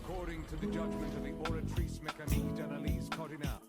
According to the judgment of the oratrice mécanique d'analyse coordinate.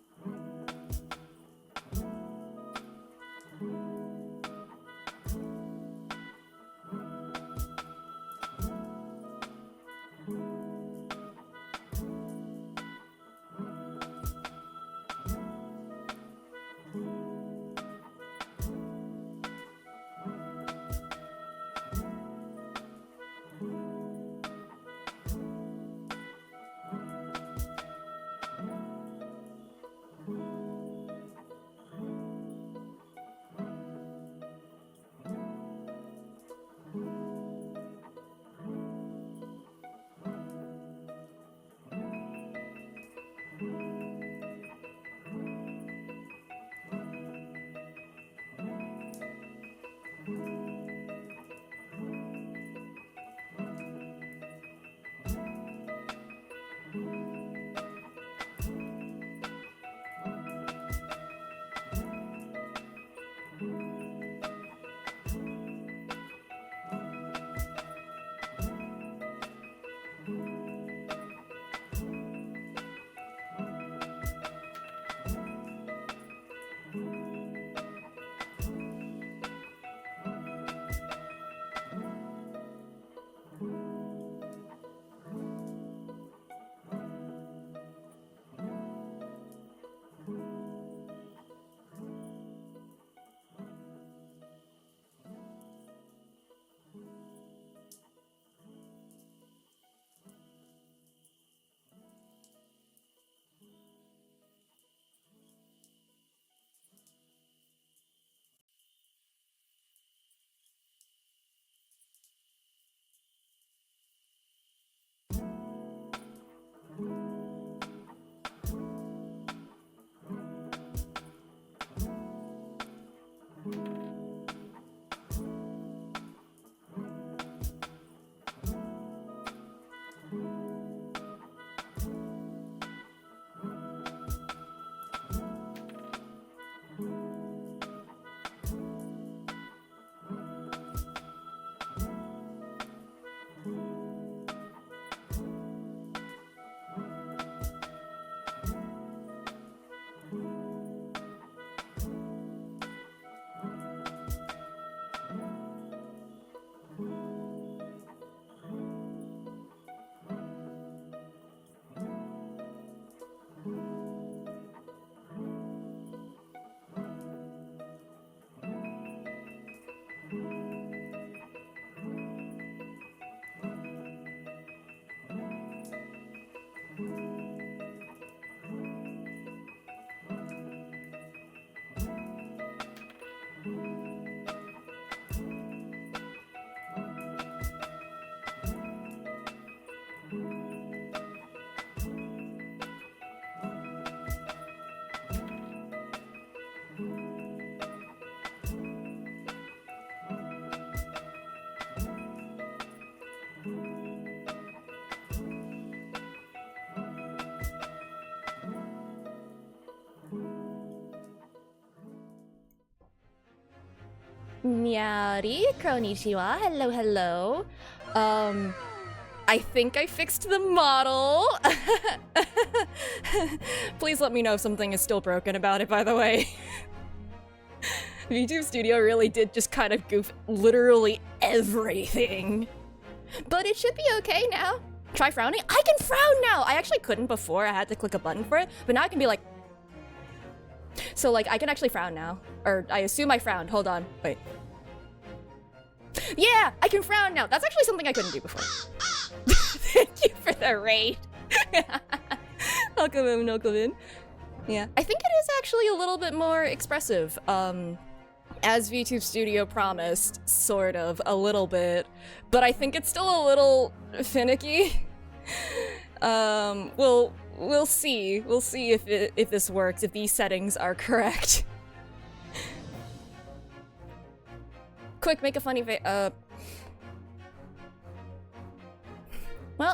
Nyari, konnichiwa, hello, hello. I think I fixed the model. Please let me know if something is still broken about it, by the way. VTube Studio really did just kind of goof literally everything. But it should be okay now. Try frowning. I can frown now! I actually couldn't before. I had to click a button for it. But now I can be like... So, like, I can actually frown now. Or, I assume I frowned. Hold on. Wait. Yeah! I can frown now! That's actually something I couldn't do before. Thank you for the raid. Welcome in. Yeah. I think it is actually a little bit more expressive. As VTube Studio promised, sort of, a little bit. But I think it's still a little finicky. We'll see. We'll see if this works, if these settings are correct. Quick, make a funny face. Well,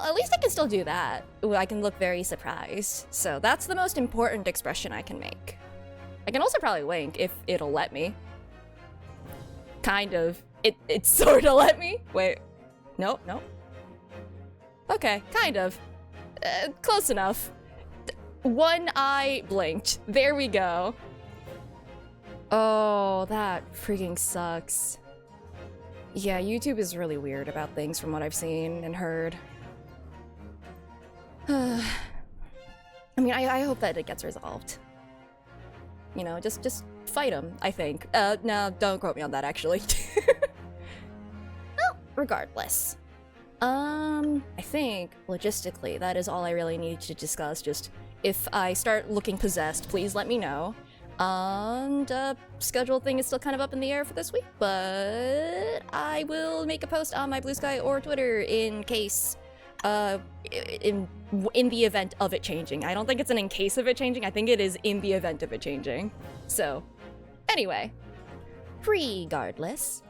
at least I can still do that. Ooh, I can look very surprised. So that's the most important expression I can make. I can also probably wink if it'll let me. Kind of. It sort of let me. Wait. Nope. Okay, kind of. Close enough. One eye blinked. There we go. Oh, that freaking sucks. Yeah, YouTube is really weird about things from what I've seen and heard. I mean, I hope that it gets resolved. You know, just fight them, I think. No, don't quote me on that, actually. Well, regardless. I think, logistically, that is all I really need to discuss. Just, if I start looking possessed, please let me know. And, schedule thing is still kind of up in the air for this week, but I will make a post on my Blue Sky or Twitter in case, in the event of it changing. I don't think it's an in case of it changing, I think it is in the event of it changing. So, anyway, regardless,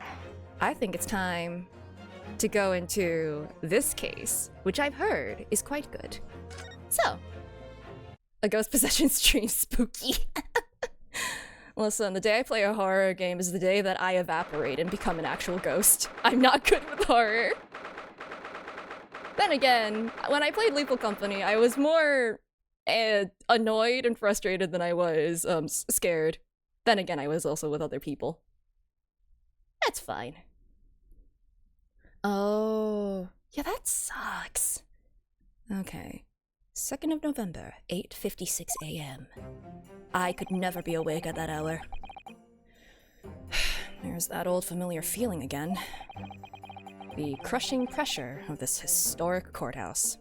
I think it's time to go into this case, which I've heard is quite good. So, a ghost possession stream spooky. Listen, the day I play a horror game is the day that I evaporate and become an actual ghost. I'm not good with horror. Then again, when I played Lethal Company, I was more annoyed and frustrated than I was scared. Then again, I was also with other people. That's fine. Oh, yeah, that sucks. Okay. 2nd of November, 8:56 a.m. I could never be awake at that hour. There's that old familiar feeling again. The crushing pressure of this historic courthouse.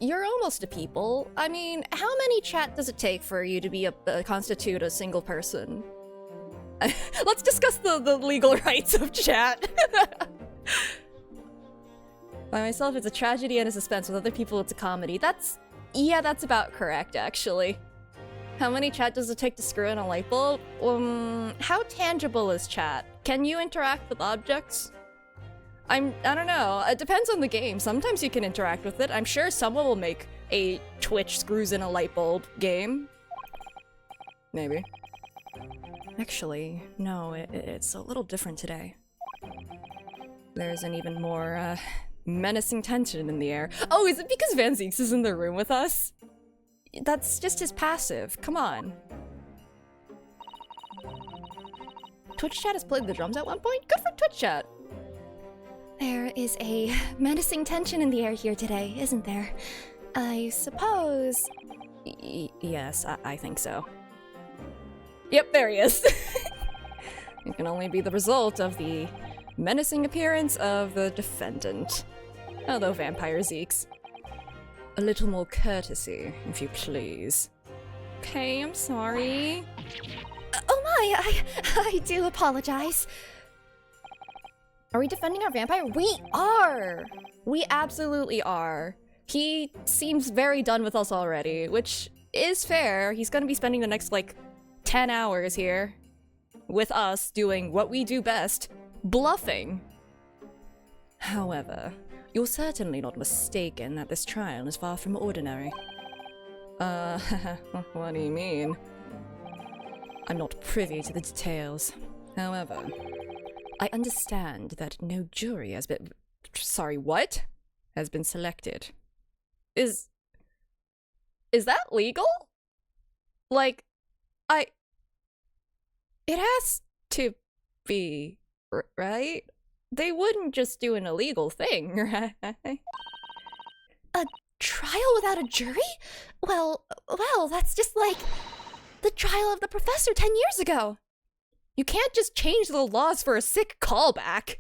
You're almost a people. I mean, how many chat does it take for you to be constitute a single person? Let's discuss the legal rights of chat. By myself, it's a tragedy and a suspense. With other people, it's a comedy. Yeah, that's about correct, actually. How many chat does it take to screw in a light bulb? How tangible is chat? Can you interact with objects? I don't know. It depends on the game. Sometimes you can interact with it. I'm sure someone will make a Twitch screws in a light bulb game. Maybe. Actually, no, it's a little different today. There's an even more, menacing tension in the air. Oh, is it because Van Zeeks is in the room with us? That's just his passive. Come on. Twitch chat has played the drums at one point? Good for Twitch chat! There is a menacing tension in the air here today, isn't there? I suppose... yes, I think so. Yep, there he is. It can only be the result of the menacing appearance of the defendant. Hello, Vampire Zeeks. A little more courtesy, if you please. Okay, I'm sorry. Oh my, I do apologize. Are we defending our vampire? We are! We absolutely are. He seems very done with us already, which is fair. He's gonna be spending the next, like, 10 hours here with us doing what we do best, bluffing. However, you're certainly not mistaken that this trial is far from ordinary. What do you mean? I'm not privy to the details. However, I understand that no jury has been... Sorry, what? Has been selected. Is that legal? Like, it has to be, right? They wouldn't just do an illegal thing, right? A trial without a jury? Well, that's just like the trial of the professor 10 years ago. You can't just change the laws for a sick callback.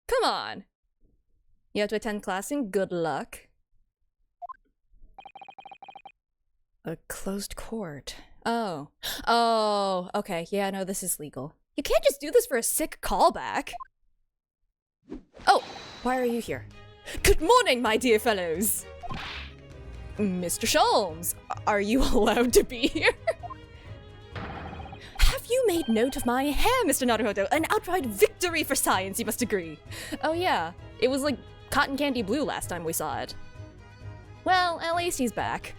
Come on. You have to attend class and good luck. A closed court. Oh, okay. Yeah, no, this is legal. You can't just do this for a sick callback. Oh, why are you here? Good morning, my dear fellows. Mr. Sholmes, are you allowed to be here? Have you made note of my hair, Mr. Naruhodo? An outright victory for science, you must agree. Oh yeah, it was like cotton candy blue last time we saw it. Well, at least he's back.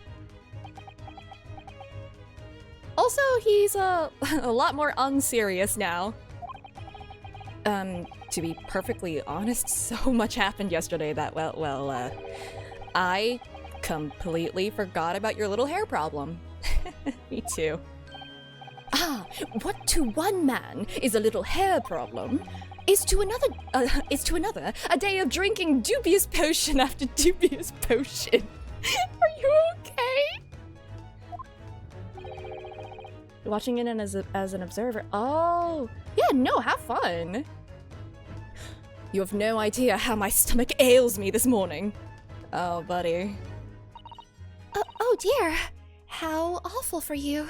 Also, he's a lot more unserious now. To be perfectly honest, so much happened yesterday that, I completely forgot about your little hair problem. Me too. Ah, what to one man is a little hair problem, is to another a day of drinking dubious potion after dubious potion. Are you okay? Watching it as an observer. Oh, yeah, no, have fun. You have no idea how my stomach ails me this morning. Oh, buddy. Oh dear, how awful for you.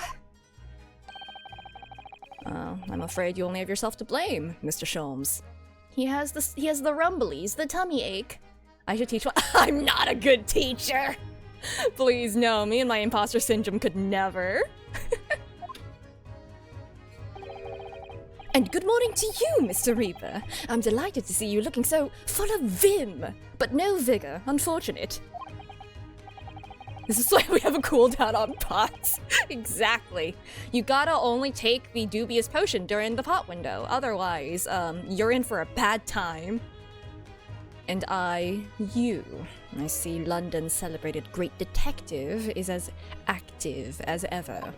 I'm afraid you only have yourself to blame, Mr. Sholmes. He has the rumblies, the tummy ache. I should teach one. I'm not a good teacher. Please, no, me and my imposter syndrome could never. And good morning to you, Mr. Reaper. I'm delighted to see you looking so full of vim, but no vigor, unfortunate. This is why we have a cooldown on pots. Exactly. You gotta only take the dubious potion during the pot window. Otherwise, you're in for a bad time. And you. I see London's celebrated great detective is as active as ever.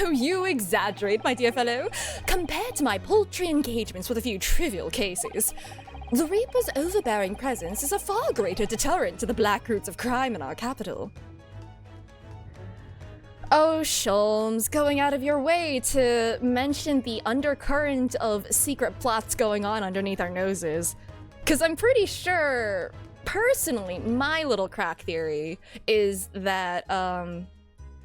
Oh, you exaggerate, my dear fellow. Compared to my paltry engagements with a few trivial cases, the Reaper's overbearing presence is a far greater deterrent to the black roots of crime in our capital. Oh, Sholmes, going out of your way to mention the undercurrent of secret plots going on underneath our noses. 'Cause I'm pretty sure, personally, my little crack theory is that,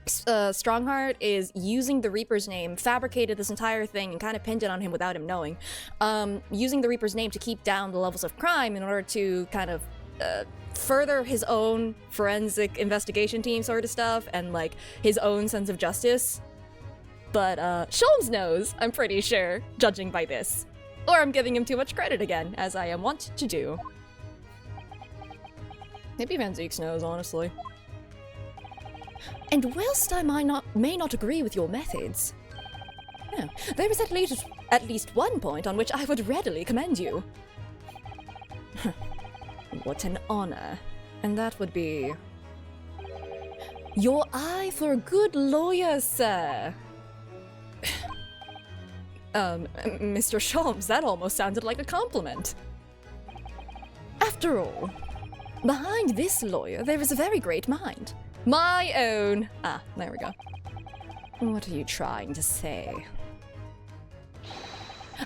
Strongheart is using the Reaper's name, fabricated this entire thing and kind of pinned it on him without him knowing. Using the Reaper's name to keep down the levels of crime in order to kind of further his own forensic investigation team sort of stuff and like his own sense of justice. But Sholmes knows, I'm pretty sure, judging by this. Or I'm giving him too much credit again, as I am wont to do. Maybe Van Zeeks knows, honestly. And whilst I may not agree with your methods, there is at least one point on which I would readily commend you. What an honor. And that would be... your eye for a good lawyer, sir. Mr. Sholmes, that almost sounded like a compliment. After all, behind this lawyer there is a very great mind. My own. Ah, there we go. What are you trying to say?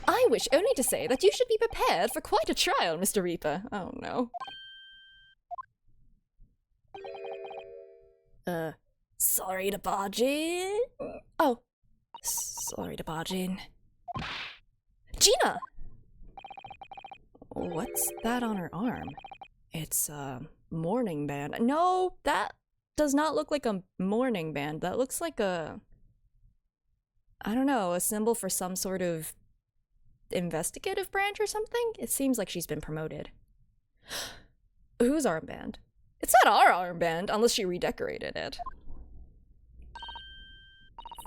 I wish only to say that you should be prepared for quite a trial, Mr. Reaper. Oh no. Sorry to barge in. Oh, sorry to barge in. Gina! What's that on her arm? It's a mourning band. No, that does not look like a mourning band. That looks like a... I don't know, a symbol for some sort of investigative branch or something? It seems like she's been promoted. Whose armband? It's not our armband, unless she redecorated it.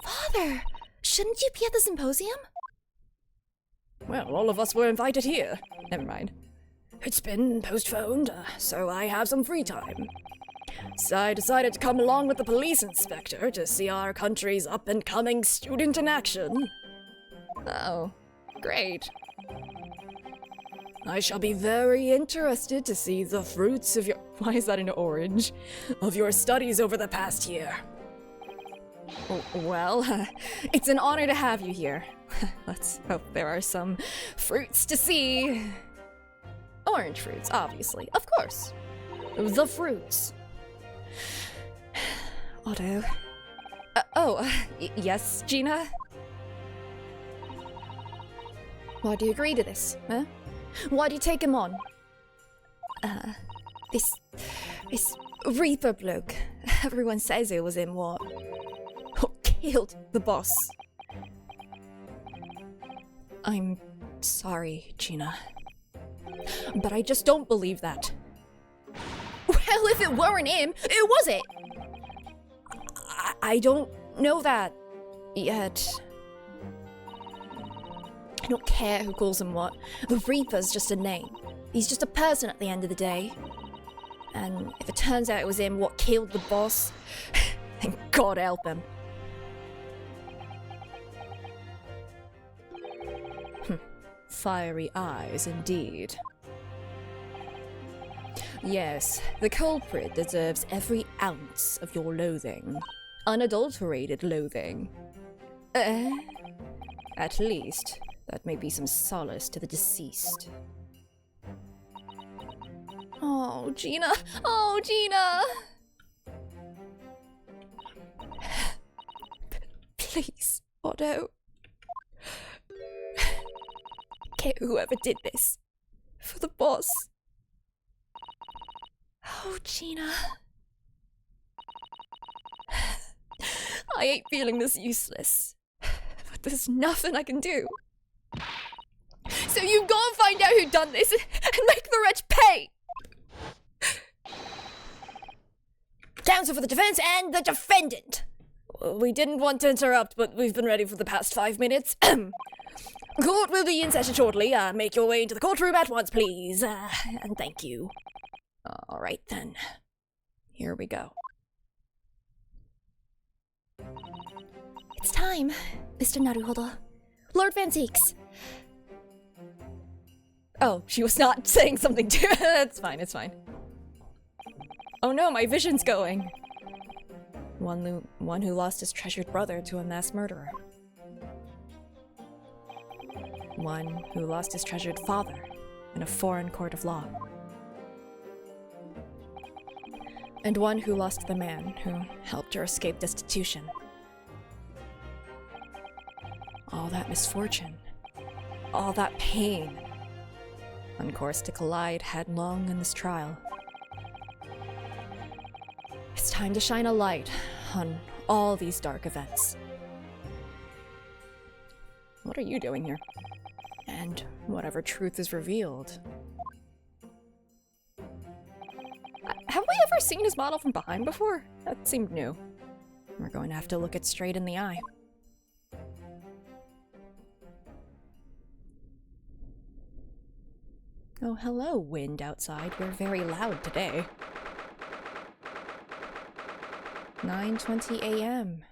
Father, shouldn't you be at the symposium? Well, all of us were invited here. Never mind. It's been postponed, so I have some free time. So I decided to come along with the police inspector to see our country's up-and-coming student in action. Oh, great. I shall be very interested to see the fruits of your— why is that an orange? Of your studies over the past year. Well, it's an honor to have you here. Let's hope there are some fruits to see. Orange fruits, obviously. Of course. The fruits. Otto. Yes, Gina? Why do you agree to this, huh? Why do you take him on? This Reaper bloke. Everyone says it was him what killed the boss. I'm sorry, Gina. But I just don't believe that. Well, if it weren't him, who was it? I don't know that yet. I don't care who calls him what. The Reaper's just a name. He's just a person at the end of the day. And if it turns out it was him what killed the boss, then God help him. Fiery eyes, indeed. Yes, the culprit deserves every ounce of your loathing. Unadulterated loathing. At least, that may be some solace to the deceased. Oh, Gina! Oh, Gina! Please, Otto. Get whoever did this. For the boss. Oh, Gina. I hate feeling this useless. But there's nothing I can do. So you go and find out who done this and make the wretch pay! Counsel for the defense and the defendant! We didn't want to interrupt, but we've been ready for the past 5 minutes. Court will be in session shortly. Make your way into the courtroom at once, please. And thank you. All right, then. Here we go. It's time, Mr. Naruhodo. Lord Van Zeeks. Oh, she was not saying something to— It's fine, it's fine. Oh no, my vision's going. One who lost his treasured brother to a mass murderer. One who lost his treasured father in a foreign court of law. And one who lost the man who helped her escape destitution. All that misfortune, all that pain, on course to collide headlong in this trial. It's time to shine a light on all these dark events. What are you doing here? And whatever truth is revealed. Have we ever seen his model from behind before? That seemed new. We're going to have to look it straight in the eye. Oh, hello, wind outside. You're very loud today. 9:20 a.m.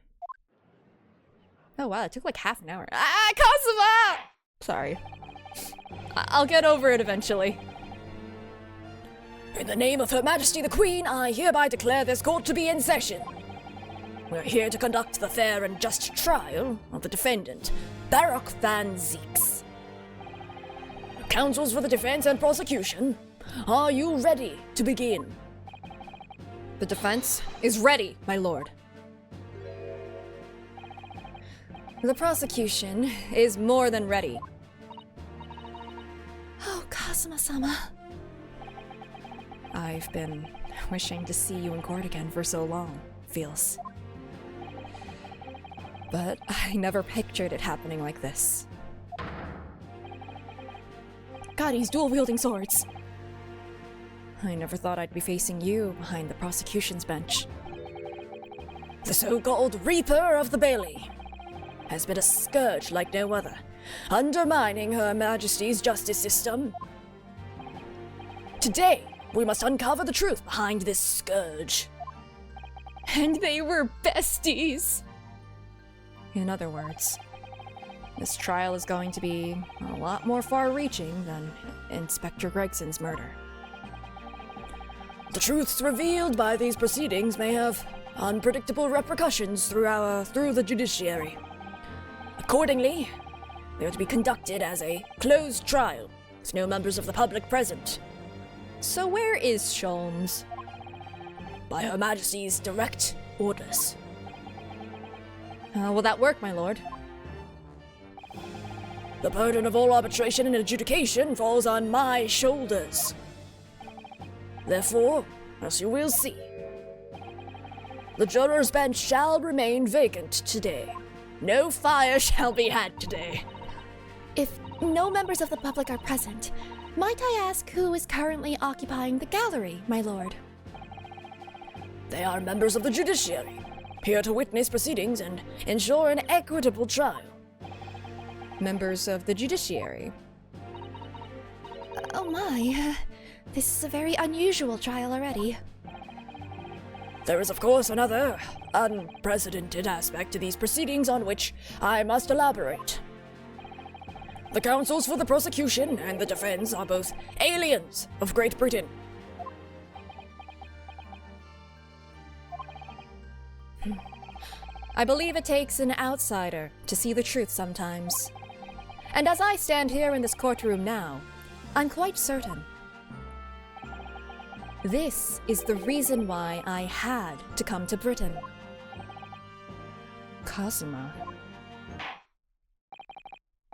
Oh wow, it took like half an hour. Ah, Kazuma! Sorry. I'll get over it eventually. In the name of Her Majesty the Queen, I hereby declare this court to be in session. We're here to conduct the fair and just trial of the defendant, Baruch Van Zeeks. Counsels for the defense and prosecution, are you ready to begin? The defense is ready, my lord. The prosecution is more than ready. Oh, Kazuma-sama. I've been wishing to see you in court again for so long, feels. But I never pictured it happening like this. God, he's dual-wielding swords. I never thought I'd be facing you behind the prosecution's bench. The so-called Reaper of the Bailey has been a scourge like no other, undermining Her Majesty's justice system. Today, we must uncover the truth behind this scourge. And they were besties! In other words, this trial is going to be a lot more far-reaching than Inspector Gregson's murder. The truths revealed by these proceedings may have unpredictable repercussions through the judiciary. Accordingly, they are to be conducted as a closed trial, with no members of the public present. So where is Sholmes? By Her Majesty's direct orders. Will that work, my lord? The burden of all arbitration and adjudication falls on my shoulders. Therefore, as you will see, the juror's bench shall remain vacant today. No fire shall be had today. If no members of the public are present, might I ask who is currently occupying the gallery, my lord? They are members of the judiciary, here to witness proceedings and ensure an equitable trial. Members of the judiciary? Oh my, this is a very unusual trial already. There is, of course, another unprecedented aspect to these proceedings on which I must elaborate. The counsels for the prosecution and the defense are both aliens of Great Britain. I believe it takes an outsider to see the truth sometimes. And as I stand here in this courtroom now, I'm quite certain. This is the reason why I had to come to Britain. Kazuma.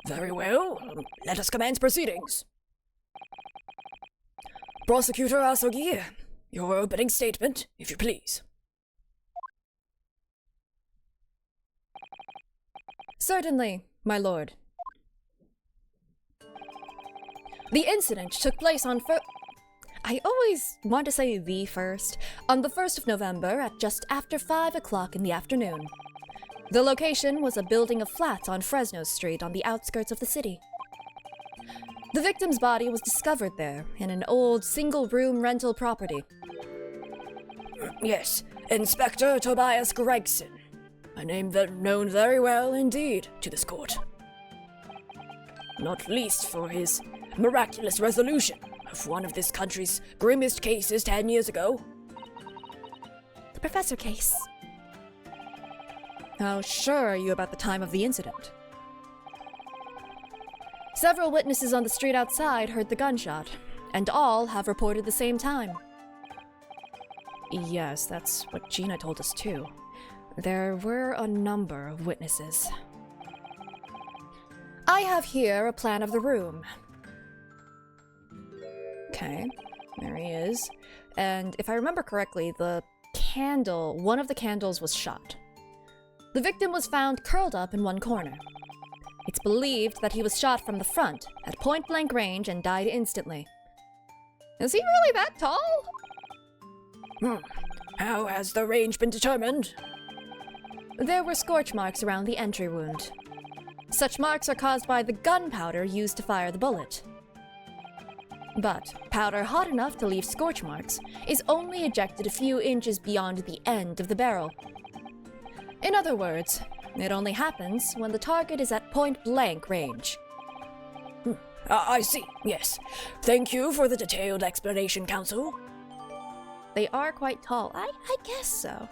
Very well. Let us commence proceedings. Prosecutor Asogi, your opening statement, if you please. Certainly, my lord. The incident took place on I always want to say the first. On the 1st of November at just after 5 o'clock in the afternoon. The location was a building of flats on Fresno Street on the outskirts of the city. The victim's body was discovered there in an old single-room rental property. Yes, Inspector Tobias Gregson. A name known very well indeed to this court. Not least for his miraculous resolution of one of this country's grimmest cases 10 years ago. The professor case. How sure are you about the time of the incident? Several witnesses on the street outside heard the gunshot, and all have reported the same time. Yes, that's what Gina told us too. There were a number of witnesses. I have here a plan of the room. Okay, there he is. And if I remember correctly, one of the candles was shot. The victim was found curled up in one corner. It's believed that he was shot from the front at point-blank range and died instantly. Is he really that tall? How has the range been determined? There were scorch marks around the entry wound. Such marks are caused by the gunpowder used to fire the bullet. But powder hot enough to leave scorch marks is only ejected a few inches beyond the end of the barrel. In other words, it only happens when the target is at point-blank range. I see, yes. Thank you for the detailed explanation, Counsel. They are quite tall. I guess so.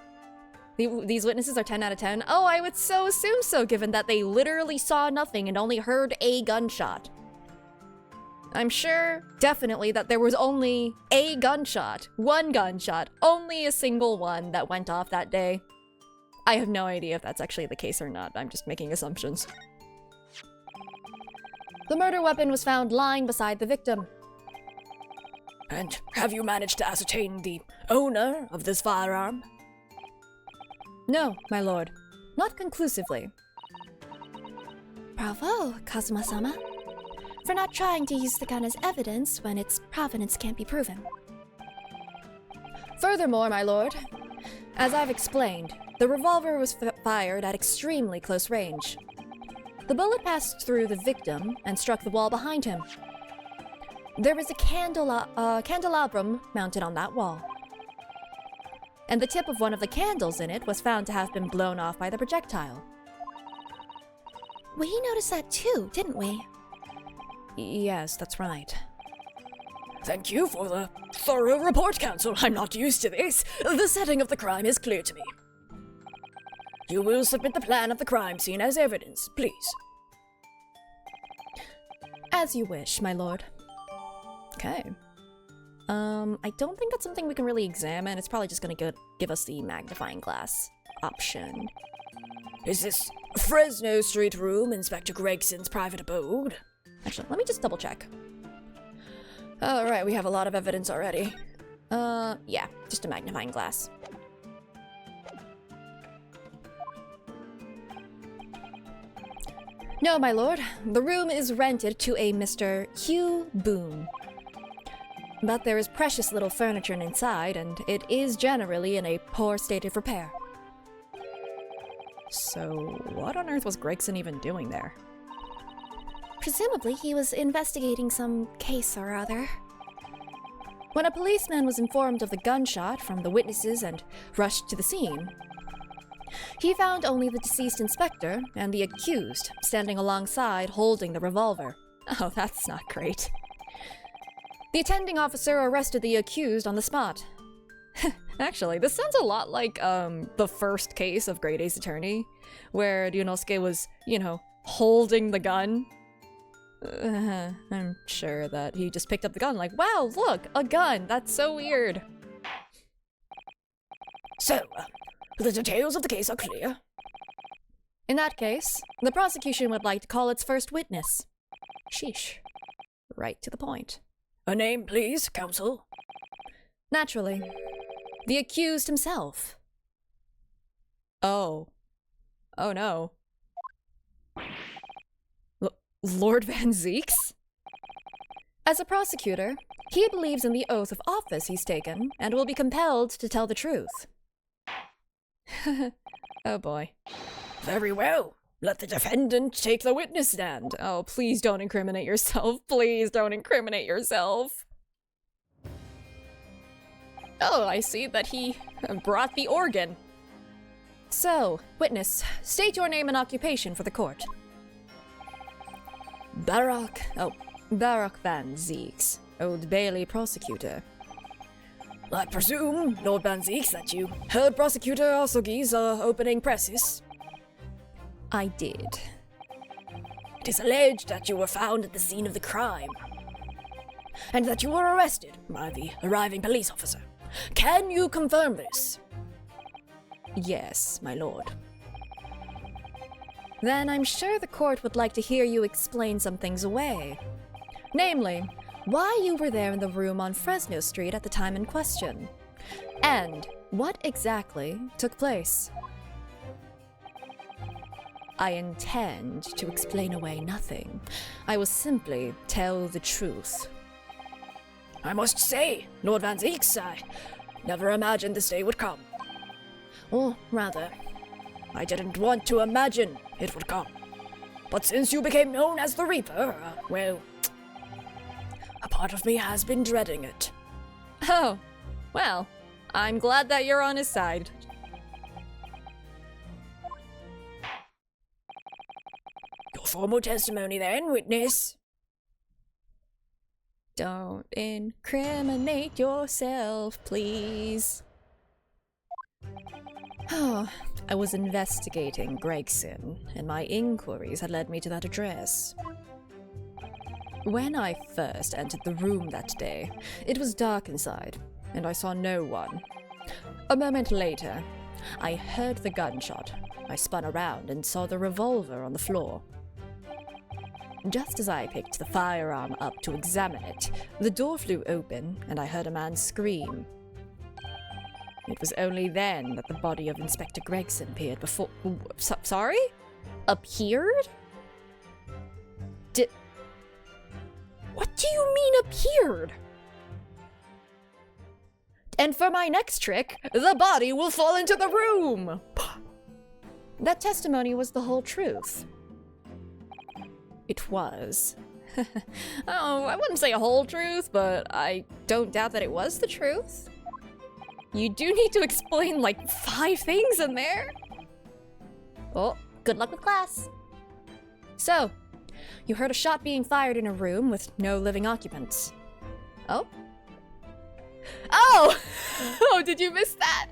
These witnesses are 10 out of 10. Oh, I would so assume so, given that they literally saw nothing and only heard a gunshot. I'm sure, definitely, that there was only a gunshot. One gunshot. Only a single one that went off that day. I have no idea if that's actually the case or not. I'm just making assumptions. The murder weapon was found lying beside the victim. And have you managed to ascertain the owner of this firearm? No, my lord. Not conclusively. Bravo, Kazuma-sama. For not trying to use the gun as evidence when its provenance can't be proven. Furthermore, my lord, as I've explained, the revolver was fired at extremely close range. The bullet passed through the victim and struck the wall behind him. There was a candelabrum mounted on that wall, and the tip of one of the candles in it was found to have been blown off by the projectile. We noticed that too, didn't we? Yes, that's right. Thank you for the thorough report, Counsel. I'm not used to this. The setting of the crime is clear to me. You will submit the plan of the crime scene as evidence, please. As you wish, my lord. Okay. I don't think that's something we can really examine. It's probably just gonna give us the magnifying glass option. Is this Fresno Street room Inspector Gregson's private abode? Actually, let me just double check. Alright, we have a lot of evidence already. Yeah, just a magnifying glass. No, my lord. The room is rented to a Mr. Hugh Boone. But there is precious little furniture inside, and it is generally in a poor state of repair. So, what on earth was Gregson even doing there? Presumably he was investigating some case or other. When a policeman was informed of the gunshot from the witnesses and rushed to the scene, he found only the deceased inspector and the accused standing alongside holding the revolver. Oh, that's not great. The attending officer arrested the accused on the spot. Actually, this sounds a lot like the first case of Grade A's Attorney, where Ryunosuke was, holding the gun. I'm sure that he just picked up the gun like, wow, look, a gun! That's so weird! So, the details of the case are clear. In that case, the prosecution would like to call its first witness. Sheesh. Right to the point. A name, please, Counsel. Naturally. The accused himself. Oh. Oh no. Lord Van Zeeks? As a prosecutor, he believes in the oath of office he's taken and will be compelled to tell the truth. Oh boy. Very well. Let the defendant take the witness stand. Oh, please don't incriminate yourself. Please don't incriminate yourself. Oh, I see that he brought the organ. So, witness, state your name and occupation for the court. Barak Van Zeeks, Old Bailey prosecutor. I presume, Lord Van Zeeks, that you heard Prosecutor Osogi's opening precis. I did. It is alleged that you were found at the scene of the crime, and that you were arrested by the arriving police officer. Can you confirm this? Yes, my lord. Then I'm sure the court would like to hear you explain some things away. Namely, why you were there in the room on Fresno Street at the time in question, and what exactly took place. I intend to explain away nothing. I will simply tell the truth. I must say, Lord Van Zeeks, I never imagined this day would come. Or rather, I didn't want to imagine it would come. But since you became known as the Reaper, well, a part of me has been dreading it. Oh, well, I'm glad that you're on his side. Your formal testimony then, witness. Don't incriminate yourself, please. Oh, I was investigating Gregson, and my inquiries had led me to that address. When I first entered the room that day, it was dark inside, and I saw no one. A moment later, I heard the gunshot. I spun around and saw the revolver on the floor. Just as I picked the firearm up to examine it, the door flew open, and I heard a man scream. It was only then that the body of Inspector Gregson appeared before— sorry? Appeared? What do you mean appeared? And for my next trick, the body will fall into the room! That testimony was the whole truth. It was. Oh, I wouldn't say a whole truth, but I don't doubt that it was the truth. You do need to explain like 5 things in there. Oh, good luck with class. So, you heard a shot being fired in a room with no living occupants. Oh? Oh! Oh, did you miss that?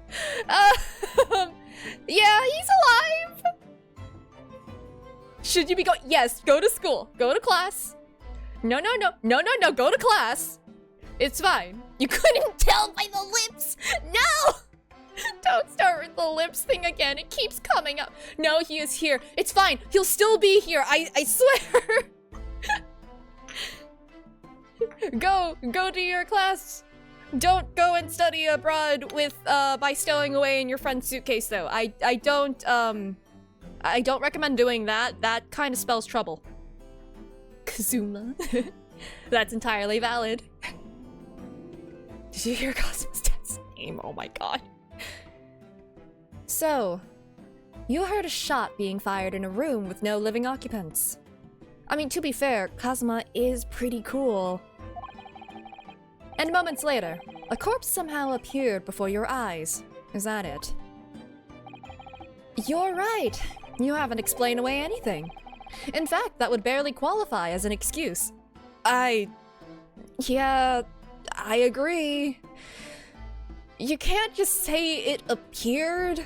Yeah, he's alive! Should you be going? Yes, go to school. Go to class. No, go to class. It's fine. You couldn't tell by the lips. No! Don't start with the lips thing again. It keeps coming up. No, he is here. It's fine. He'll still be here. I swear. Go to your class. Don't go and study abroad with by stowing away in your friend's suitcase though. I don't recommend doing that. That kind of spells trouble. Kazuma. That's entirely valid. Did you hear Cosmo's dad's name? Oh my god. So, you heard a shot being fired in a room with no living occupants. I mean, to be fair, Kazuma is pretty cool. And moments later, a corpse somehow appeared before your eyes. Is that it? You're right. You haven't explained away anything. In fact, that would barely qualify as an excuse. Yeah, I agree. You can't just say it appeared.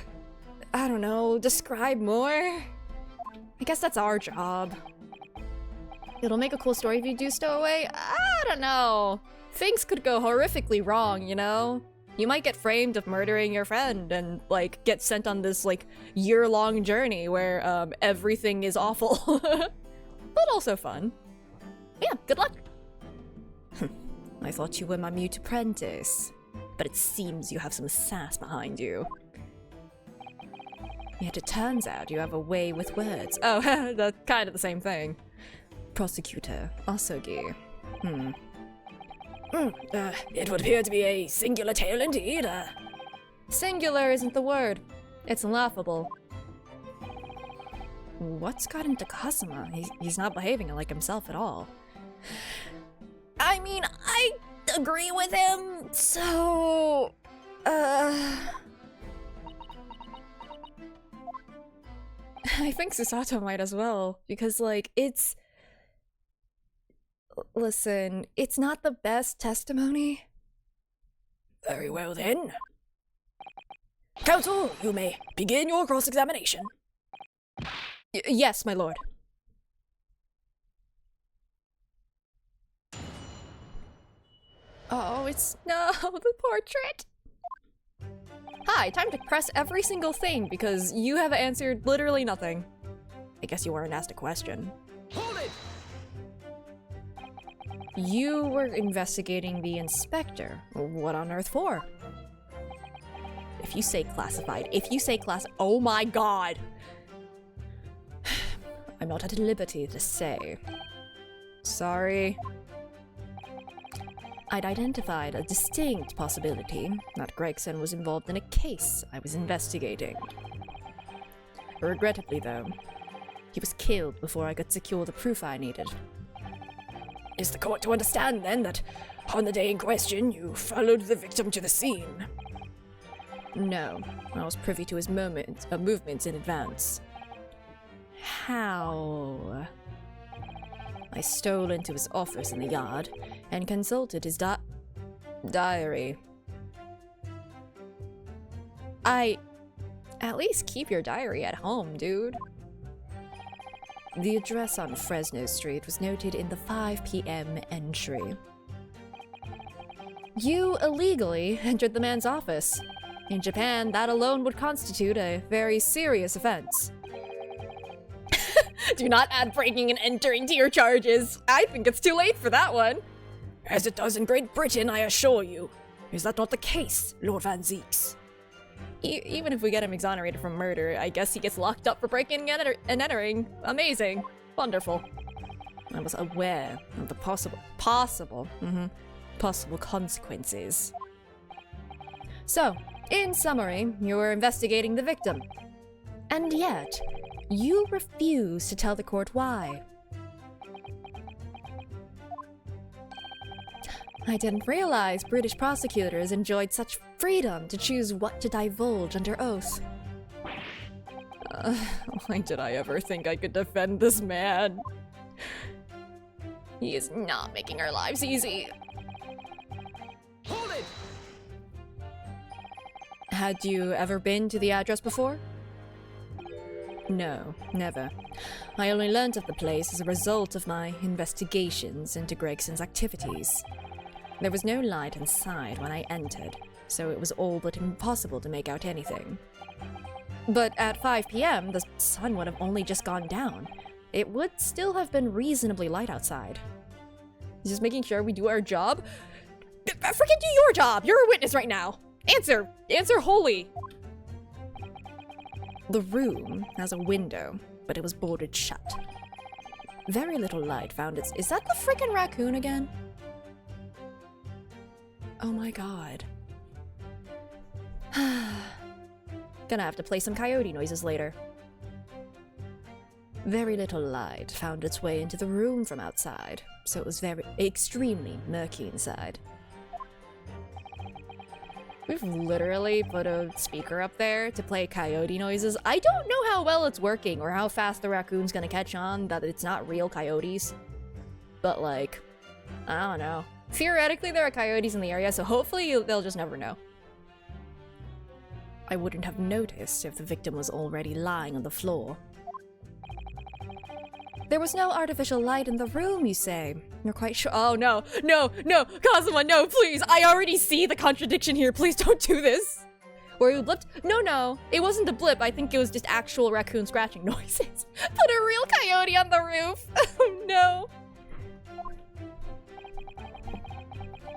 I don't know, describe more. I guess that's our job. It'll make a cool story if you do stow away. I don't know. Things could go horrifically wrong, you know? You might get framed of murdering your friend and, like, get sent on this, like, year-long journey where, everything is awful. But also fun. Yeah, good luck. I thought you were my mute apprentice, but it seems you have some sass behind you. Yet it turns out you have a way with words. Oh, that's kind of the same thing. Prosecutor, Asogi. It would appear to be a singular tale indeed. Singular isn't the word. It's laughable. What's got into Kazuma? He's not behaving like himself at all. I mean, I agree with him, so... I think Susato might as well, because, like, it's... Listen, it's not the best testimony. Very well then. Counsel, you may begin your cross-examination. Yes, my lord. Oh, it's... no, the portrait! Hi, time to press every single thing, because you have answered literally nothing. I guess you weren't asked a question. Hold it! You were investigating the inspector. What on earth for? If you say classified, oh my god! I'm not at liberty to say. Sorry. I'd identified a distinct possibility that Gregson was involved in a case I was investigating. Regrettably, though, he was killed before I could secure the proof I needed. Is the court to understand, then, that on the day in question, you followed the victim to the scene? No, I was privy to his movements in advance. How? I stole into his office in the yard and consulted his diary. At least keep your diary at home, dude. The address on Fresno Street was noted in the 5 p.m. entry. You illegally entered the man's office. In Japan, that alone would constitute a very serious offense. Do not add breaking and entering to your charges. I think it's too late for that one. As it does in Great Britain, I assure you. Is that not the case, Lord Van Zeeks? Even if we get him exonerated from murder, I guess he gets locked up for breaking and entering. Amazing. Wonderful. I was aware of the possible consequences. So, in summary, you were investigating the victim. And yet, you refuse to tell the court why. I didn't realize British prosecutors enjoyed such freedom to choose what to divulge under oath. Why did I ever think I could defend this man? He is not making our lives easy. Hold it! Had you ever been to the address before? No, never. I only learned of the place as a result of my investigations into Gregson's activities. There was no light inside when I entered, so it was all but impossible to make out anything. But at 5 p.m., the sun would have only just gone down. It would still have been reasonably light outside. Just making sure we do our job? Freaking do your job! You're a witness right now! Answer! Answer wholly! The room has a window, but it was boarded shut. Very little light found its— Is that the frickin' raccoon again? Oh my god. Gonna have to play some coyote noises later. Very little light found its way into the room from outside, so it was extremely murky inside. We've literally put a speaker up there to play coyote noises. I don't know how well it's working or how fast the raccoon's gonna catch on that it's not real coyotes. But like, I don't know. Theoretically, there are coyotes in the area, so hopefully they'll just never know. I wouldn't have noticed if the victim was already lying on the floor. There was no artificial light in the room, you say? You're quite sure— Oh no, no, no, Kazuma, no, please! I already see the contradiction here, please don't do this! Where you blipped? No, it wasn't a blip, I think it was just actual raccoon scratching noises. Put a real coyote on the roof! Oh no!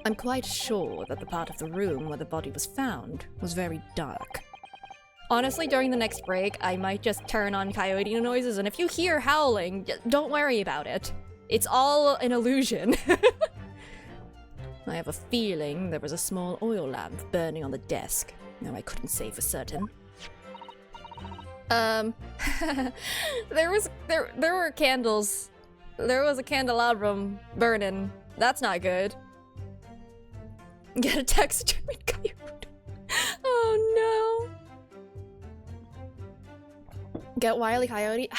I'm quite sure that the part of the room where the body was found was very dark. Honestly, during the next break, I might just turn on coyote noises, and if you hear howling, don't worry about it. It's all an illusion. I have a feeling there was a small oil lamp burning on the desk. No, I couldn't say for certain. There were candles. There was a candelabrum burning. That's not good. Get a text coyote. Oh no. Get Wile E. Coyote?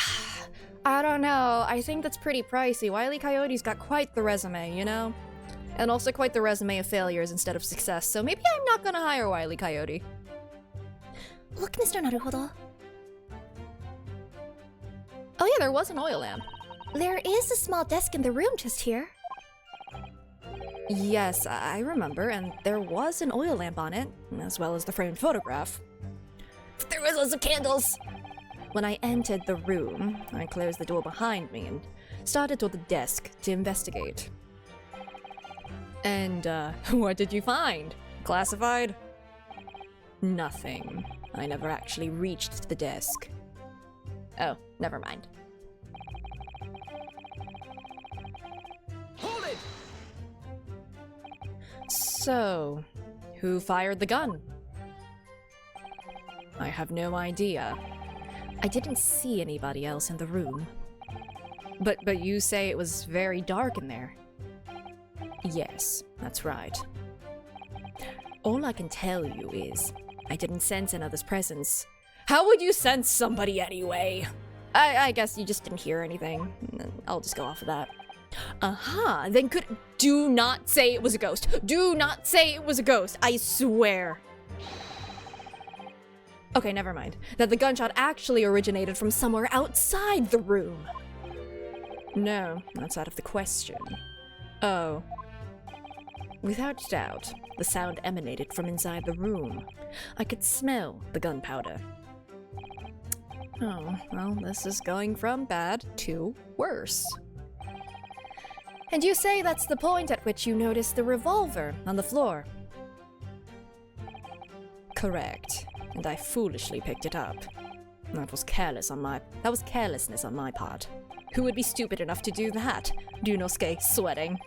I don't know. I think that's pretty pricey. Wile E. Coyote's got quite the resume, you know? And also quite the resume of failures instead of success, so maybe I'm not gonna hire Wile E. Coyote. Look, Mr. Naruhodo. Oh yeah, there was an oil lamp. There is a small desk in the room just here. Yes, I remember, and there was an oil lamp on it, as well as the framed photograph. There was also candles! When I entered the room, I closed the door behind me and started toward the desk to investigate. And, what did you find? Classified? Nothing. I never actually reached the desk. Oh, never mind. Hold it! So, who fired the gun? I have no idea. I didn't see anybody else in the room. But you say it was very dark in there. Yes, that's right. All I can tell you is, I didn't sense another's presence. How would you sense somebody anyway? I guess you just didn't hear anything. I'll just go off of that. Aha, then do not say it was a ghost. Do not say it was a ghost, I swear. Okay, never mind. That the gunshot actually originated from somewhere outside the room. No, that's out of the question. Oh. Without doubt, the sound emanated from inside the room. I could smell the gunpowder. Oh, well, this is going from bad to worse. And you say that's the point at which you noticed the revolver on the floor? Correct. And I foolishly picked it up. That was carelessness on my part. Who would be stupid enough to do that? Dunosuke sweating.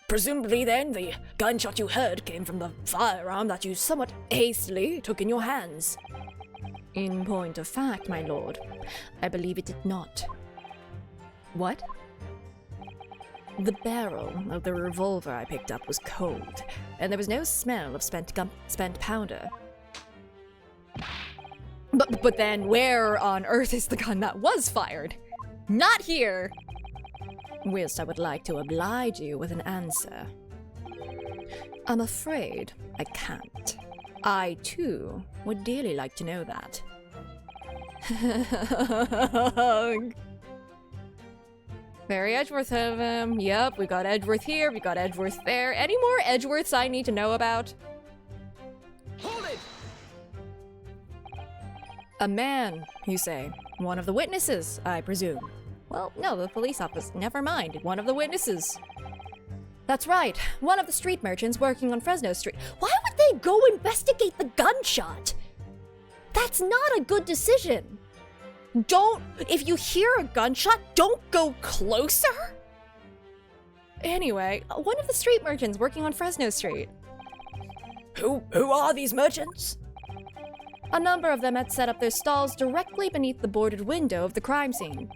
Presumably then, the gunshot you heard came from the firearm that you somewhat hastily took in your hands. In point of fact, my lord, I believe it did not. What? The barrel of the revolver I picked up was cold, and there was no smell of spent powder. But then where on earth is the gun that was fired? Not here! Whilst I would like to oblige you with an answer, I'm afraid I can't. I, too, would dearly like to know that. Very Edgeworth of him. Yep, we got Edgeworth here, we got Edgeworth there. Any more Edgeworths I need to know about? Hold it! A man, you say. One of the witnesses, I presume. Well, no, the police officer. Never mind, one of the witnesses. That's right, one of the street merchants working on Fresno Street. Why would they go investigate the gunshot? That's not a good decision. If you hear a gunshot, don't go closer? Anyway, one of the street merchants working on Fresno Street. Who are these merchants? A number of them had set up their stalls directly beneath the boarded window of the crime scene.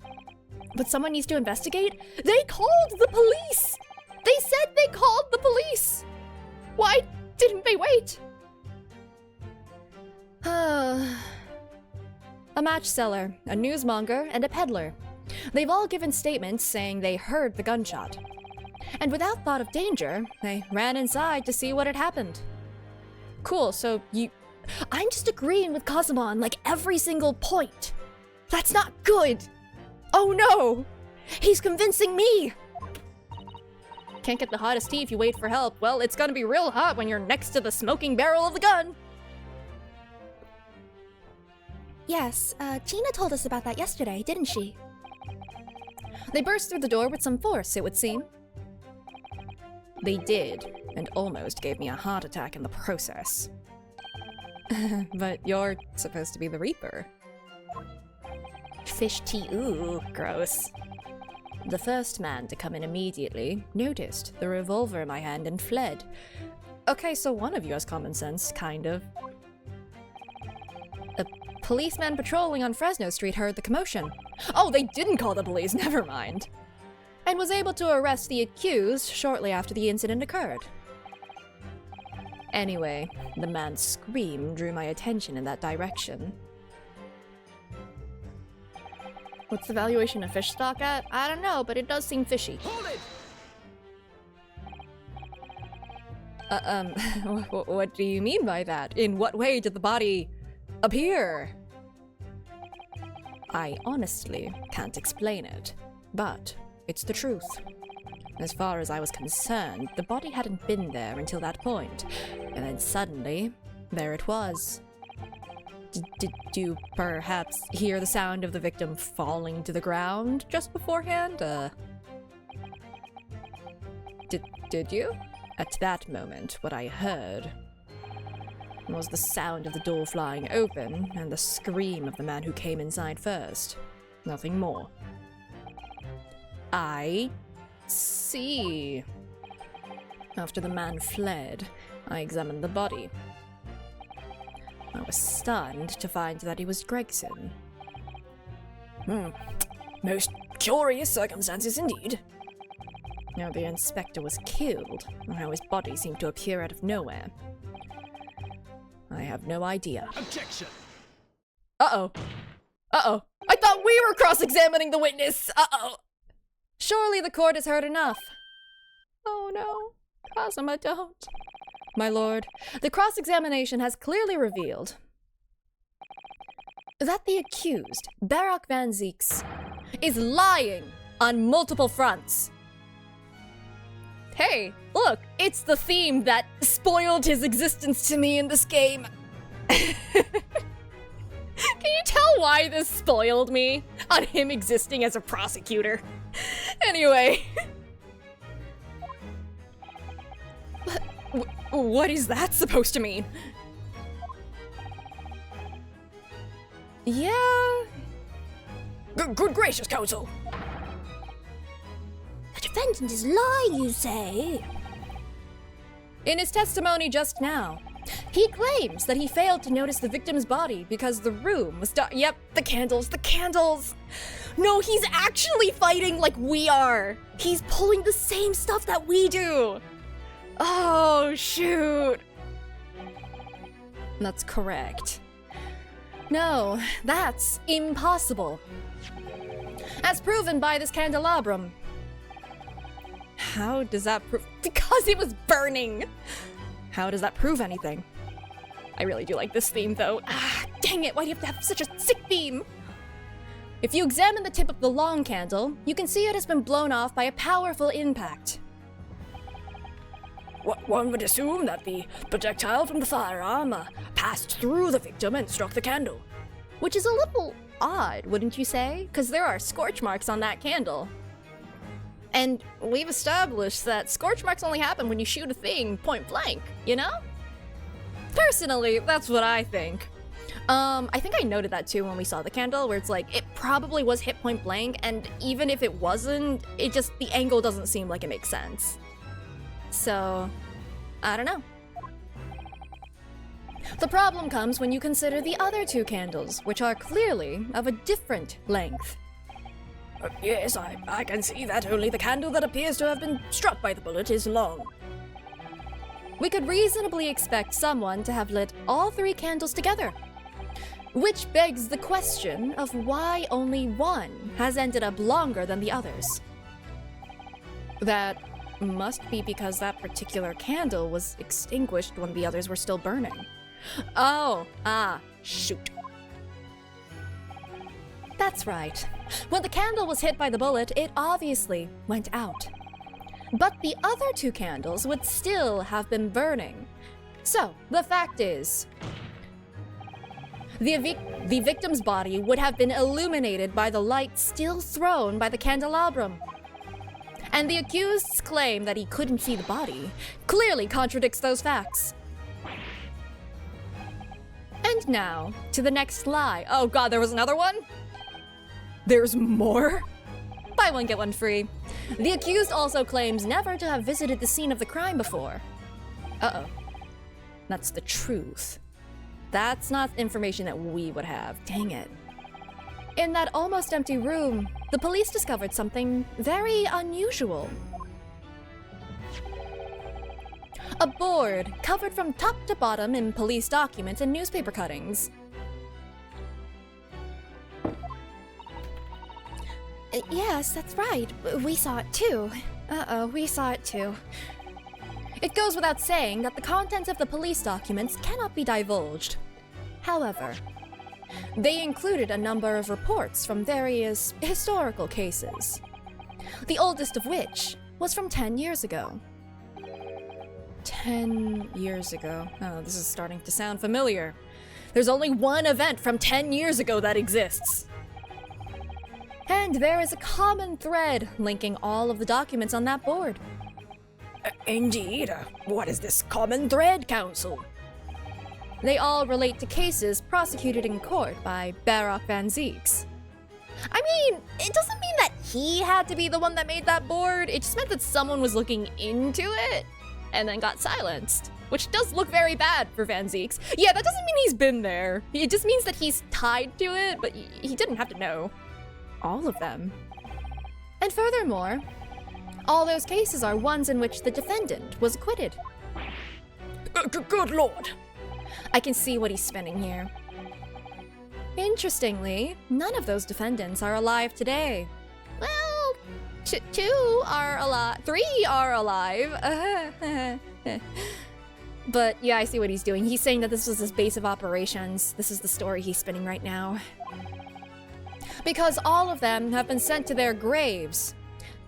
But someone needs to investigate? They called the police! They said they called the police! Why didn't they wait? A match seller, a newsmonger, and a peddler. They've all given statements saying they heard the gunshot. And without thought of danger, they ran inside to see what had happened. Cool, so I'm just agreeing with Kazuma on like every single point. That's not good! Oh no! He's convincing me! Can't get the hottest tea if you wait for help. Well, it's gonna be real hot when you're next to the smoking barrel of the gun! Yes, Gina told us about that yesterday, didn't she? They burst through the door with some force, it would seem. They did, and almost gave me a heart attack in the process. But you're supposed to be the Reaper. Fish tea, ooh, gross. The first man to come in immediately noticed the revolver in my hand and fled. Okay, so one of you has common sense, kind of. A policeman patrolling on Fresno Street heard the commotion. Oh, they didn't call the police, never mind. And was able to arrest the accused shortly after the incident occurred. Anyway, the man's scream drew my attention in that direction. What's the valuation of fish stock at? I don't know, but it does seem fishy. Hold it! What do you mean by that? In what way did the body appear? I honestly can't explain it, but it's the truth. As far as I was concerned, the body hadn't been there until that point, and then suddenly, there it was. Did you perhaps hear the sound of the victim falling to the ground just beforehand? Did you? At that moment, what I heard was the sound of the door flying open and the scream of the man who came inside first. Nothing more. I see. After the man fled, I examined the body. I was stunned to find that he was Gregson. Most curious circumstances indeed. Now the inspector was killed, and how his body seemed to appear out of nowhere. I have no idea. Objection! Uh-oh. Uh-oh. I thought we were cross-examining the witness! Uh-oh! Surely the court has heard enough. Oh no. Kazuma, don't. My lord, the cross-examination has clearly revealed that the accused, Barak Van Zieks, is lying on multiple fronts. Hey, look, it's the theme that spoiled his existence to me in this game. Can you tell why this spoiled me? On him existing as a prosecutor. Anyway. What is that supposed to mean? Yeah. Good gracious, counsel. The defendant is lying, you say? In his testimony just now, He claims that he failed to notice the victim's body because the room was Yep, the candles, the candles! No, he's actually fighting like we are! He's pulling the same stuff that we do! Oh, shoot! That's correct. No, that's impossible. As proven by this candelabrum. How does that prove? Because it was burning! How does that prove anything? I really do like this theme, though. Ah, dang it, why do you have to have such a sick theme? If you examine the tip of the long candle, you can see it has been blown off by a powerful impact. One would assume that the projectile from the firearm passed through the victim and struck the candle. Which is a little odd, wouldn't you say? Because there are scorch marks on that candle. And we've established that scorch marks only happen when you shoot a thing point blank, you know? Personally, that's what I think. I think I noted that too when we saw the candle, where it's like, it probably was hit point blank, and even if it wasn't, it just, the angle doesn't seem like it makes sense. So, I don't know. The problem comes when you consider the other two candles, which are clearly of a different length. Yes, I can see that only the candle that appears to have been struck by the bullet is long. We could reasonably expect someone to have lit all three candles together. Which begs the question of why only one has ended up longer than the others. That must be because that particular candle was extinguished when the others were still burning. Shoot. That's right. When the candle was hit by the bullet, it obviously went out. But the other two candles would still have been burning. So, the fact is, the victim's body would have been illuminated by the light still thrown by the candelabrum. And the accused's claim that he couldn't see the body clearly contradicts those facts. And now, to the next lie. Oh god, there was another one? There's more? Buy one, get one free. The accused also claims never to have visited the scene of the crime before. Uh-oh. That's the truth. That's not information that we would have. Dang it. In that almost empty room, the police discovered something very unusual. A board covered from top to bottom in police documents and newspaper cuttings. Yes, that's right. We saw it too. We saw it too. It goes without saying that the contents of the police documents cannot be divulged. However, they included a number of reports from various historical cases, the oldest of which was from 10 years ago. 10 years ago. Oh, this is starting to sound familiar. There's only one event from 10 years ago that exists. And there is a common thread linking all of the documents on that board. Indeed. What is this common thread, Counsel? They all relate to cases prosecuted in court by Barak Van Zieks. I mean, it doesn't mean that he had to be the one that made that board. It just meant that someone was looking into it and then got silenced, which does look very bad for Van Zieks. Yeah, that doesn't mean he's been there. It just means that he's tied to it, but he didn't have to know all of them. And furthermore, all those cases are ones in which the defendant was acquitted. Good lord. I can see what he's spinning here. Interestingly, none of those defendants are alive today. Well, two are alive. 3 are alive. But yeah, I see what he's doing. He's saying that this was his base of operations. This is the story he's spinning right now. Because all of them have been sent to their graves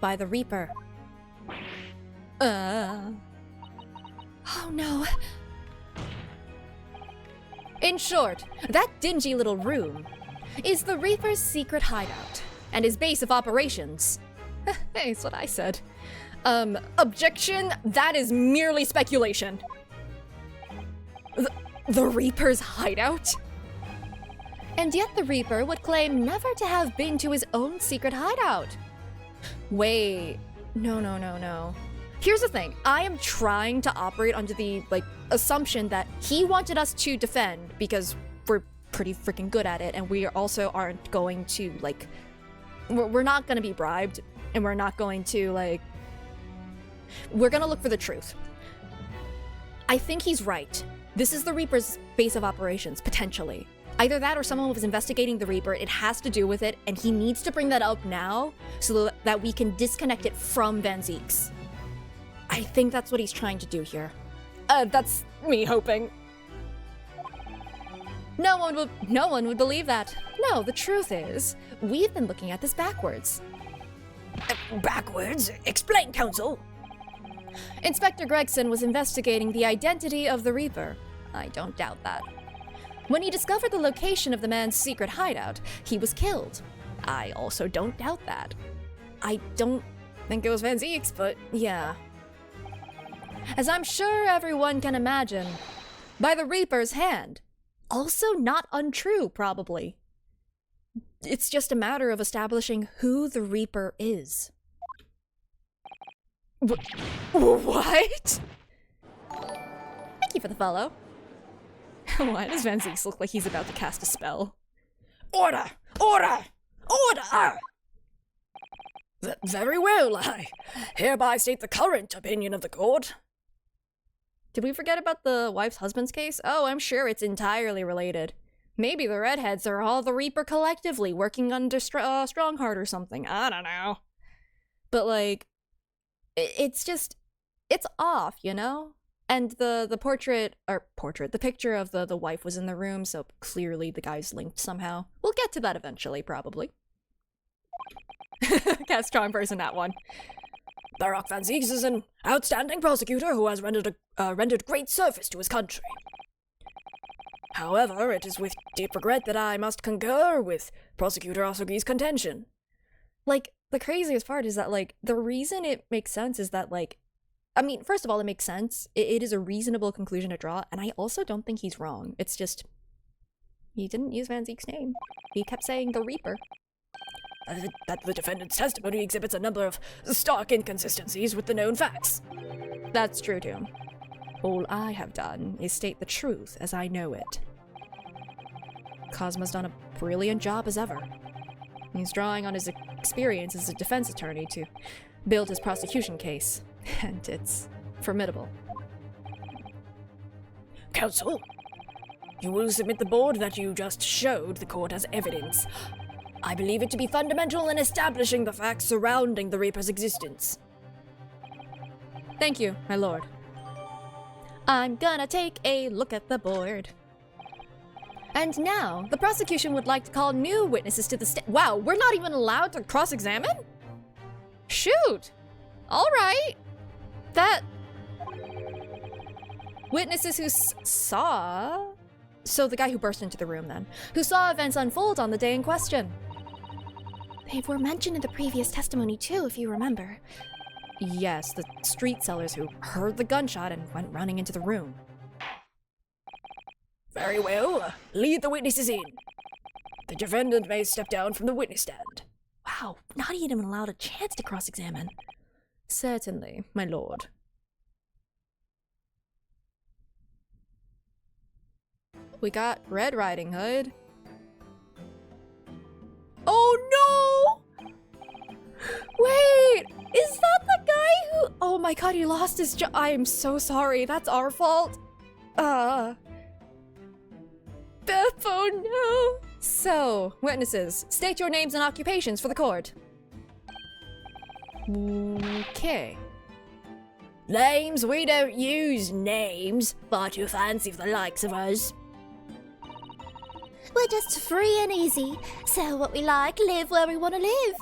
by the Reaper. Oh no. In short, that dingy little room is the Reaper's secret hideout and his base of operations. Hey, that's what I said. Objection, that is merely speculation. The Reaper's hideout? And yet the Reaper would claim never to have been to his own secret hideout. Wait, no. Here's the thing, I am trying to operate under the, assumption that he wanted us to defend because we're pretty freaking good at it, and we also aren't going to, like, we're not going to be bribed, and we're not going to, like, we're going to look for the truth. I think he's right. This is the Reaper's base of operations, potentially. Either that or someone was investigating the Reaper, it has to do with it, and he needs to bring that up now so that we can disconnect it from Van Zieks. I think that's what he's trying to do here. That's me hoping. No one would believe that. No, the truth is, we've been looking at this backwards. Backwards? Explain, Counsel. Inspector Gregson was investigating the identity of the Reaper. I don't doubt that. When he discovered the location of the man's secret hideout, he was killed. I also don't doubt that. I don't think it was Van Zieks, but yeah. As I'm sure everyone can imagine, by the Reaper's hand. Also not untrue, probably. It's just a matter of establishing who the Reaper is. What? Thank you for the follow. Why does Van Zieks look like he's about to cast a spell? Order! Order! Order! Very well, I hereby state the current opinion of the court. Did we forget about the wife's husband's case? Oh, I'm sure it's entirely related. Maybe the Redheads are all the Reaper collectively working under Strongheart or something. I don't know. But, like, it's just, it's off, you know? And the picture of the wife was in the room, so clearly the guy's linked somehow. We'll get to that eventually, probably. Cast strong person, that one. Barak Van Zieks is an outstanding prosecutor who has rendered great service to his country. However, it is with deep regret that I must concur with Prosecutor Osogi's contention. Like, the craziest part is that, like, the reason it makes sense is that, like, I mean, first of all, it makes sense. It is a reasonable conclusion to draw, and I also don't think he's wrong. It's just, he didn't use Van Zieks' name. He kept saying the Reaper. That the defendant's testimony exhibits a number of stark inconsistencies with the known facts. That's true, too. All I have done is state the truth as I know it. Cosmo's done a brilliant job as ever. He's drawing on his experience as a defense attorney to build his prosecution case, and it's formidable. Counsel, you will submit the board that you just showed the court as evidence. I believe it to be fundamental in establishing the facts surrounding the Reaper's existence. Thank you, my lord. I'm gonna take a look at the board. And now, the prosecution would like to call new witnesses to the Wow, we're not even allowed to cross-examine? Shoot! Alright. That... Witnesses who saw... So the guy who burst into the room, then. Who saw events unfold on the day in question. They were mentioned in the previous testimony too, if you remember. Yes, the street sellers who heard the gunshot and went running into the room. Very well. Lead the witnesses in. The defendant may step down from the witness stand. Wow, not even allowed a chance to cross-examine. Certainly, my lord. We got Red Riding Hood. Oh no! Wait! Is that the guy who... Oh my god, he lost his job. I am so sorry. That's our fault. Beth, oh no! So, witnesses, state your names and occupations for the court. Okay. Names? We don't use names, but you fancy for the likes of us. We're just free and easy. Sell what we like, live where we want to live.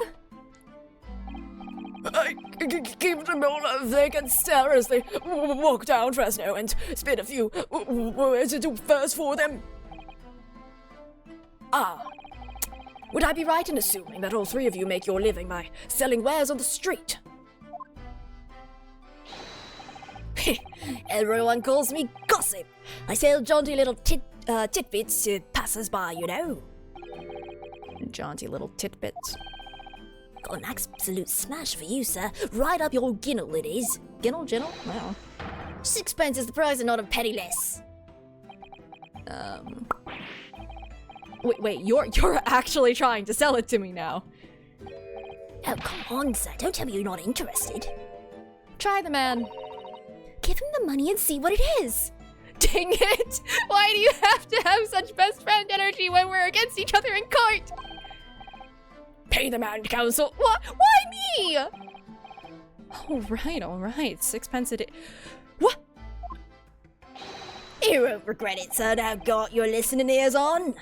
Keep them all vacant stare as they walk down Fresno and spit a few words into verse for them. Ah, would I be right in assuming that all three of you make your living by selling wares on the street? Everyone calls me gossip. I sell jaunty little tidbits to passers-by, you know. Jaunty little titbits. Got an absolute smash for you, sir. Right up your ginnel, it is. Ginnel, ginnel? Wow. 6 is the price and not a penny less. Wait, you're actually trying to sell it to me now. Oh, come on, sir. Don't tell me you're not interested. Try the man. Give him the money and see what it is. Dang it! Why do you have to have such best friend energy when we're against each other in court? Pay the man, counsel. What? Why me? All right. 6 a day. What? You won't regret it, sir. Now got your listening ears on.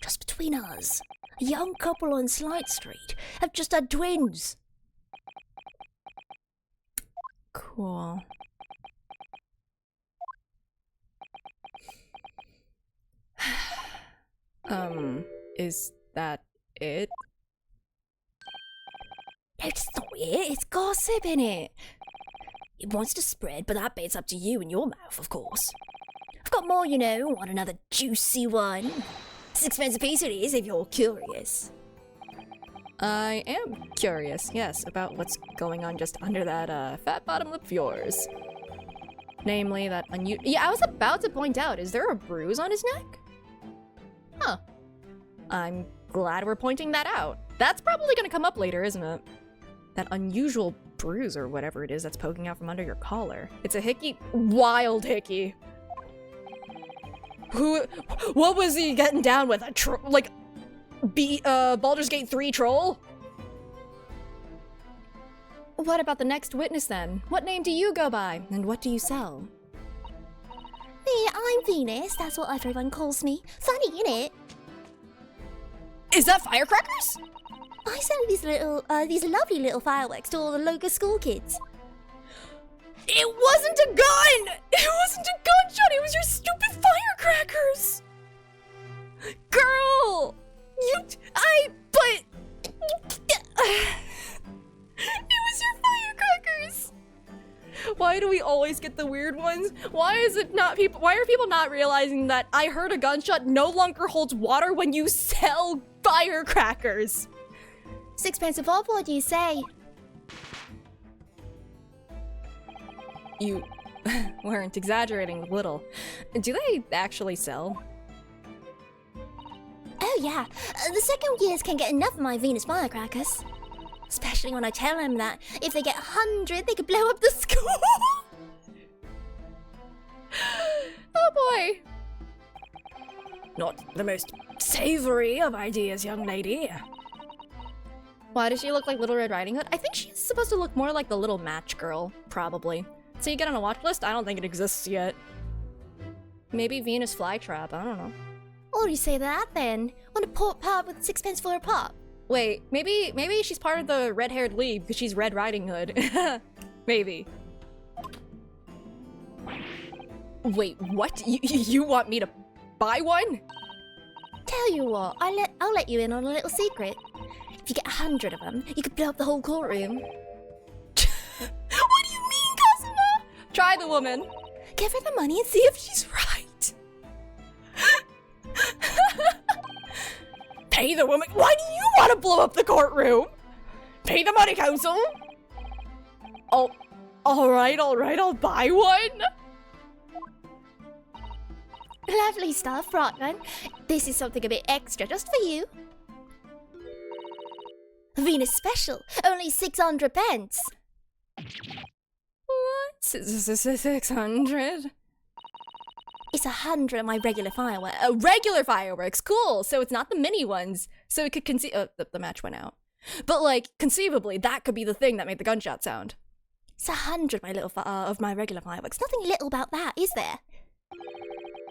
Just between us, a young couple on Slight Street have just had twins. Cool. Is that it? No, it's not it. It's gossip, innit? It wants to spread, but that bit's up to you and your mouth, of course. I've got more, you know. Want another juicy one? 6 a piece it is, if you're curious. I am curious, yes, about what's going on just under that fat bottom lip of yours. Namely, that Yeah, I was about to point out, is there a bruise on his neck? Huh. I'm glad we're pointing that out. That's probably gonna come up later, isn't it? That unusual bruise or whatever it is that's poking out from under your collar. It's a hickey. Wild hickey. What was he getting down with? Baldur's Gate 3 troll? What about the next witness then? What name do you go by? And what do you sell? Me, I'm Venus. That's what everyone calls me. Funny, innit? Is that firecrackers? I sell these lovely little fireworks to all the local school kids. It wasn't a gun! It wasn't a gunshot! It was your stupid firecrackers! Girl! It was your firecrackers! Why do we always get the weird ones? Why are people not realizing that I heard a gunshot no longer holds water when you sell firecrackers? 6 off, what do you say? You weren't exaggerating a little. Do they actually sell? Oh yeah, the second years can't get enough of my Venus firecrackers. Especially when I tell them that if they get 100, they could blow up the school. Oh boy. Not the most savory of ideas, young lady. Why does she look like Little Red Riding Hood? I think she's supposed to look more like the Little Match Girl, probably. So you get on a watch list? I don't think it exists yet. Maybe Venus Flytrap, I don't know. Or you say that then? Want a port pop with 6 for a pop? Wait, maybe she's part of the red-haired league because she's Red Riding Hood. Maybe. Wait, what? You want me to buy one? Tell you what, I'll let you in on a little secret. If you get 100 of them, you could blow up the whole courtroom. What do you mean, Kazuma? Try the woman. Give her the money and see if she's right. Pay the woman. Why do you want to blow up the courtroom? Pay the money, counsel. Oh, all right, I'll buy one. Lovely stuff, Rodman. This is something a bit extra just for you. Venus special, only 600 pence. What? 600? It's 100 of my regular fireworks. Regular fireworks, cool. So it's not the mini ones. So it could the match went out. But like, conceivably, that could be the thing that made the gunshot sound. It's 100 of my regular fireworks. Nothing little about that, is there?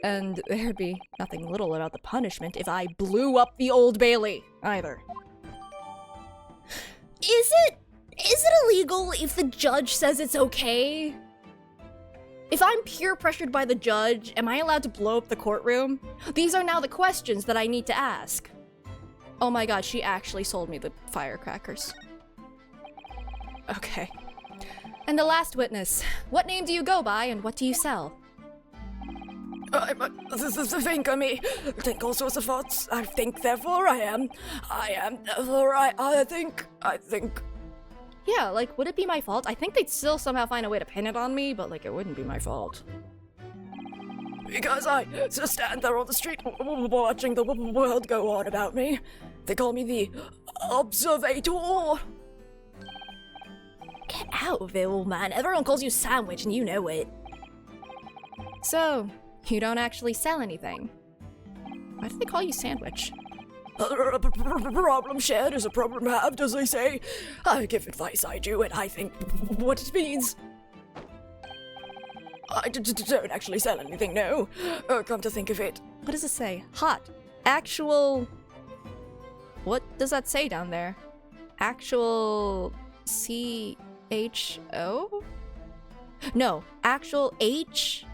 And there'd be nothing little about the punishment if I blew up the Old Bailey, either. Is it illegal if the judge says it's okay? If I'm peer pressured by the judge, am I allowed to blow up the courtroom? These are now the questions that I need to ask. Oh my god, she actually sold me the firecrackers. Okay. And the last witness. What name do you go by and what do you sell? Think of me. Think all sorts of thoughts. I think, therefore I am. I am, therefore I think. Yeah, like, would it be my fault? I think they'd still somehow find a way to pin it on me, but, like, it wouldn't be my fault. Because I just stand there on the street watching the world go on about me. They call me the Observator. Get out of it, old man. Everyone calls you Sandwich and you know it. So, you don't actually sell anything. Why do they call you Sandwich? Problem shared is a problem halved, as they say. I give advice, I do, and I think what it means. I don't actually sell anything, no. Come to think of it. What does it say? Hot. Actual... What does that say down there? Actual... C-H-O? No, actual H...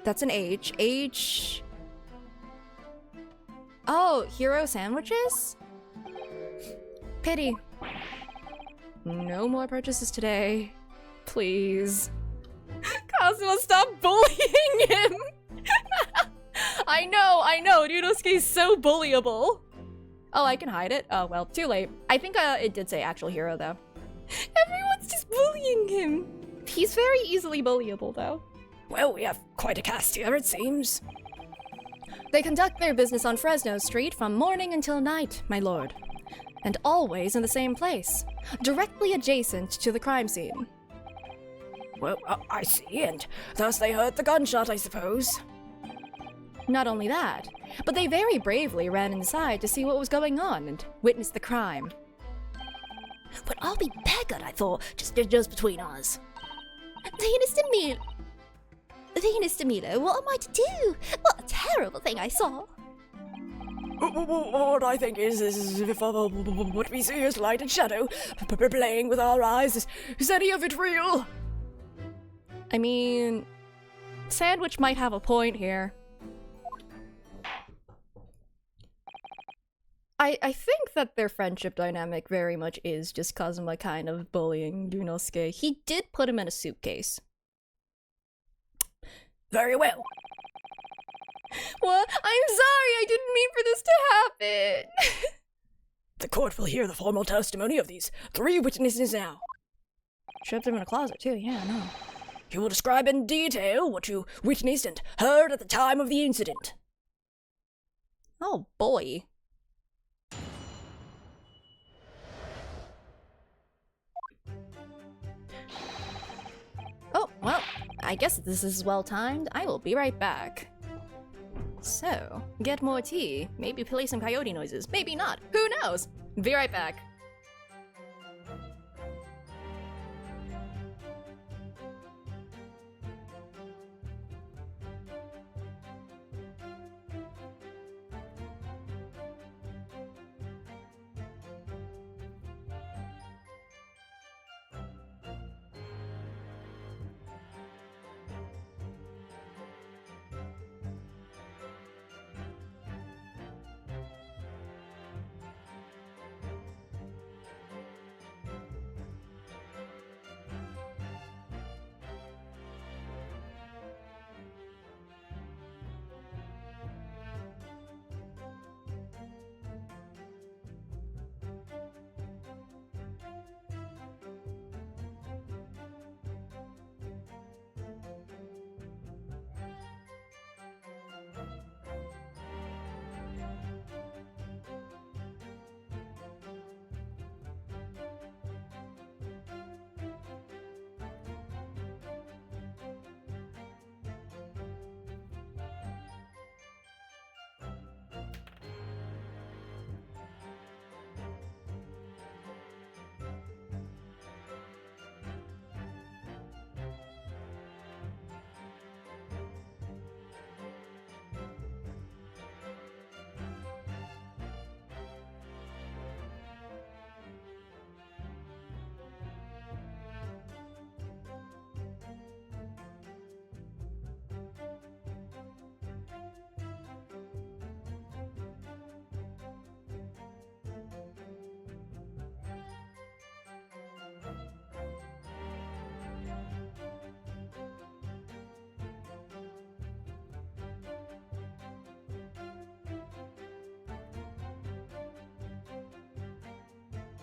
That's an H. H... Oh, hero sandwiches? Pity. No more purchases today. Please. Cosmo, stop bullying him! I know, Ryunosuke's so bullyable. Oh, I can hide it? Oh, well, too late. I think it did say actual hero, though. Everyone's just bullying him. He's very easily bullyable, though. Well, we have quite a cast here, it seems. They conduct their business on Fresno Street from morning until night, my lord. And always in the same place, directly adjacent to the crime scene. Well, I see, and thus they heard the gunshot, I suppose. Not only that, but they very bravely ran inside to see what was going on and witness the crime. But I'll be beggared, I thought, just between us. Venus Demilo, what am I to do? What a terrible thing I saw. What I think is if what we see is light and shadow, playing with our eyes, is any of it real? I mean, Sandwich might have a point here. I think that their friendship dynamic very much is just Kazuma kind of bullying Ryunosuke. He did put him in a suitcase. Very well. What? I'm sorry, I didn't mean for this to happen. The court will hear the formal testimony of these 3 witnesses now. Shoved him in a closet too, yeah, no. You will describe in detail what you witnessed and heard at the time of the incident. Oh boy. Oh, well, I guess this is well timed. I will be right back. So, get more tea, maybe play some coyote noises, maybe not, who knows? Be right back.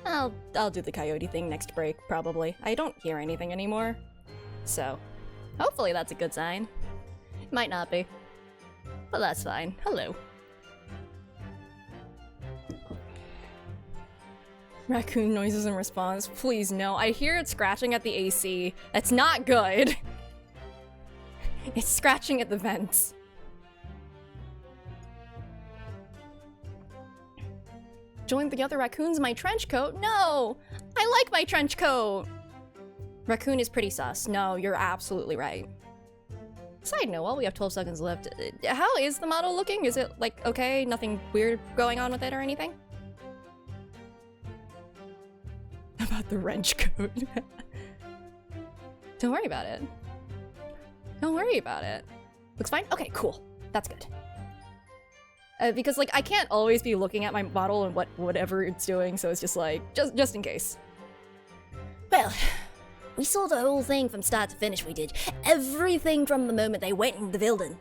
I'll do the coyote thing next break, probably. I don't hear anything anymore. So, hopefully that's a good sign. Might not be. But that's fine. Hello. Raccoon noises in response. Please no. I hear it scratching at the AC. That's not good. It's scratching at the vents. Join the other raccoons in my trench coat? No! I like my trench coat! Raccoon is pretty sus. No, you're absolutely right. Side note, while we have 12 seconds left, how is the model looking? Is it, like, okay? Nothing weird going on with it or anything? About the wrench coat. Don't worry about it. Don't worry about it. Looks fine? Okay, cool. That's good. Because, like, I can't always be looking at my model and whatever it's doing, so it's just like, just in case. Well, we saw the whole thing from start to finish, we did. Everything from the moment they went in the building.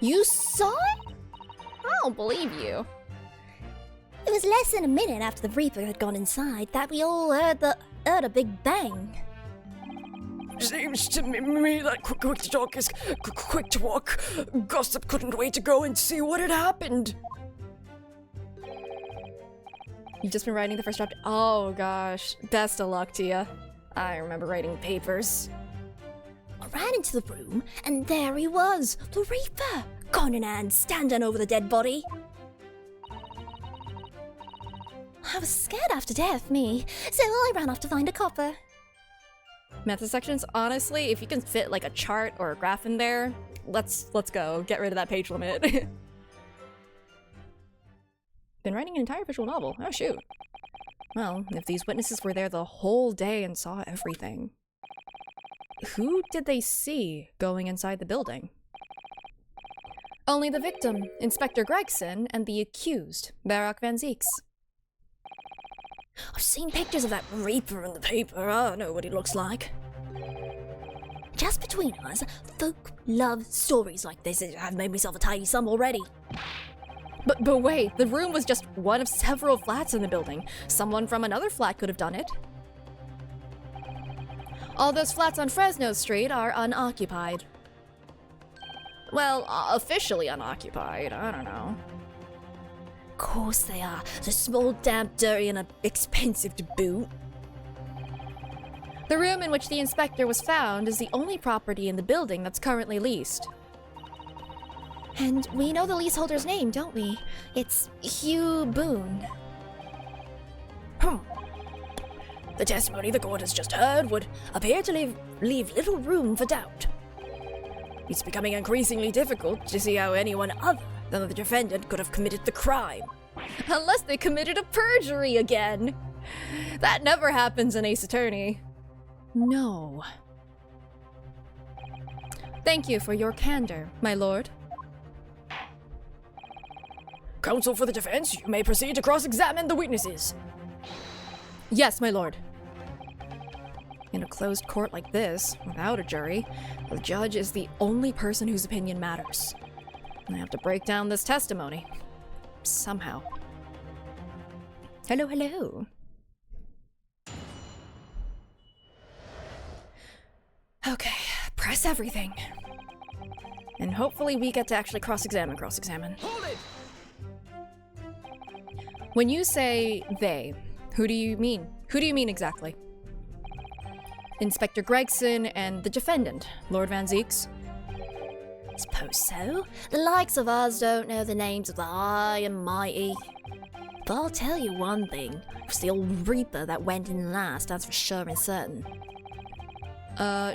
You saw it? I don't believe you. It was less than a minute after the Reaper had gone inside that we all heard a big bang. Seems to me that quick to talk is quick to walk. Gossip couldn't wait to go and see what had happened. You've just been writing the first draft? Oh gosh, best of luck to you. I remember writing papers. I ran into the room, and there he was, the Reaper, gun in hand, standing over the dead body. I was scared after death, me, so I ran off to find a copper. Method sections, honestly, if you can fit like a chart or a graph in there, let's go. Get rid of that page limit. Been writing an entire visual novel. Oh shoot. Well, if these witnesses were there the whole day and saw everything, who did they see going inside the building? Only the victim, Inspector Gregson, and the accused, Barak Van Zieks. I've seen pictures of that Reaper in the paper. I know what he looks like. Just between us, folk love stories like this. I've made myself a tidy sum already. But wait, the room was just one of several flats in the building. Someone from another flat could have done it. All those flats on Fresno Street are unoccupied. Well, officially unoccupied. I don't know. Of course they are. They're small, damp, dirty, and expensive to boot. The room in which the inspector was found is the only property in the building that's currently leased. And we know the leaseholder's name, don't we? It's Hugh Boone. The testimony the court has just heard would appear to leave little room for doubt. It's becoming increasingly difficult to see how anyone other than the defendant could have committed the crime. Unless they committed a perjury again. That never happens in Ace Attorney. No. Thank you for your candor, my lord. Counsel for the defense, you may proceed to cross-examine the witnesses. Yes, my lord. In a closed court like this, without a jury, the judge is the only person whose opinion matters. I have to break down this testimony. Somehow. Hello, hello. Okay, press everything. And hopefully we get to actually cross-examine. Hold it! When you say they, who do you mean? Who do you mean exactly? Inspector Gregson and the defendant, Lord Van Zieks? Suppose so. The likes of us don't know the names of the high and mighty. But I'll tell you one thing. It was the old Reaper that went in last, that's for sure and certain.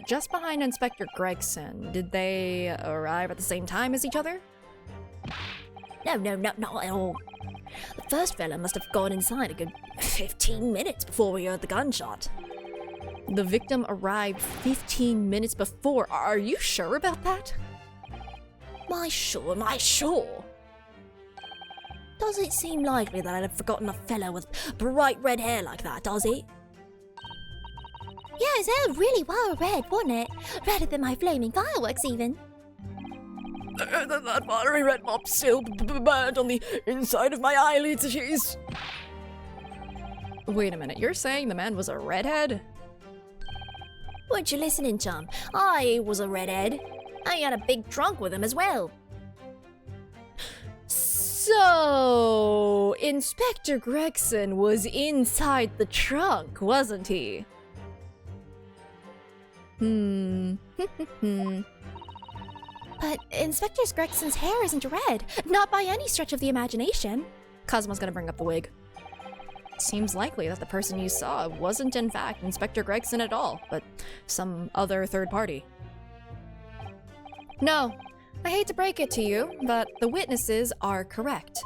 Just behind Inspector Gregson, did they arrive at the same time as each other? No, not at all. The first fella must have gone inside a good 15 minutes before we heard the gunshot. The victim arrived 15 minutes before. Are you sure about that? My sure. Does it seem likely that I'd have forgotten a fella with bright red hair like that, does it? Yeah, his hair really was red, wasn't it? Redder than my flaming fireworks, even. That fiery red mop still burned on the inside of my eyelids, jeez. Wait a minute, you're saying the man was a redhead? Weren't you listening, chum? I was a redhead. I had a big trunk with him as well. So, Inspector Gregson was inside the trunk, wasn't he? But Inspector Gregson's hair isn't red. Not by any stretch of the imagination. Cosmo's gonna bring up the wig. Seems likely that the person you saw wasn't in fact Inspector Gregson at all, but some other third party. No, I hate to break it to you, but the witnesses are correct.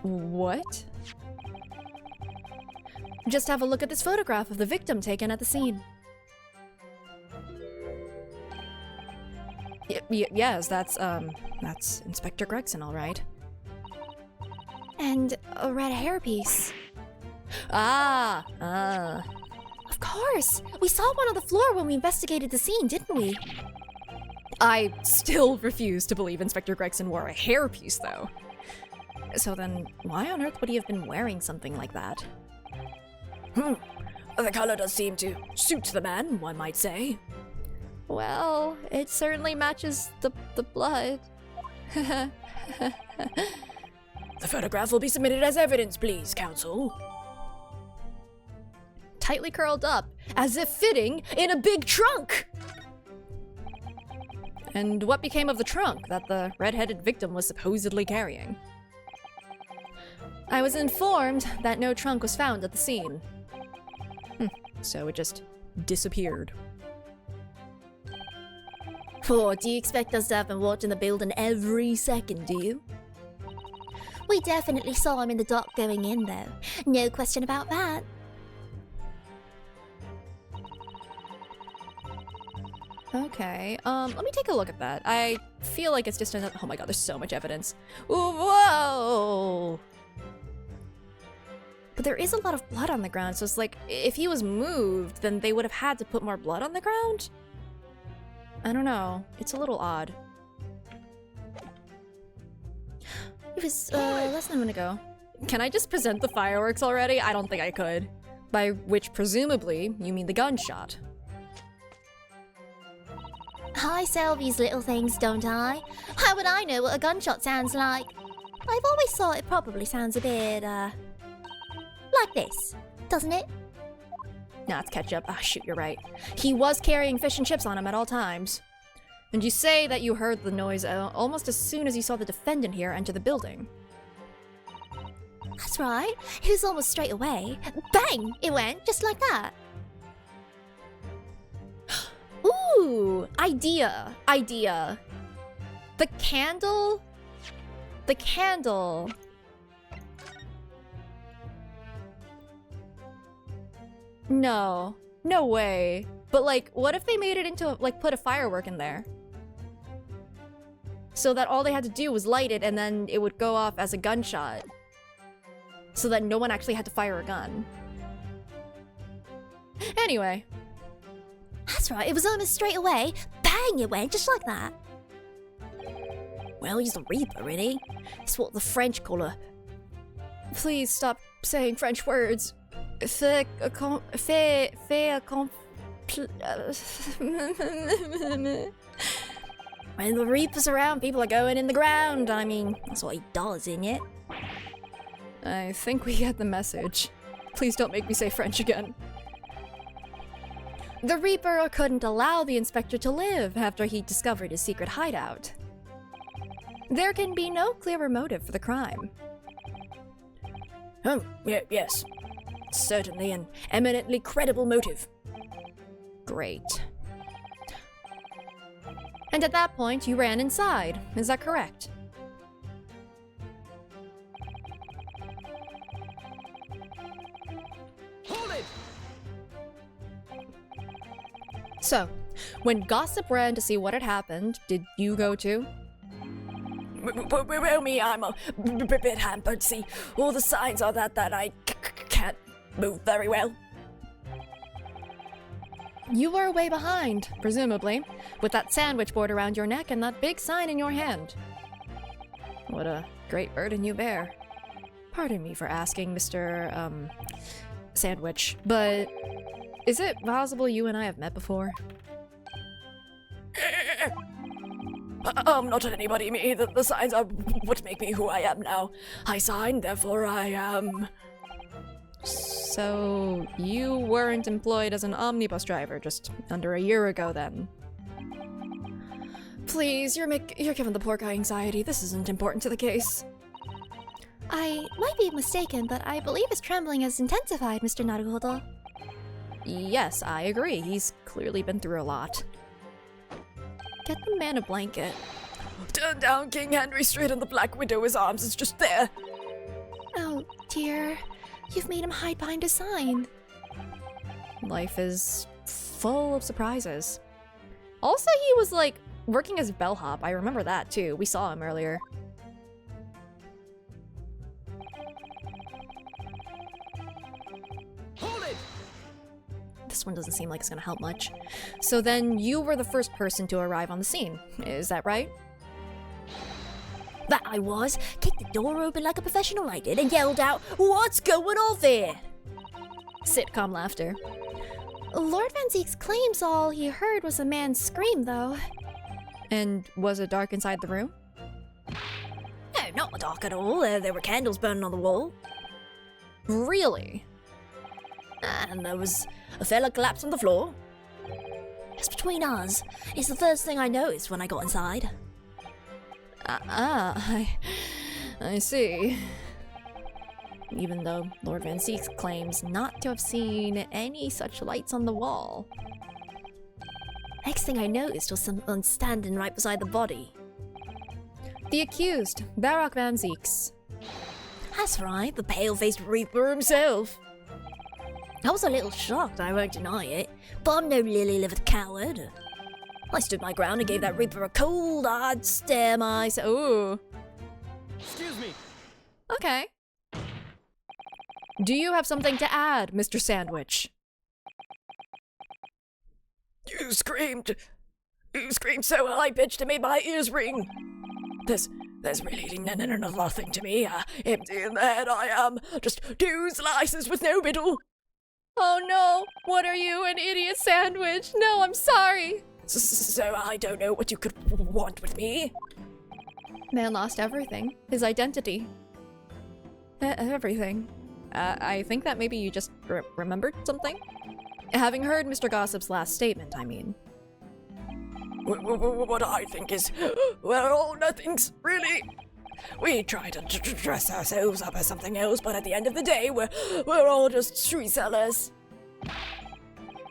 What? Just have a look at this photograph of the victim taken at the scene. Yes, that's Inspector Gregson, all right. And a red hairpiece. Ah. Of course! We saw one on the floor when we investigated the scene, didn't we? I still refuse to believe Inspector Gregson wore a hairpiece, though. So then, why on earth would he have been wearing something like that? The color does seem to suit the man, one might say. Well, it certainly matches the blood. The photograph will be submitted as evidence, please, counsel. Tightly curled up, as if fitting in a big trunk! And what became of the trunk that the red-headed victim was supposedly carrying? I was informed that no trunk was found at the scene. So it just disappeared. Oh, do you expect us to have been watching the building every second, do you? We definitely saw him in the dock going in, though. No question about that. Okay, let me take a look at that. I feel like it's just another— oh my god, there's so much evidence. Ooh, whoa! But there is a lot of blood on the ground, so it's like, if he was moved, then they would have had to put more blood on the ground? I don't know. It's a little odd. It was, less than a minute ago. Can I just present the fireworks already? I don't think I could. By which, presumably, you mean the gunshot. I sell these little things, don't I? How would I know what a gunshot sounds like? I've always thought it probably sounds a bit, like this, doesn't it? Nah, it's ketchup. Ah, shoot, you're right. He was carrying fish and chips on him at all times. And you say that you heard the noise almost as soon as you saw the defendant here enter the building. That's right. It was almost straight away. Bang! It went, just like that. Ooh! Idea! Idea! The candle? The candle. No. No way. But like, what if they made it into, like, put a firework in there? So that all they had to do was light it and then it would go off as a gunshot. So that no one actually had to fire a gun. Anyway. That's right, it was almost straight away. Bang! It went, just like that. Well, he's the Reaper, isn't he? It's what the French call a... Please stop saying French words. When the Reaper's around, people are going in the ground. I mean, that's what he does, isn't it? I think we get the message. Please don't make me say French again. The Reaper couldn't allow the inspector to live after he discovered his secret hideout. There can be no clearer motive for the crime. Yes. Certainly an eminently credible motive. Great. And at that point, you ran inside. Is that correct? Hold it! So, when Gossip ran to see what had happened, did you go too? Well, me, I'm a bit hampered. See, all the signs are that I can't move very well. You were way behind, presumably, with that sandwich board around your neck and that big sign in your hand. What a great burden you bear. Pardon me for asking, Mr. Sandwich, but is it possible you and I have met before? I'm not anybody, me. The signs are what make me who I am now. I signed, therefore I am. So, you weren't employed as an omnibus driver just under a year ago then? Please, you're giving the poor guy anxiety. This isn't important to the case. I might be mistaken, but I believe his trembling has intensified, Mr. Naruhodo. Yes, I agree. He's clearly been through a lot. Get the man a blanket. Turn down King Henry straight in the Black Widow's arms. It's just there. Oh, dear. You've made him hide behind a sign. Life is full of surprises. Also, he was like working as bellhop. I remember that too. We saw him earlier. Hold it! This one doesn't seem like it's gonna help much. So then you were the first person to arrive on the scene. Is that right? That I was. Kicked the door open like a professional I did and yelled out, "What's going on there?" Sitcom laughter. Lord Van Zeek's claims all he heard was a man's scream, though. And was it dark inside the room? No, not dark at all. There were candles burning on the wall. Really? And there was a fella collapsed on the floor. Just between us, it's the first thing I noticed when I got inside. I see. Even though Lord Van Zeek claims not to have seen any such lights on the wall. Next thing I noticed was someone standing right beside the body. The accused, Barak Van Zeeks. That's right, the pale-faced Reaper himself. I was a little shocked, I won't deny it, but I'm no lily-livered coward. I stood my ground and gave that Reaper a cold, hard stare myself. Ooh. Excuse me. Okay. Do you have something to add, Mr. Sandwich? You screamed so high-pitched it made my ears ring. There's really nothing to me. Empty in the head I am. Just 2 slices with no middle. Oh no! What are you, an idiot sandwich? No, I'm sorry! So I don't know what you could want with me. Man lost everything. His identity. Everything. I think that maybe you just remembered something? Having heard Mr. Gossip's last statement, I mean. What I think is, we're all nothings, really. We try to dress ourselves up as something else, but at the end of the day, we're all just street sellers.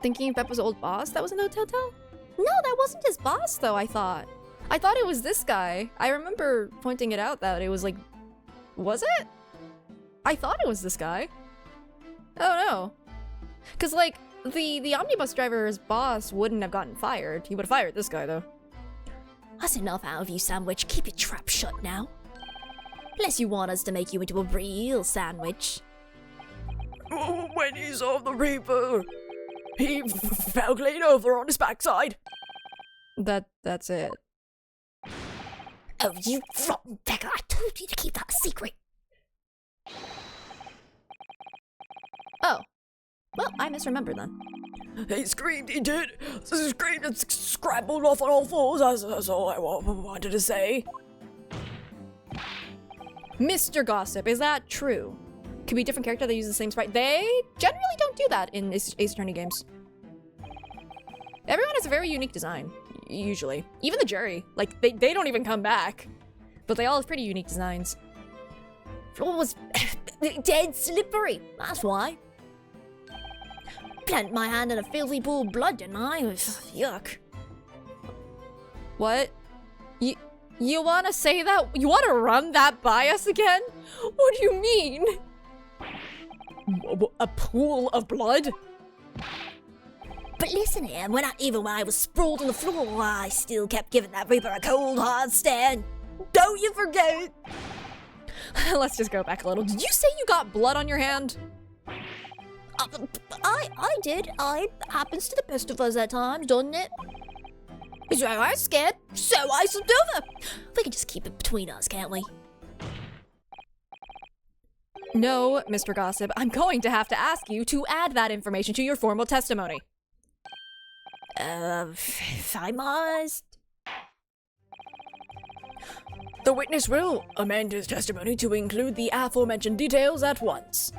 Thinking of Peppa's old boss that was in the hotel? No, that wasn't his boss, though, I thought. I thought it was this guy. I remember pointing it out that it was like... Was it? I thought it was this guy. Oh, no. Because, like, the omnibus driver's boss wouldn't have gotten fired. He would have fired this guy, though. That's enough out of you, Sandwich. Keep your trap shut now. Unless you want us to make you into a real sandwich. When he saw the Reaper, he fell clean over on his backside. That's it. Oh, you rotten beggar! I told you to keep that a secret. Oh. Well, I misremembered then. He screamed, he did. Screamed and scrambled off on all fours. That's all I wanted to say. Mr. Gossip, is that true? Could be a different character that uses the same sprite. They generally don't do that in Ace Attorney games. Everyone has a very unique design, usually. Even the jury. Like, they don't even come back. But they all have pretty unique designs. Floor was dead slippery, that's why. Planted my hand in a filthy pool of blood, didn't I? Yuck. What? You want to say that? You want to run that by us again? What do you mean? A pool of blood? But listen here, even when I was sprawled on the floor, I still kept giving that Reaper a cold, hard stare. Don't you forget! Let's just go back a little. Did you say you got blood on your hand? I did. It happens to the best of us at times, doesn't it? So I was scared, so I slipped over. We can just keep it between us, can't we? No, Mr. Gossip, I'm going to have to ask you to add that information to your formal testimony. If I must. The witness will amend his testimony to include the aforementioned details at once.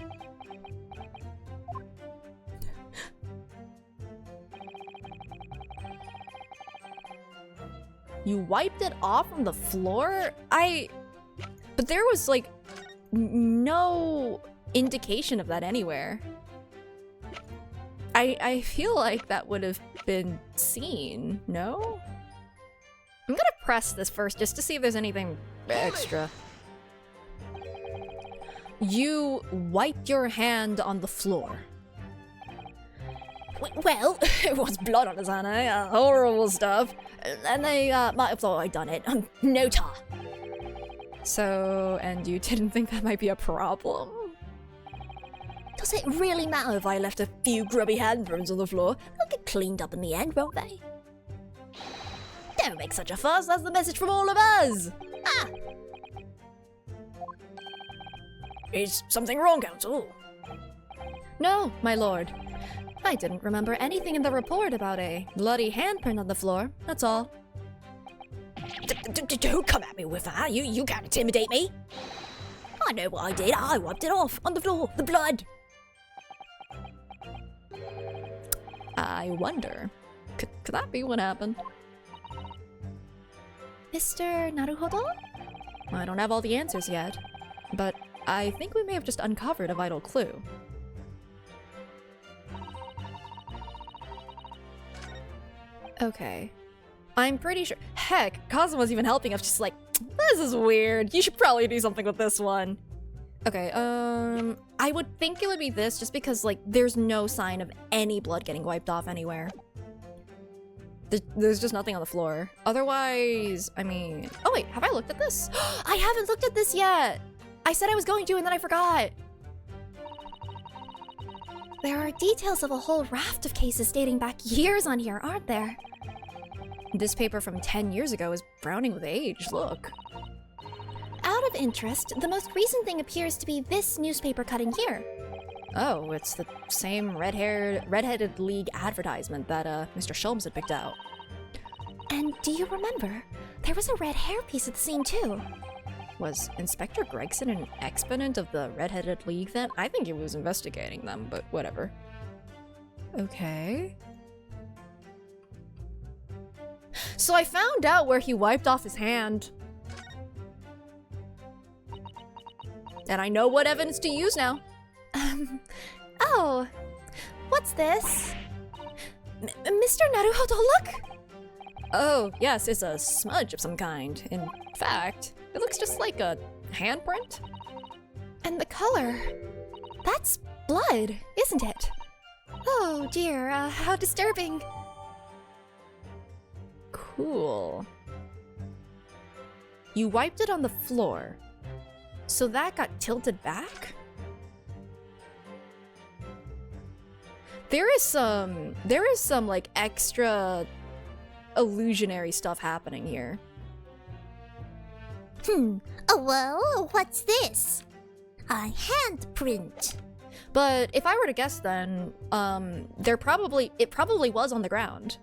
You wiped it off on the floor? But there was, like, no indication of that anywhere. I feel like that would have been seen, no? I'm gonna press this first just to see if there's anything extra. You wiped your hand on the floor. Well, It was blood on his hand, eh? Horrible stuff. and they might have thought I'd done it. No tar. So, and you didn't think that might be a problem? Does it really matter if I left a few grubby handprints on the floor? They'll get cleaned up in the end, won't they? Don't make such a fuss, that's the message from all of us! Ah! Is something wrong, counsel? No, my lord. I didn't remember anything in the report about a bloody handprint on the floor, that's all. Don't come at me with that, you can't intimidate me! I know what I did, I wiped it off, on the floor, the blood! I wonder, could that be what happened? Mr. Naruhodo? I don't have all the answers yet, but I think we may have just uncovered a vital clue. Okay. I'm pretty sure— heck, Kazuma's even helping us, just like, this is weird, you should probably do something with this one. Okay, I would think it would be this just because, like, there's no sign of any blood getting wiped off anywhere. There's just nothing on the floor. Otherwise, I mean— oh wait, have I looked at this? I haven't looked at this yet! I said I was going to and then I forgot! There are details of a whole raft of cases dating back years on here, aren't there? This paper from 10 years ago is browning with age, look. Out of interest, the most recent thing appears to be this newspaper cutting here. Oh, it's the same redheaded league advertisement that Mr. Shulms had picked out. And do you remember? There was a red hairpiece at the scene too. Was Inspector Gregson an exponent of the redheaded league then? I think he was investigating them, but whatever. Okay. So I found out where he wiped off his hand. And I know what evidence to use now. Oh, what's this? Mr. Naruhodo, look! Oh, yes, it's a smudge of some kind. In fact, it looks just like a handprint. And the color. That's blood, isn't it? Oh dear, how disturbing. Cool. You wiped it on the floor. So that got tilted back? There is some like extra illusionary stuff happening here. Oh, well, what's this? A handprint. But if I were to guess then, it probably was on the ground.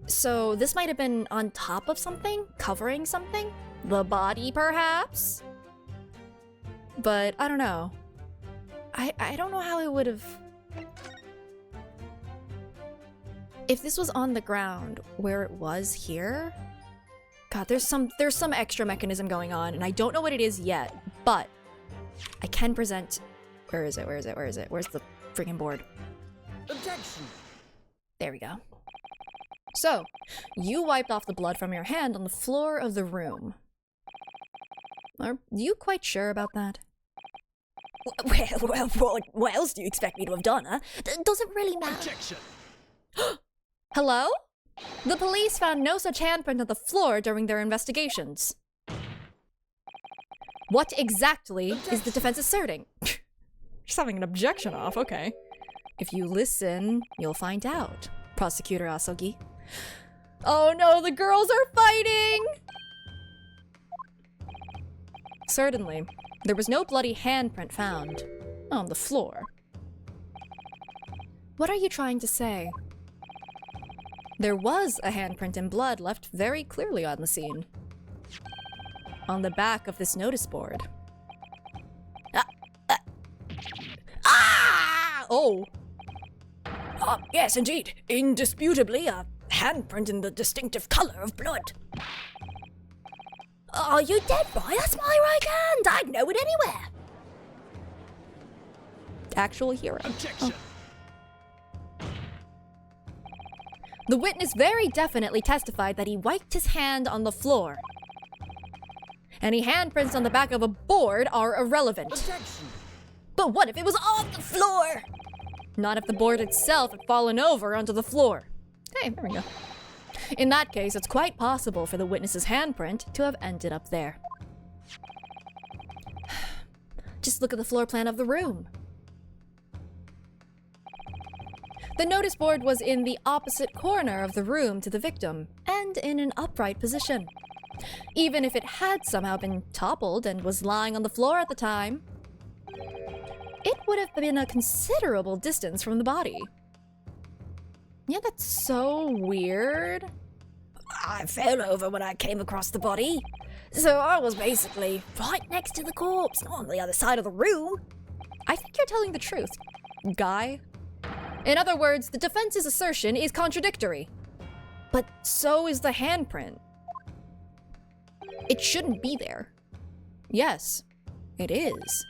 So this might have been on top of something, covering something? The body, perhaps? But I don't know. I don't know how it would have... If this was on the ground where it was here... God, there's some extra mechanism going on, and I don't know what it is yet, but I can present... Where is it? Where's the freaking board? Objection! There we go. So, you wiped off the blood from your hand on the floor of the room. Are you quite sure about that? Well, what else do you expect me to have done, huh? Doesn't really matter. Objection! Hello? The police found no such handprint on the floor during their investigations. What exactly is the defense asserting? Just having an objection off, okay. If you listen, you'll find out, Prosecutor Asogi. Oh no, the girls are fighting! Certainly, there was no bloody handprint found on the floor. What are you trying to say? There was a handprint in blood left very clearly on the scene. On the back of this notice board. Oh! Yes, indeed. Indisputably, a handprint in the distinctive color of blood. Are you dead, boy? That's my right hand. I'd know it anywhere. Actual hero. Objection. The witness very definitely testified that he wiped his hand on the floor. Any handprints on the back of a board are irrelevant. Objection. But what if it was on the floor? Not if the board itself had fallen over onto the floor. Hey, there we go. In that case, it's quite possible for the witness's handprint to have ended up there. Just look at the floor plan of the room. The notice board was in the opposite corner of the room to the victim, and in an upright position. Even if it had somehow been toppled and was lying on the floor at the time, it would have been a considerable distance from the body. Yeah, that's so weird. I fell over when I came across the body. So I was basically right next to the corpse, not on the other side of the room. I think you're telling the truth, guy. In other words, the defense's assertion is contradictory. But so is the handprint. It shouldn't be there. Yes, it is.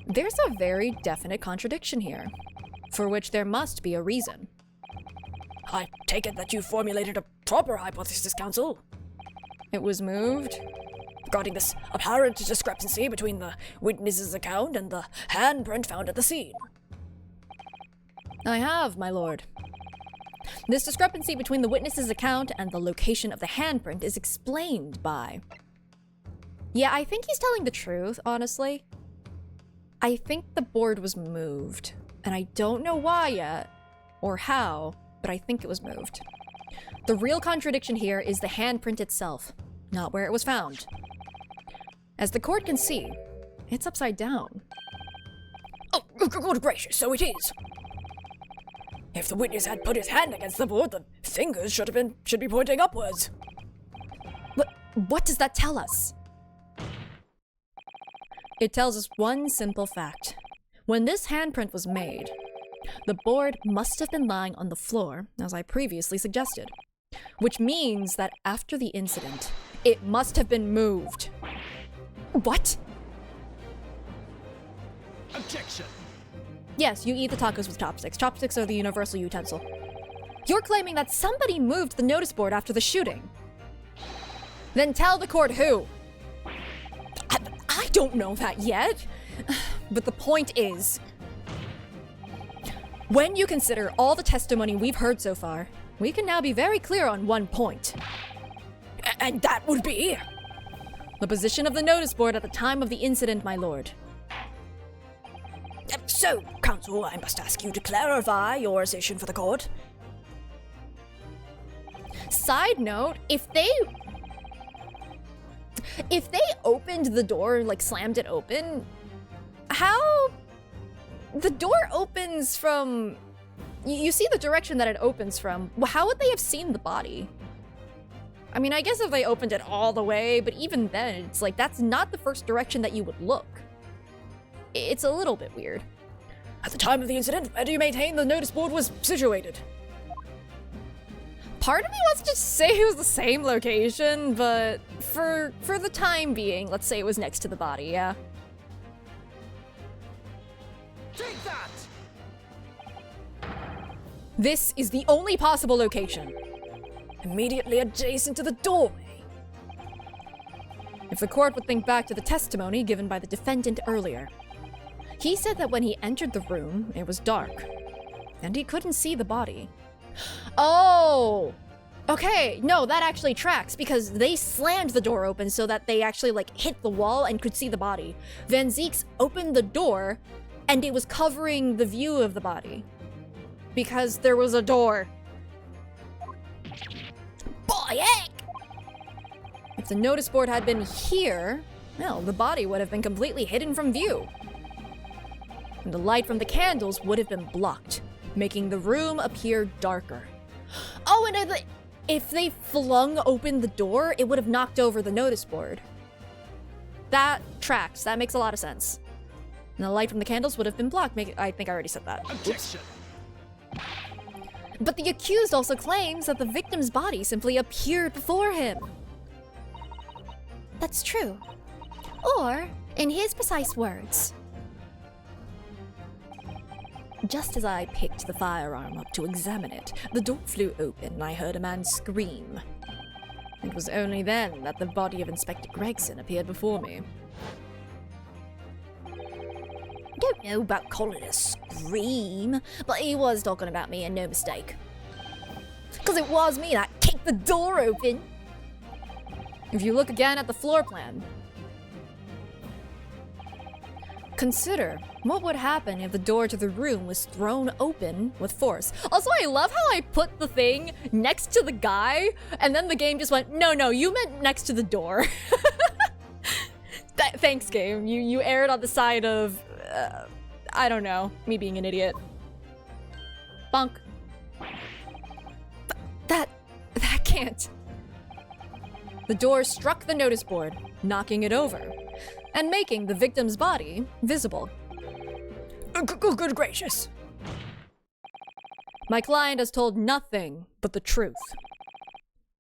There's a very definite contradiction here, for which there must be a reason. I take it that you formulated a proper hypothesis, counsel. It was moved. Regarding this apparent discrepancy between the witness's account and the handprint found at the scene. I have, my lord. This discrepancy between the witness's account and the location of the handprint is explained by... Yeah, I think he's telling the truth, honestly. I think the board was moved, and I don't know why yet, or how, but I think it was moved. The real contradiction here is the handprint itself, not where it was found. As the court can see, it's upside down. Oh, good gracious, so it is. If the witness had put his hand against the board, the fingers should be pointing upwards. What does that tell us? It tells us one simple fact. When this handprint was made, the board must have been lying on the floor, as I previously suggested. Which means that after the incident, it must have been moved. What? Objection. Yes, you eat the tacos with chopsticks. Chopsticks are the universal utensil. You're claiming that somebody moved the notice board after the shooting. Then tell the court who. I don't know that yet. But the point is, when you consider all the testimony we've heard so far, we can now be very clear on one point. And that would be? The position of the notice board at the time of the incident, my lord. So, counsel, I must ask you to clarify your assertion for the court. Side note, if they opened the door, like slammed it open, how... The door opens from... You see the direction that it opens from. How would they have seen the body? I mean, I guess if they opened it all the way, but even then, it's like, that's not the first direction that you would look. It's a little bit weird. At the time of the incident, where do you maintain the notice board was situated? Part of me wants to say it was the same location, but for the time being, let's say it was next to the body, yeah? Take that. This is the only possible location. Immediately adjacent to the doorway. If the court would think back to the testimony given by the defendant earlier, he said that when he entered the room, it was dark, and he couldn't see the body. Oh! Okay, no, that actually tracks, because they slammed the door open so that they actually, like, hit the wall and could see the body. Van Zeeks opened the door, and it was covering the view of the body. Because there was a door. Boy, heck! If the notice board had been here, well, the body would have been completely hidden from view. And the light from the candles would have been blocked, making the room appear darker. Oh, and if they flung open the door, it would have knocked over the notice board. That tracks. That makes a lot of sense. And the light from the candles would have been blocked. I think I already said that. Objection. But the accused also claims that the victim's body simply appeared before him. That's true. Or, in his precise words, Just as I picked the firearm up to examine it, the door flew open and I heard a man scream. It was only then that the body of Inspector Gregson appeared before me. I don't know about calling it a scream, but he was talking about me and no mistake. Because it was me that kicked the door open. If you look again at the floor plan, consider what would happen if the door to the room was thrown open with force. Also, I love how I put the thing next to the guy, and then the game just went, no, you meant next to the door. Thanks, game. You erred on the side of, I don't know, me being an idiot. Bunk. That can't. The door struck the notice board, knocking it over, and making the victim's body visible. Good gracious. My client has told nothing but the truth.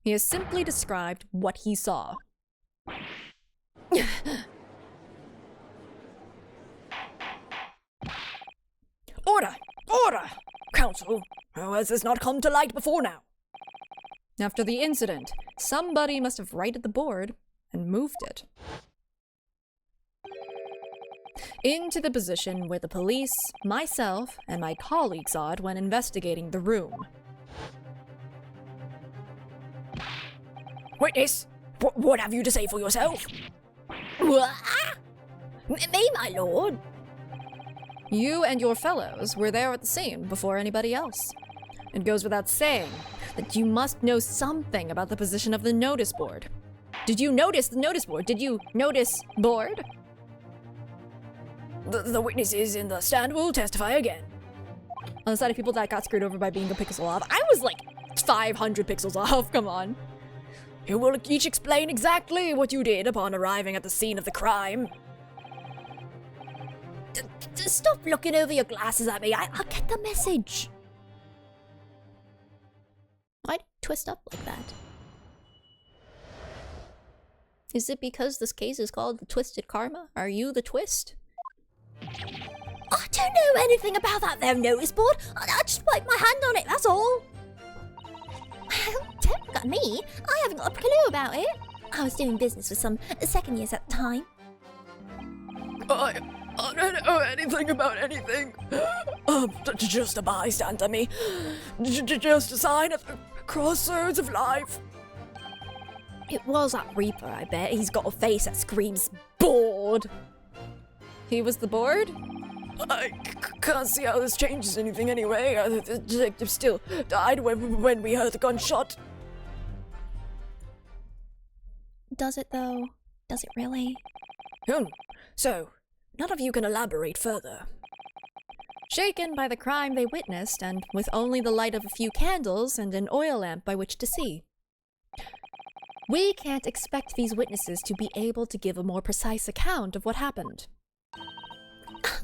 He has simply described what he saw. Order! Order! Counsel, how has this not come to light before now? After the incident, somebody must have righted the board and moved it into the position where the police, myself, and my colleagues saw it when investigating the room. Witness, what have you to say for yourself? Me, my lord. You and your fellows were there at the scene before anybody else. It goes without saying that you must know something about the position of the notice board. Did you notice the notice board? Did you notice board? The witnesses in the stand will testify again. On the side of people that got screwed over by being a pixel off, I was like 500 pixels off, come on. You will each explain exactly what you did upon arriving at the scene of the crime. Stop looking over your glasses at me. I get the message. Why'd you twist up like that? Is it because this case is called the Twisted Karma? Are you the twist? I don't know anything about that there notice board. I just wiped my hand on it, that's all. Well, don't look at me. I haven't got a clue about it. I was doing business with some second years at the time. I don't know anything about anything. Just a bystander, me. Just a sign at the crossroads of life. It was that Reaper, I bet. He's got a face that screams bored. He was the board? I can't see how this changes anything anyway. The detective still died when we heard the gunshot. does it though? Does it really? So, none of you can elaborate further. Shaken by the crime they witnessed, and with only the light of a few candles and an oil lamp by which to see. We can't expect these witnesses to be able to give a more precise account of what happened.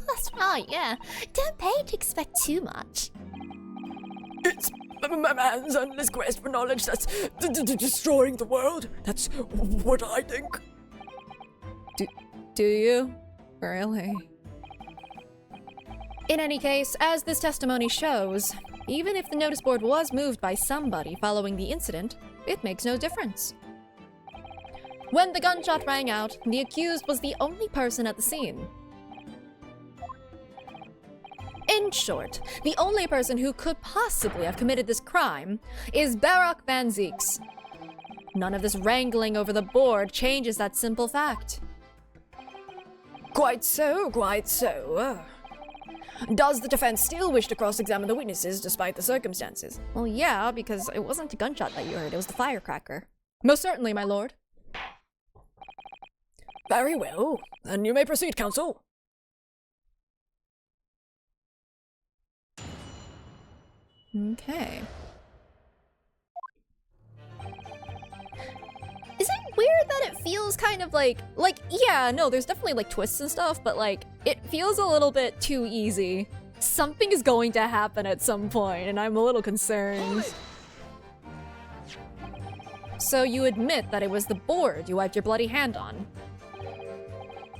That's right, yeah. Don't pay to expect too much. It's man's endless quest for knowledge that's destroying the world. That's what I think. Do you? Really? In any case, as this testimony shows, even if the notice board was moved by somebody following the incident, it makes no difference. When the gunshot rang out, the accused was the only person at the scene. In short, the only person who could possibly have committed this crime is Barak Van Zeeks. None of this wrangling over the board changes that simple fact. Quite so, quite so. Does the defense still wish to cross-examine the witnesses despite the circumstances? Well, yeah, because it wasn't a gunshot that you heard, it was the firecracker. Most certainly, my lord. Very well. Then you may proceed, Counsel. Okay. Is it weird that it feels kind of like, yeah, no, there's definitely like twists and stuff, but like, it feels a little bit too easy. Something is going to happen at some point, and I'm a little concerned. So you admit that it was the board you wiped your bloody hand on?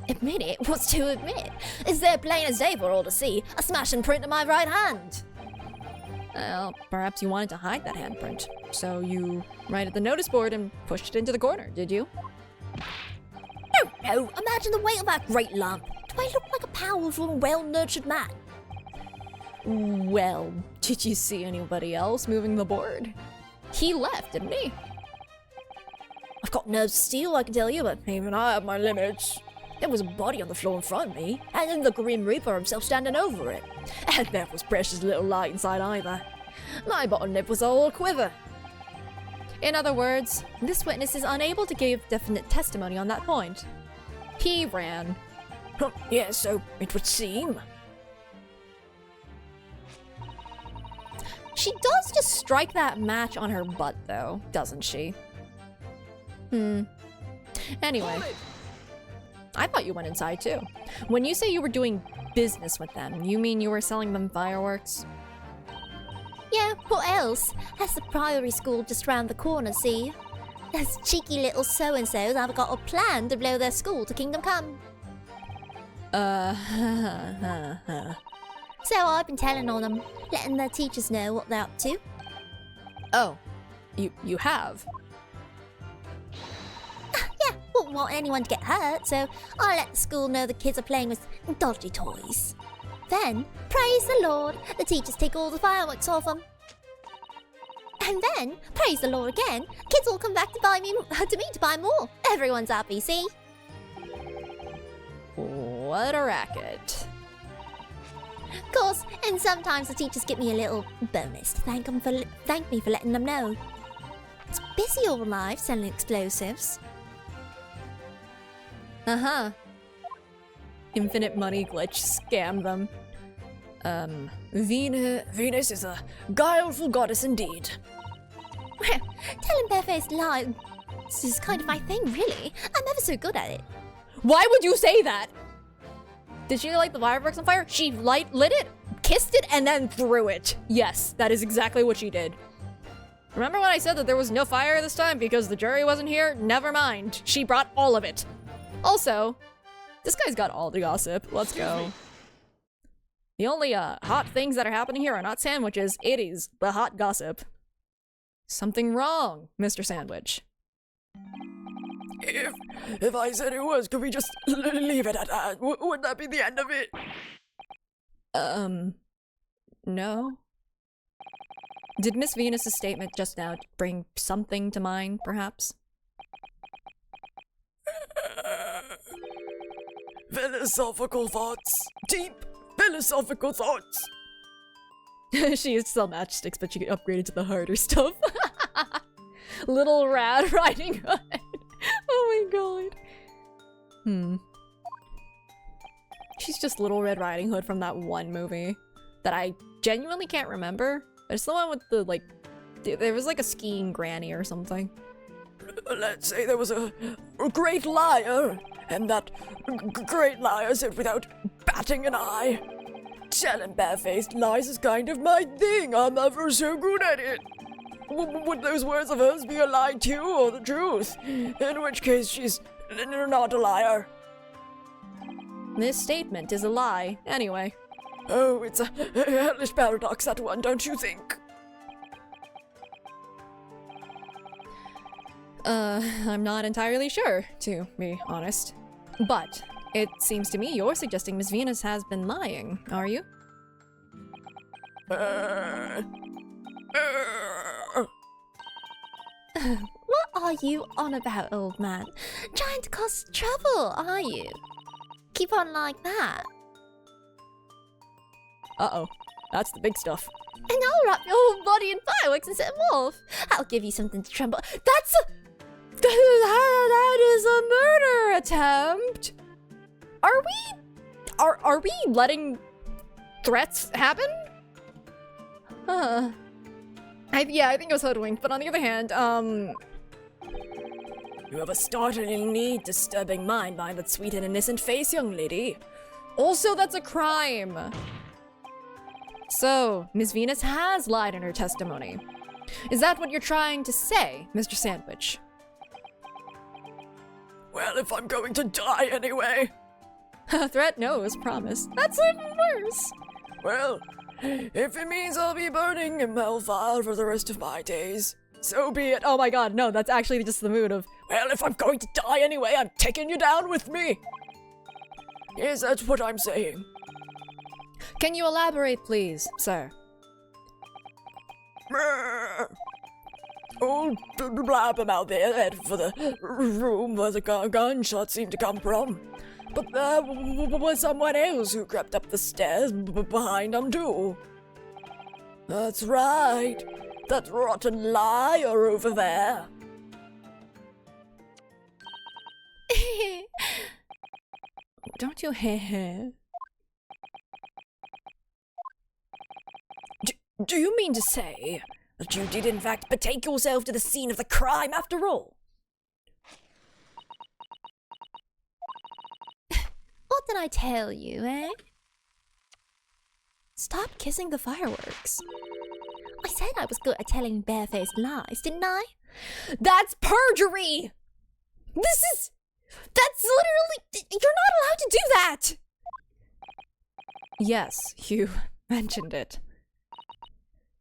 Admit it? What's to admit? Is there plain as day for all to see? A smashing print of my right hand. Well, perhaps you wanted to hide that handprint. So you righted the notice board and pushed it into the corner, did you? No, imagine the weight of that great lump. Do I look like a powerful and well-nurtured man? Well, did you see anybody else moving the board? He left, didn't he? I've got nerves of steel, I can tell you, but even I have my limits. There was a body on the floor in front of me, and then the Grim Reaper himself standing over it. And there was precious little light inside either. My bottom lip was all a quiver. In other words, this witness is unable to give definite testimony on that point. He ran. Yes, so it would seem. She does just strike that match on her butt, though, doesn't she? Anyway. I thought you went inside, too. When you say you were doing business with them, you mean you were selling them fireworks? Yeah, what else? That's the priory school just round the corner, see? Those cheeky little so-and-sos have got a plan to blow their school to Kingdom Come. So I've been telling on them, letting their teachers know what they're up to. Oh, you have? Yeah, wouldn't want anyone to get hurt, so I let the school know the kids are playing with dodgy toys. Then, praise the Lord, the teachers take all the fireworks off them. And then, praise the Lord again, kids all come back to me to buy more. Everyone's happy, see? What a racket. Of course, and sometimes the teachers give me a little bonus to thank me for letting them know. It's busy all life selling explosives. Uh-huh. Infinite money glitch, scam them. Venus is a guileful goddess indeed. Telling barefaced lies is kind of my thing, really. I'm ever so good at it. Why would you say that? Did she light the fireworks on fire? She lit it, kissed it, and then threw it. Yes, that is exactly what she did. Remember when I said that there was no fire this time because the jury wasn't here? Never mind. She brought all of it. Also, this guy's got all the gossip. Let's go. The only hot things that are happening here are not sandwiches. It is the hot gossip. Something wrong, Mr. Sandwich. If I said it was, could we just leave it at that? Would that be the end of it? No. Did Miss Venus's statement just now bring something to mind, perhaps? Philosophical thoughts. Deep philosophical thoughts. She is still matchsticks, but she can upgrade it to the harder stuff. Little Red Riding Hood. Oh my god. She's just Little Red Riding Hood from that one movie that I genuinely can't remember. It's the one with the, like, there was like a skiing granny or something. Let's say there was a great liar, and that great liar said without batting an eye, telling barefaced lies is kind of my thing. I'm ever so good at it. Would those words of hers be a lie too, or the truth? In which case she's not a liar. This statement is a lie, anyway. Oh, it's a hellish paradox, that one, don't you think? I'm not entirely sure, to be honest. But it seems to me you're suggesting Miss Venus has been lying, are you? What are you on about, old man? Trying to cause trouble, are you? Keep on like that. Uh-oh. That's the big stuff. And I'll wrap your whole body in fireworks and set them off. I'll give you something to tremble. That is a murder attempt? Are we letting threats happen? I think it was hoodwinked, but on the other hand, You have a startlingly disturbing mind behind that sweet and innocent face, young lady. also that's a crime. So, Ms. Venus has lied in her testimony. Is that what you're trying to say, Mr. Sandwich? Well, if I'm going to die anyway. Threat knows, promise. That's even worse. Well, if it means I'll be burning in hellfire for the rest of my days, so be it. Oh my god, no, that's actually just the mood of, Well, if I'm going to die anyway, I'm taking you down with me. Yes, that's what I'm saying. can you elaborate, please, sir? Old blabbermouth there headed for the room where the gunshot seemed to come from. But there was someone else who crept up the stairs behind him too. That's right. That rotten liar over there. Don't you hear? Do you mean to say that you did in fact betake yourself to the scene of the crime after all? What did I tell you, eh? Stop kissing the fireworks. I said I was good at telling barefaced lies, didn't I? That's perjury! That's literally, you're not allowed to do that! Yes, you mentioned it.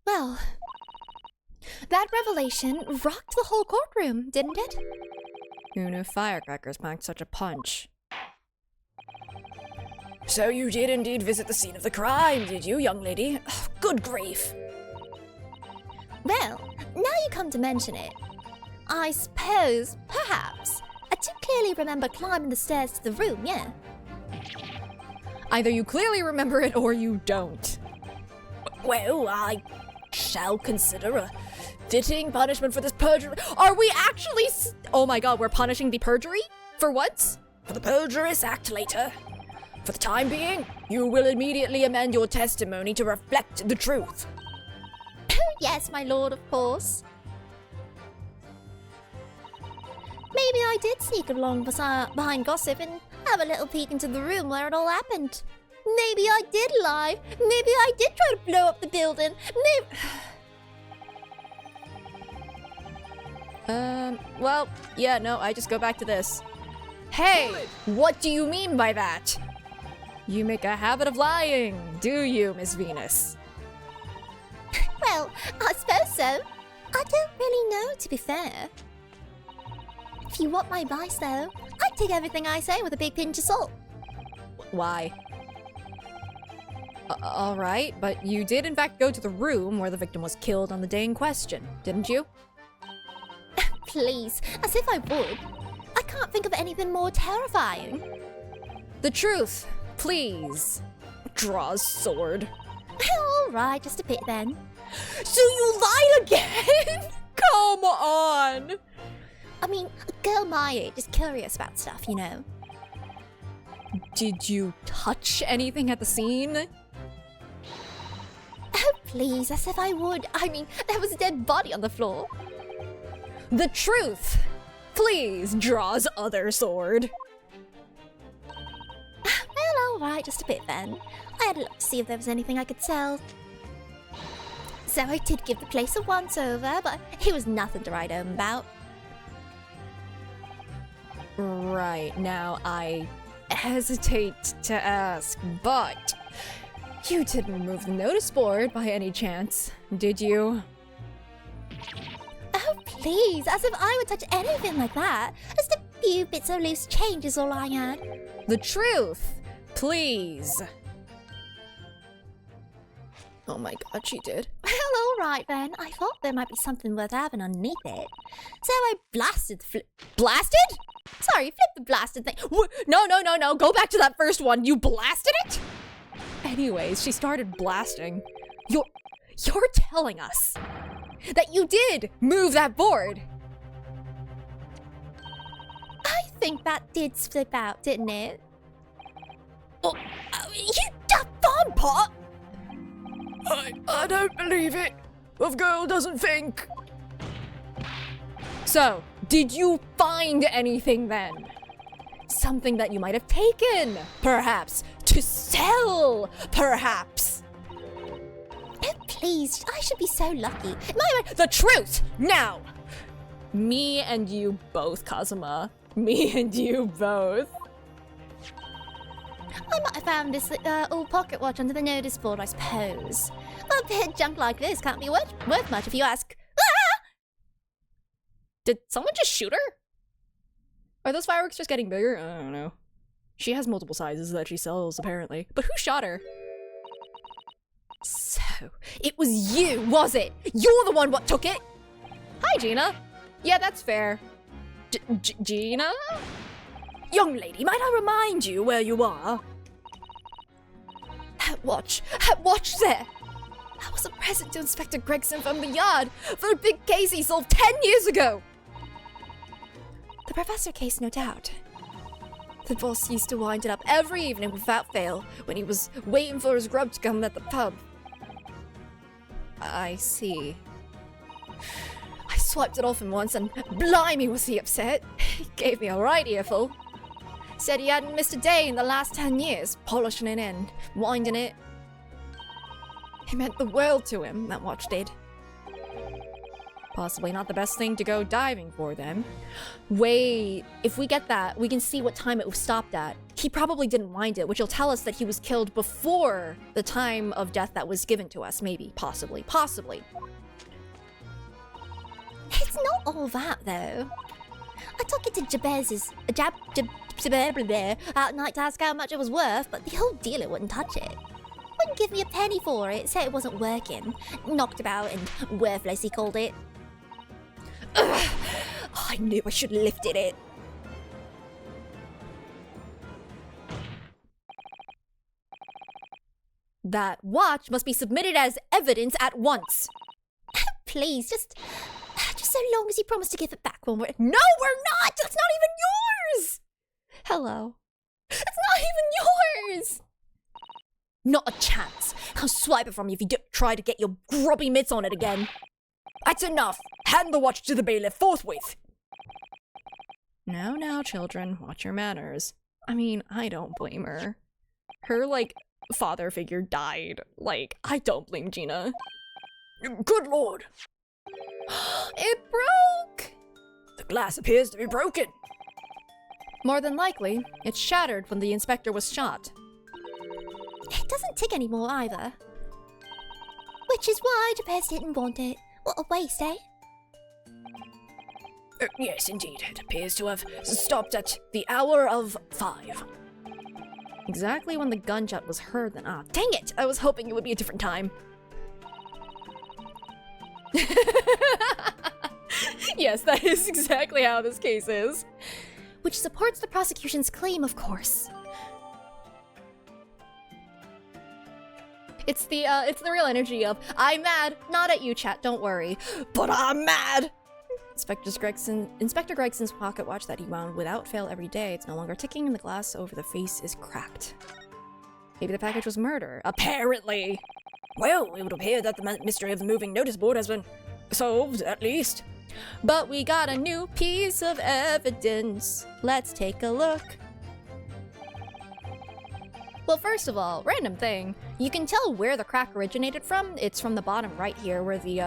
Well, that revelation rocked the whole courtroom, didn't it? Who knew firecrackers packed such a punch? So you did indeed visit the scene of the crime, did you, young lady? Oh, good grief. Well, now you come to mention it, I suppose, perhaps, I do clearly remember climbing the stairs to the room, yeah? Either you clearly remember it or you don't. Well, I shall consider a fitting punishment for this perjury. Are we actually oh my god, we're punishing the perjury? For what? For the perjurious act later. For the time being, you will immediately amend your testimony to reflect the truth. Yes, my lord, of course. Maybe I did sneak along behind gossip and have a little peek into the room where it all happened. Maybe I did lie. Maybe I did try to blow up the building. Well, yeah, no, I just go back to this. Hey, what do you mean by that? You make a habit of lying, do you, Miss Venus? Well, I suppose so. I don't really know, to be fair. If you want my advice, though, I'd take everything I say with a big pinch of salt. Why? Alright, but you did in fact go to the room where the victim was killed on the day in question, didn't you? Please, as if I would. I can't think of anything more terrifying. The truth, please. Draws sword. All right, just a bit then. So you lied again? Come on! I mean, a girl my age is curious about stuff, you know. Did you touch anything at the scene? Oh, please, as if I would. I mean, there was a dead body on the floor. The truth, please. Draws other sword. Well, all right, just a bit then. I had a look to see if there was anything I could sell. So I did give the place a once-over, but it was nothing to write home about. Right, now I hesitate to ask, but you didn't remove the notice board by any chance, did you? Oh, please, as if I would touch anything like that. Just a few bits of loose change is all I had. The truth, please. Oh my god, she did. Well, all right then. I thought there might be something worth having underneath it. So I blasted Blasted? Sorry, flip the blasted thing. No. Go back to that first one. You blasted it? Anyways, she started blasting. You're telling us that you did move that board. I think that did slip out, didn't it? Oh, you that farm pot! I don't believe it. A girl doesn't think. So, did you find anything then? Something that you might have taken, perhaps, to sell, perhaps. Oh, please, I should be so lucky. The truth, now! Me and you both, Kazuma. Me and you both. I might have found this old pocket watch under the notice board, I suppose. A bit of junk like this can't be worth much if you ask. Ah! Did someone just shoot her? Are those fireworks just getting bigger? I don't know. She has multiple sizes that she sells, apparently. But who shot her? So, it was you, was it? You're the one what took it? Hi, Gina. Yeah, that's fair. Gina? Young lady, might I remind you where you are? That watch there. That was a present to Inspector Gregson from the yard for a big case he solved 10 years ago. The professor case, no doubt. The boss used to wind it up every evening without fail when he was waiting for his grub to come at the pub. I see. I swiped it off him once and blimey was he upset. He gave me a right earful. Said he hadn't missed a day in the last 10 years, polishing it and winding it. It meant the world to him, that watch did. Possibly not the best thing to go diving for then. Wait, if we get that, we can see what time it was stopped at. He probably didn't wind it, which will tell us that he was killed before the time of death that was given to us. Maybe, possibly. It's not all that, though. I took it to Jabez's out night to ask how much it was worth, but the old dealer wouldn't touch it. Wouldn't give me a penny for it, said it wasn't working. Knocked about and worthless, he called it. Ugh, I knew I should have lifted it. That watch must be submitted as evidence at once. Please, just so long as you promise to give it back when we're— No, we're not! That's not even yours! Hello. It's not even yours! Not a chance. I'll swipe it from you if you try to get your grubby mitts on it again. That's enough. Hand the watch to the bailiff forthwith. Now, children, watch your manners. I mean, I don't blame her. Her, father figure died. I don't blame Gina. Good lord. It broke! The glass appears to be broken. More than likely, it shattered when the inspector was shot. It doesn't tick anymore either. Which is why Jabez didn't want it. What a waste, eh? Yes, indeed. It appears to have stopped at the hour of 5. Exactly when the gunshot was heard then. Ah, dang it! I was hoping it would be a different time. Yes, that is exactly how this case is. Which supports the prosecution's claim, of course. It's the real energy of, I'm mad, not at you, chat, don't worry, but I'm mad! Inspector Gregson's pocket watch that he wound without fail every day, it's no longer ticking and the glass over the face is cracked. Maybe the package was murder. Apparently! Well, it would appear that the mystery of the moving notice board has been solved, at least. But we got a new piece of evidence. Let's take a look. Well, first of all, random thing. You can tell where the crack originated from. It's from the bottom right here where the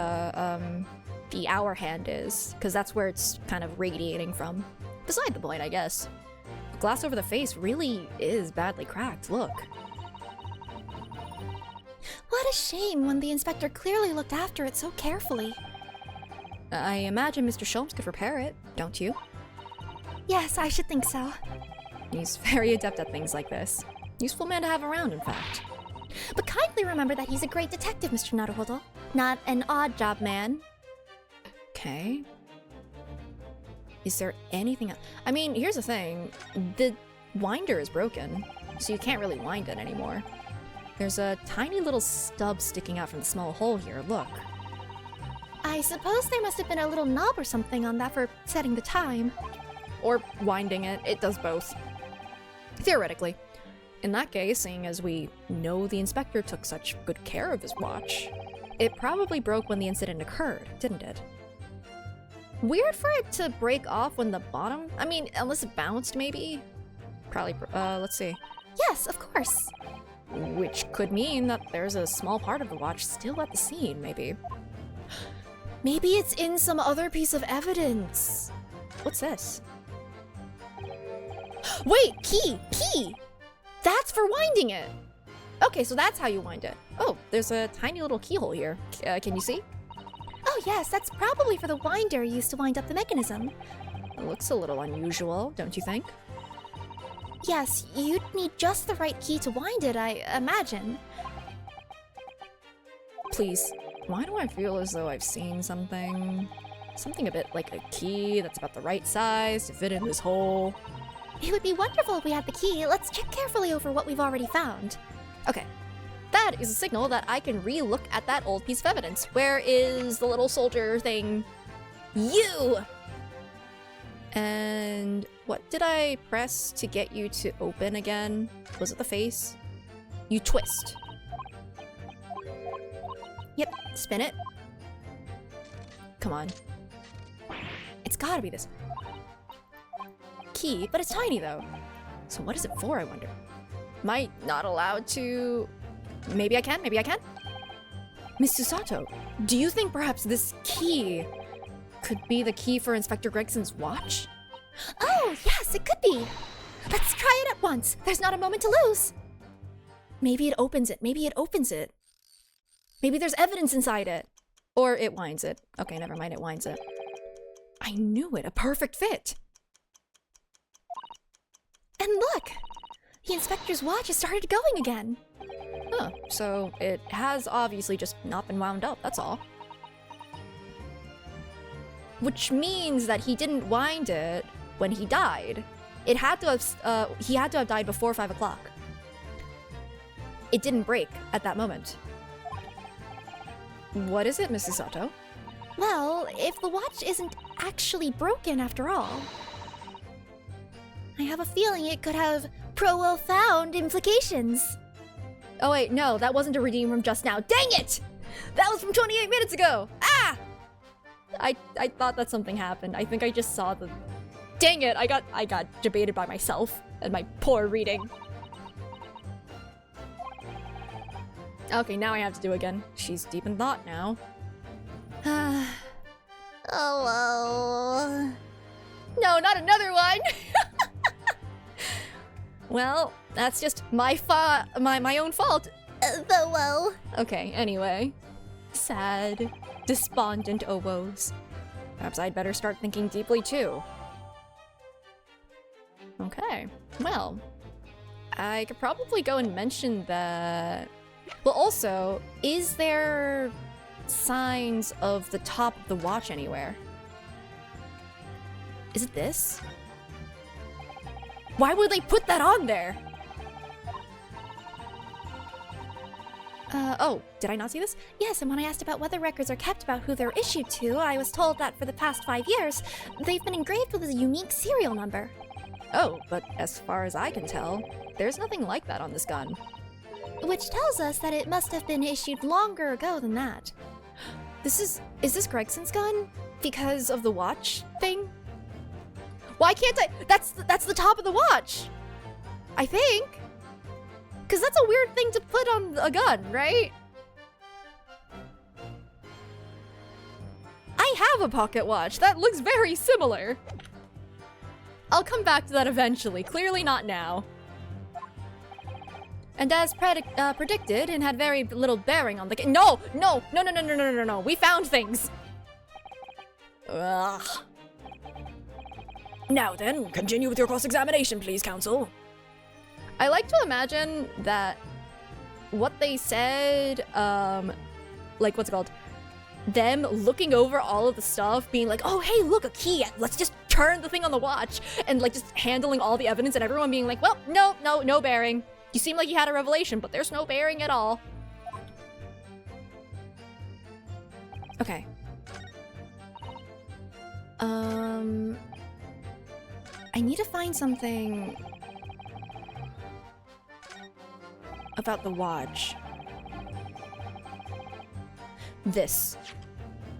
hour hand is, because that's where it's kind of radiating from. Beside the point, I guess. The glass over the face really is badly cracked, look. What a shame when the inspector clearly looked after it so carefully. I imagine Mr. Sholmes could repair it, don't you? Yes, I should think so. He's very adept at things like this. Useful man to have around, in fact. But kindly remember that he's a great detective, Mr. Naruhodo. Not an odd job man. Okay. Is there anything else? I mean, here's the thing. The winder is broken, so you can't really wind it anymore. There's a tiny little stub sticking out from the small hole here, look. I suppose there must have been a little knob or something on that for setting the time. Or winding it. It does both. Theoretically. In that case, seeing as we know the inspector took such good care of his watch, it probably broke when the incident occurred, didn't it? Weird for it to break off when the bottom... I mean, unless it bounced, maybe? Probably, let's see. Yes, of course. Which could mean that there's a small part of the watch still at the scene, maybe. Maybe it's in some other piece of evidence. What's this? Wait, key! Key! That's for winding it! Okay, so that's how you wind it. Oh, there's a tiny little keyhole here. Can you see? Oh yes, that's probably for the winder used to wind up the mechanism. It looks a little unusual, don't you think? Yes, you'd need just the right key to wind it, I imagine. Please, why do I feel as though I've seen something? Something a bit like a key that's about the right size to fit in this hole. It would be wonderful if we had the key. Let's check carefully over what we've already found. Okay. That is a signal that I can re-look at that old piece of evidence. Where is the little soldier thing? You! And what did I press to get you to open again? Was it the face? You twist. Yep, spin it. Come on. It's gotta be this. Key, but it's tiny though. So what is it for, I wonder? Am I not allowed to... Maybe I can, maybe I can? Miss Susato, do you think perhaps this key could be the key for Inspector Gregson's watch? Oh, yes, it could be. Let's try it at once. There's not a moment to lose. Maybe it opens it, maybe it opens it. Maybe there's evidence inside it. Or it winds it. Okay, never mind, it winds it. I knew it, a perfect fit. And look! The inspector's watch has started going again. Huh, so it has obviously just not been wound up, that's all. Which means that he didn't wind it when he died. It had to have, he had to have died before 5 o'clock. It didn't break at that moment. What is it, Mrs. Sato? Well, if the watch isn't actually broken after all, I have a feeling it could have profound implications. Oh wait, no, that wasn't a redeem from just now. Dang it! That was from 28 minutes ago! Ah! I thought that something happened. I think I just saw the... Dang it, I got debated by myself and my poor reading. Okay, now I have to do again. She's deep in thought now. Oh, No, not another one! Well, that's just my own fault. well. Okay, anyway. Sad, despondent oboes. Perhaps I'd better start thinking deeply too. Okay, well, I could probably go and mention that... Well, also, is there signs of the top of the watch anywhere? Is it this? Why would they put that on there? Oh, did I not see this? Yes, and when I asked about whether records are kept about who they're issued to, I was told that for the past 5 years, they've been engraved with a unique serial number. Oh, but as far as I can tell, there's nothing like that on this gun. Which tells us that it must have been issued longer ago than that. Is this Gregson's gun? Because of the watch thing? Why can't I? That's the top of the watch! I think. Because that's a weird thing to put on a gun, right? I have a pocket watch that looks very similar. I'll come back to that eventually, clearly not now. And as predicted, and had very little bearing on the game. No! We found things! Ugh. Now then, continue with your cross-examination, please, counsel. I like to imagine that what they said, like, what's it called? Them looking over all of the stuff, being like, oh, hey, look, a key, let's just turn the thing on the watch, and, like, just handling all the evidence, and everyone being like, well, no bearing. You seem like you had a revelation, but there's no bearing at all. Okay. I need to find something about the watch. This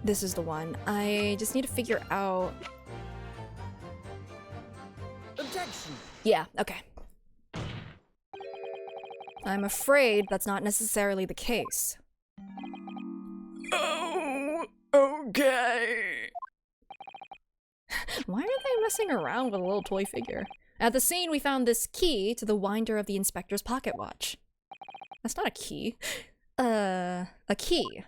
is the one. I just need to figure out... Objection! Yeah, okay. I'm afraid that's not necessarily the case. Oh, okay. Why are they messing around with a little toy figure? At the scene, we found this key to the winder of the inspector's pocket watch. That's not a key. A key.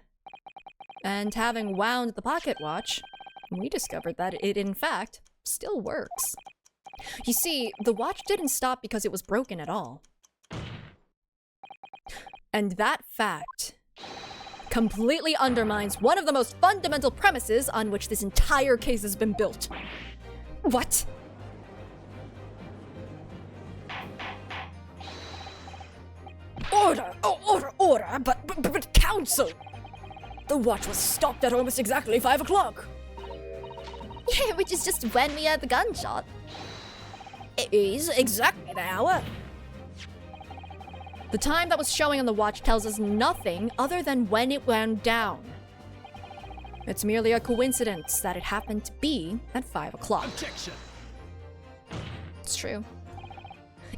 And having wound the pocket watch, we discovered that it, in fact, still works. You see, the watch didn't stop because it was broken at all. And that fact completely undermines one of the most fundamental premises on which this entire case has been built. What? Order! Oh, order! But counsel! The watch was stopped at almost exactly 5 o'clock. Yeah, which is just when we heard the gunshot. It is exactly the hour. The time that was showing on the watch tells us nothing other than when it wound down. It's merely a coincidence that it happened to be at 5 o'clock. Objection! It's true.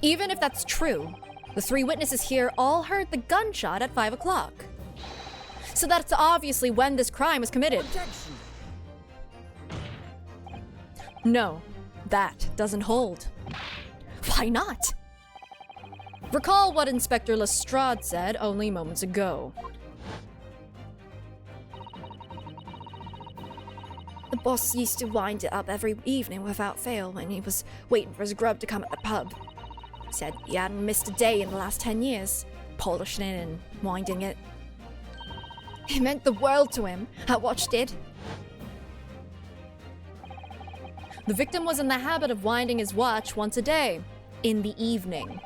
Even if that's true, the 3 witnesses here all heard the gunshot at 5 o'clock. So that's obviously when this crime was committed. Objection! No, that doesn't hold. Why not? Recall what Inspector Lestrade said only moments ago. The boss used to wind it up every evening without fail when he was waiting for his grub to come at the pub. He said he hadn't missed a day in the last 10 years, polishing it and winding it. It meant the world to him, that watch did. The victim was in the habit of winding his watch once a day, in the evening.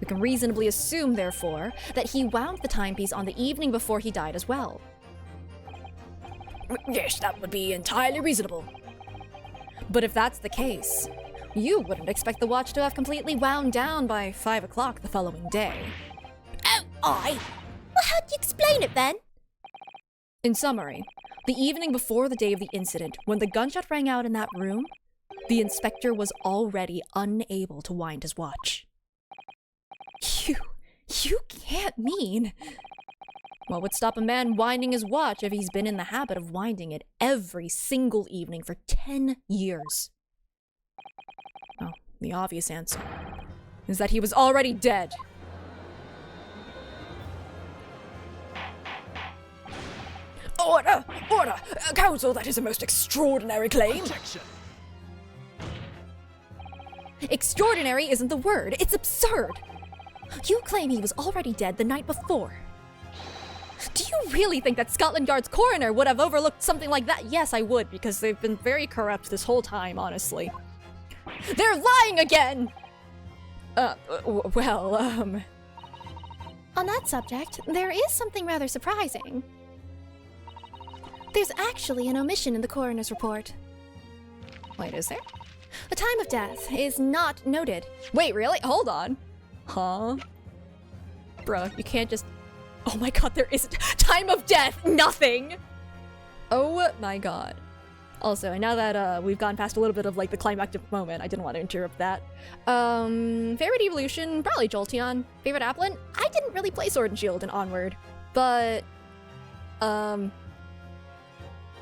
We can reasonably assume, therefore, that he wound the timepiece on the evening before he died as well. Yes, that would be entirely reasonable. But if that's the case, you wouldn't expect the watch to have completely wound down by 5 o'clock the following day. Oh, well, how'd you explain it then? In summary, the evening before the day of the incident, when the gunshot rang out in that room, the inspector was already unable to wind his watch. You can't mean... What would stop a man winding his watch if he's been in the habit of winding it every single evening for 10 years? Well, the obvious answer is that he was already dead. Order! Order! Counsel, that is a most extraordinary claim. Objection! Extraordinary isn't the word, it's absurd! You claim he was already dead the night before. Do you really think that Scotland Yard's coroner would have overlooked something like that? Yes, I would, because they've been very corrupt this whole time, honestly. They're lying again! On that subject, there is something rather surprising. There's actually an omission in the coroner's report. Wait, is there? The time of death is not noted. Wait, really? Hold on. Huh? Bruh, you can't just... Oh my god, there isn't... Time of death! Nothing! Oh my god. Also, now that we've gone past a little bit of like the climactic moment, I didn't want to interrupt that. Favorite evolution? Probably Jolteon. Favorite Applin? I didn't really play Sword and Shield and Onward. But...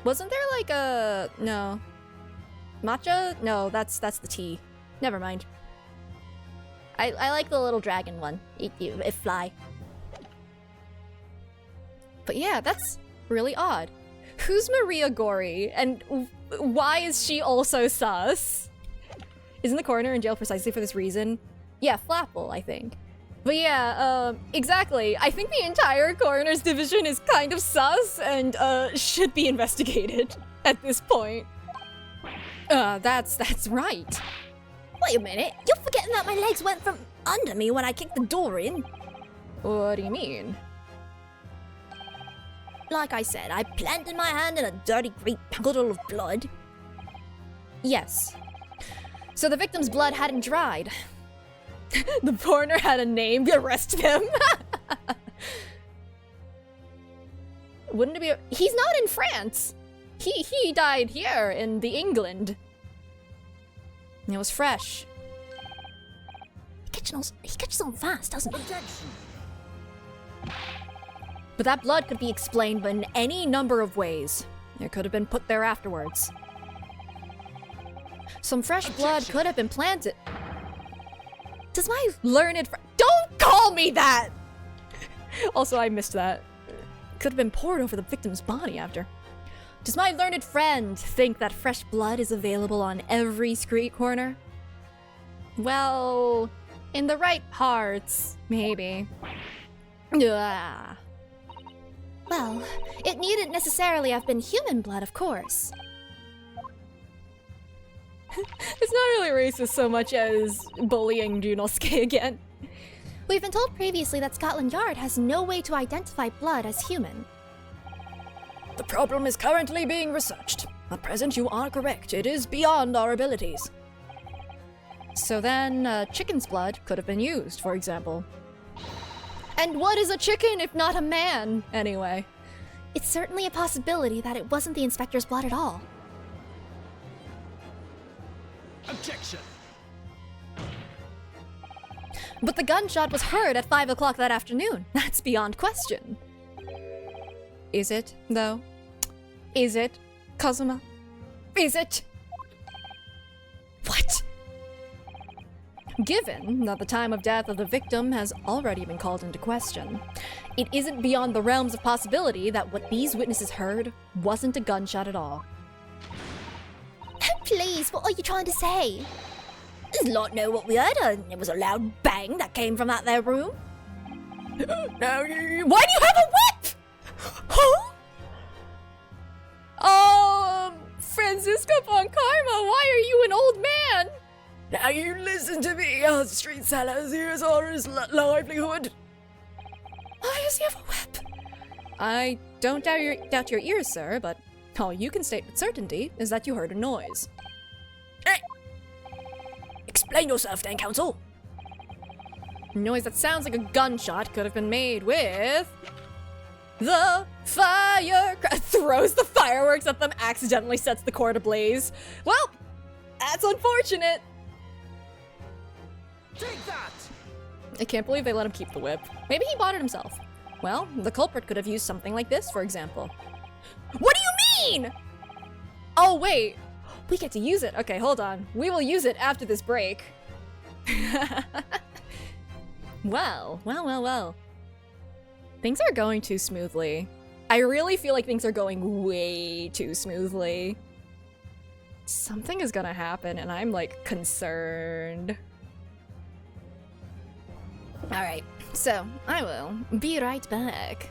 Wasn't there like a... No. Matcha? No, that's the tea. Never mind. I like the little dragon one. It fly. But yeah, that's really odd. Who's Maria Gori, and why is she also sus? Isn't the coroner in jail precisely for this reason? Yeah, Flapple, I think. But yeah, exactly. I think the entire coroner's division is kind of sus and should be investigated at this point. That's right. Wait a minute, you're forgetting that my legs went from under me when I kicked the door in. What do you mean? Like I said, I planted my hand in a dirty great puddle of blood. Yes. So the victim's blood hadn't dried. The foreigner had a name, arrest him. Wouldn't it be he's not in France. He died here in the England. It was fresh. He catches on fast, doesn't he? But that blood could be explained in any number of ways. It could have been put there afterwards. Some fresh blood could have been planted. Does my learned don't call me that! Also, I missed that. Could have been poured over the victim's body after. Does my learned friend think that fresh blood is available on every street corner? Well, in the right parts, maybe. Ugh. Well, it needn't necessarily have been human blood, of course. It's not really racist so much as bullying Junosuke again. We've been told previously that Scotland Yard has no way to identify blood as human. The problem is currently being researched. At present, you are correct. It is beyond our abilities. So then, chicken's blood could have been used, for example. And what is a chicken if not a man, anyway? It's certainly a possibility that it wasn't the inspector's blood at all. Objection! But the gunshot was heard at 5 o'clock that afternoon. That's beyond question. Is it, though? Is it, Kazuma? Is it? What? Given that the time of death of the victim has already been called into question, it isn't beyond the realms of possibility that what these witnesses heard wasn't a gunshot at all. Please, what are you trying to say? Does Lot know what we heard? It was a loud bang that came from that there room. Now, Why do you have a whip? Huh? Francisco Von Karma, why are you an old man? now you listen to me, street sellers. Here's our livelihood. Why does he have a whip? I don't doubt your ears, sir, but all you can state with certainty is that you heard a noise. Hey! Explain yourself, then, counsel. A noise that sounds like a gunshot could have been made with... the fire... throws the fireworks at them, accidentally sets the court ablaze. Well, that's unfortunate. Take that! I can't believe they let him keep the whip. Maybe he bought it himself. Well, the culprit could have used something like this, for example. What do you mean? Oh, wait. We get to use it. Okay, hold on. We will use it after this break. Well. Things are going too smoothly. I really feel like things are going way too smoothly. Something is gonna happen, and I'm, like, concerned. Alright, so I will be right back.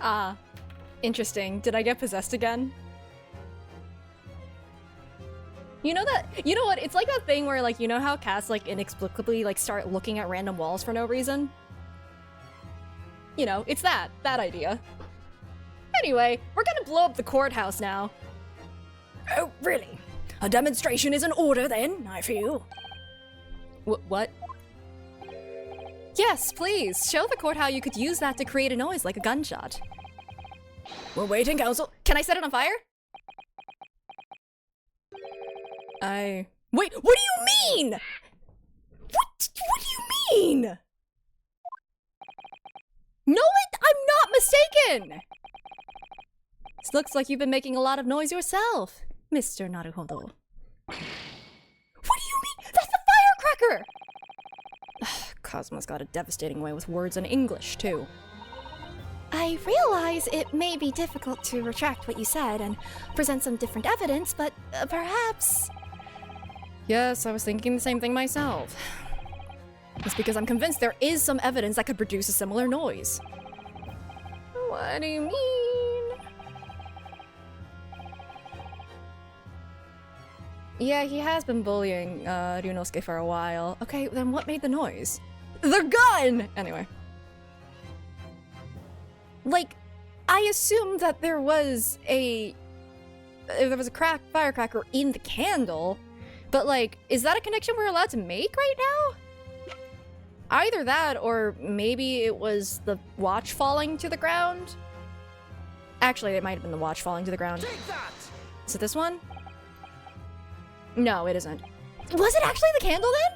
Ah, interesting. Did I get possessed again? You know what? It's like that thing where, like, you know how cats, like, inexplicably, like, start looking at random walls for no reason? You know, it's that idea. Anyway, we're gonna blow up the courthouse now. Oh, really? A demonstration is in order then, I feel. What? Yes, please. Show the court how you could use that to create a noise like a gunshot. We're waiting, Council. Can I set it on fire? Wait, what do you mean? What do you mean? No, I'm not mistaken! This looks like you've been making a lot of noise yourself, Mr. Naruhodo. What do you mean? That's the firecracker! Cosmo's got a devastating way with words in English, too. I realize it may be difficult to retract what you said and present some different evidence, but perhaps... Yes, I was thinking the same thing myself. It's because I'm convinced there is some evidence that could produce a similar noise. What do you mean? Yeah, he has been bullying Ryunosuke for a while. Okay, then what made the noise? The gun! Anyway. Like, I assumed that there was a firecracker in the candle, but like, is that a connection we're allowed to make right now? Either that, or maybe it was the watch falling to the ground? Actually, it might have been the watch falling to the ground. Take that! Is it this one? No, it isn't. Was it actually the candle then?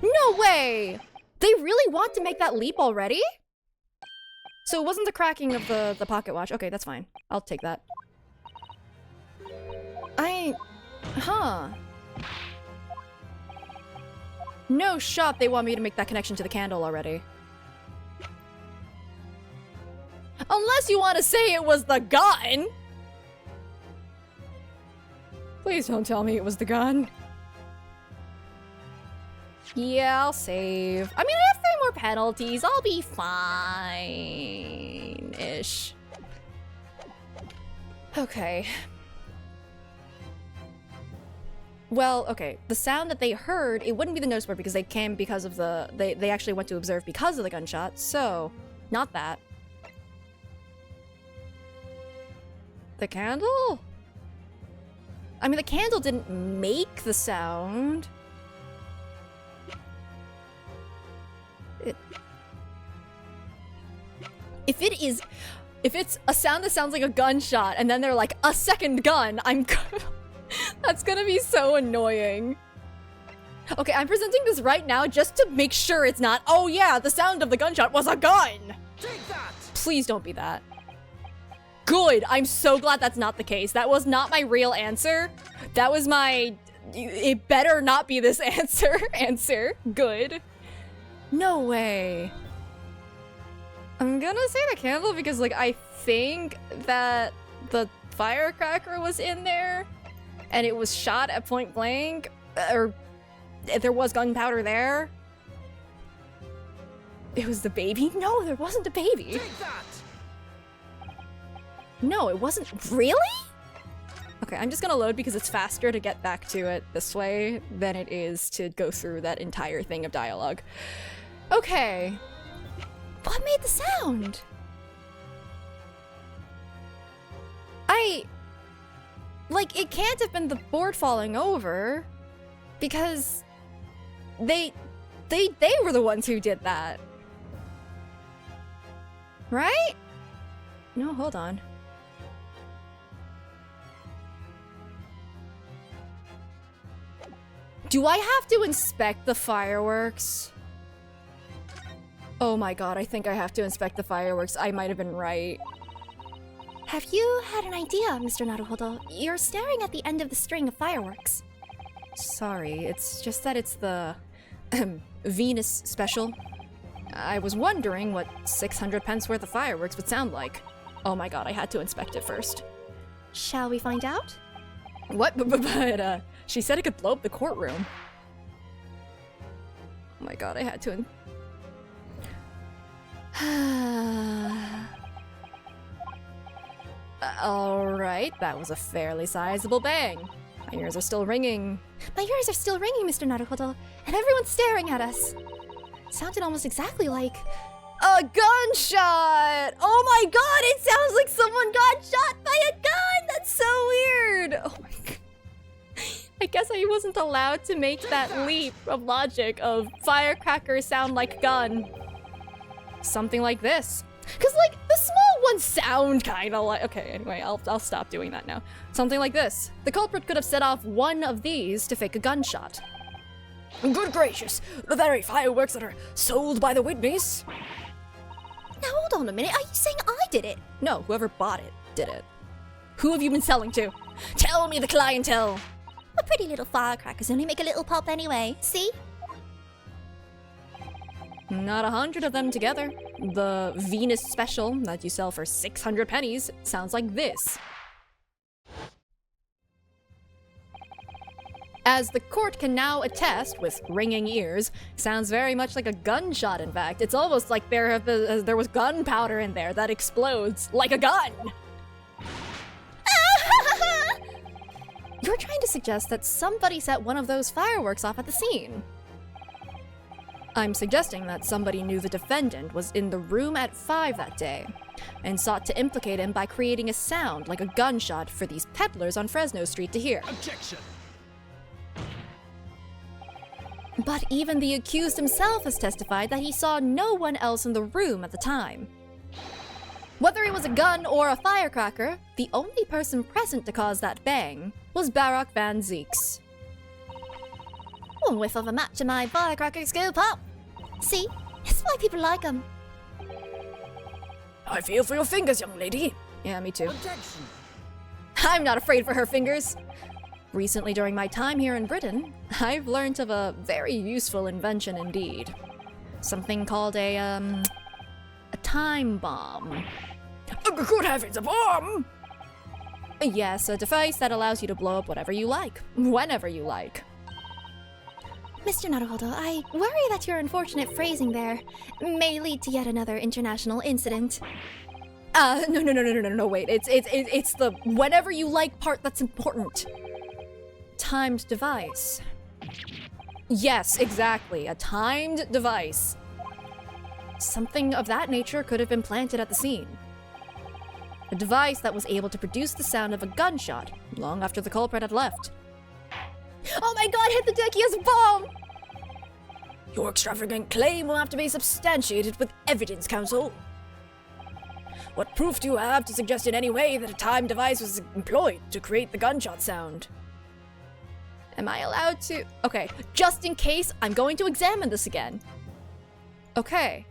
No way! They really want to make that leap already? So it wasn't the cracking of the pocket watch. Okay, that's fine. I'll take that. Huh. No shot they want me to make that connection to the candle already. Unless you want to say it was the gun! Please don't tell me it was the gun. Yeah, I'll save. I mean, I have 3 more penalties. I'll be fine-ish. Okay. Well, okay. The sound that they heard, it wouldn't be the notice board because they came because of the... They actually went to observe because of the gunshot, so... Not that. The candle? I mean, the candle didn't make the sound. If it's a sound that sounds like a gunshot and then they're like, a second gun, that's gonna be so annoying. Okay, I'm presenting this right now just to make sure it's not, oh yeah, the sound of the gunshot was a gun! Take that! Please don't be that. Good, I'm so glad that's not the case. That was not my real answer. That was my, it better not be this answer. Good. No way. I'm gonna say the candle because, like, I think that the firecracker was in there and it was shot at point blank, or there was gunpowder there. It was the baby? No, there wasn't a baby. Take that! No, it wasn't. Really? Okay, I'm just gonna load because it's faster to get back to it this way than it is to go through that entire thing of dialogue. Okay. What made the sound? Like, it can't have been the board falling over because they were the ones who did that. Right? No, hold on. Do I have to inspect the fireworks? Oh my god, I think I have to inspect the fireworks. I might have been right. Have you had an idea, Mr. Naruhodo? You're staring at the end of the string of fireworks. Sorry, it's just that it's the Venus special. I was wondering what 600 pence worth of fireworks would sound like. Oh my god, I had to inspect it first. Shall we find out? What? But she said it could blow up the courtroom. Oh my god, I had to Alright, that was a fairly sizable bang. My ears are still ringing. My ears are still ringing, Mr. Naruhodo, and everyone's staring at us. It sounded almost exactly like a gunshot! Oh my god, it sounds like someone got shot by a gun! That's so weird! Oh my god. I guess I wasn't allowed to make that leap of logic of firecrackers sound like gun. Something like this. Cause like, the small ones sound kinda like— okay, anyway, I'll stop doing that now. Something like this. The culprit could have set off one of these to fake a gunshot. Good gracious, the very fireworks that are sold by the Whitneys. Now hold on a minute, are you saying I did it? No, whoever bought it did it. Who have you been selling to? Tell me the clientele! A pretty little firecrackers only make a little pop anyway, see? Not 100 of them together. The Venus special that you sell for 600 pennies sounds like this. As the court can now attest with ringing ears, sounds very much like a gunshot, in fact. It's almost like there was gunpowder in there that explodes like a gun! You're trying to suggest that somebody set one of those fireworks off at the scene. I'm suggesting that somebody knew the defendant was in the room at 5 that day, and sought to implicate him by creating a sound like a gunshot for these peddlers on Fresno Street to hear. Objection! But even the accused himself has testified that he saw no one else in the room at the time. Whether it was a gun or a firecracker, the only person present to cause that bang was Barak Van Zeeks. One whiff of a match and my firecrackers go pop. See? That's why people like them. I feel for your fingers, young lady. Yeah, me too. Objection! I'm not afraid for her fingers. Recently, during my time here in Britain, I've learned of a very useful invention indeed. Something called a time bomb. Good heavens, a bomb! Yes, a device that allows you to blow up whatever you like, whenever you like. Mr. Naruhodo, I worry that your unfortunate phrasing there may lead to yet another international incident. No, wait. It's the whenever you like part that's important. Timed device. Yes, exactly. A timed device. Something of that nature could have been planted at the scene. A device that was able to produce the sound of a gunshot long after the culprit had left. Oh my god, hit the deck, he has a bomb! Your extravagant claim will have to be substantiated with evidence, counsel. What proof do you have to suggest in any way that a time device was employed to create the gunshot sound? Am I allowed to? Okay, just in case, I'm going to examine this again. Okay.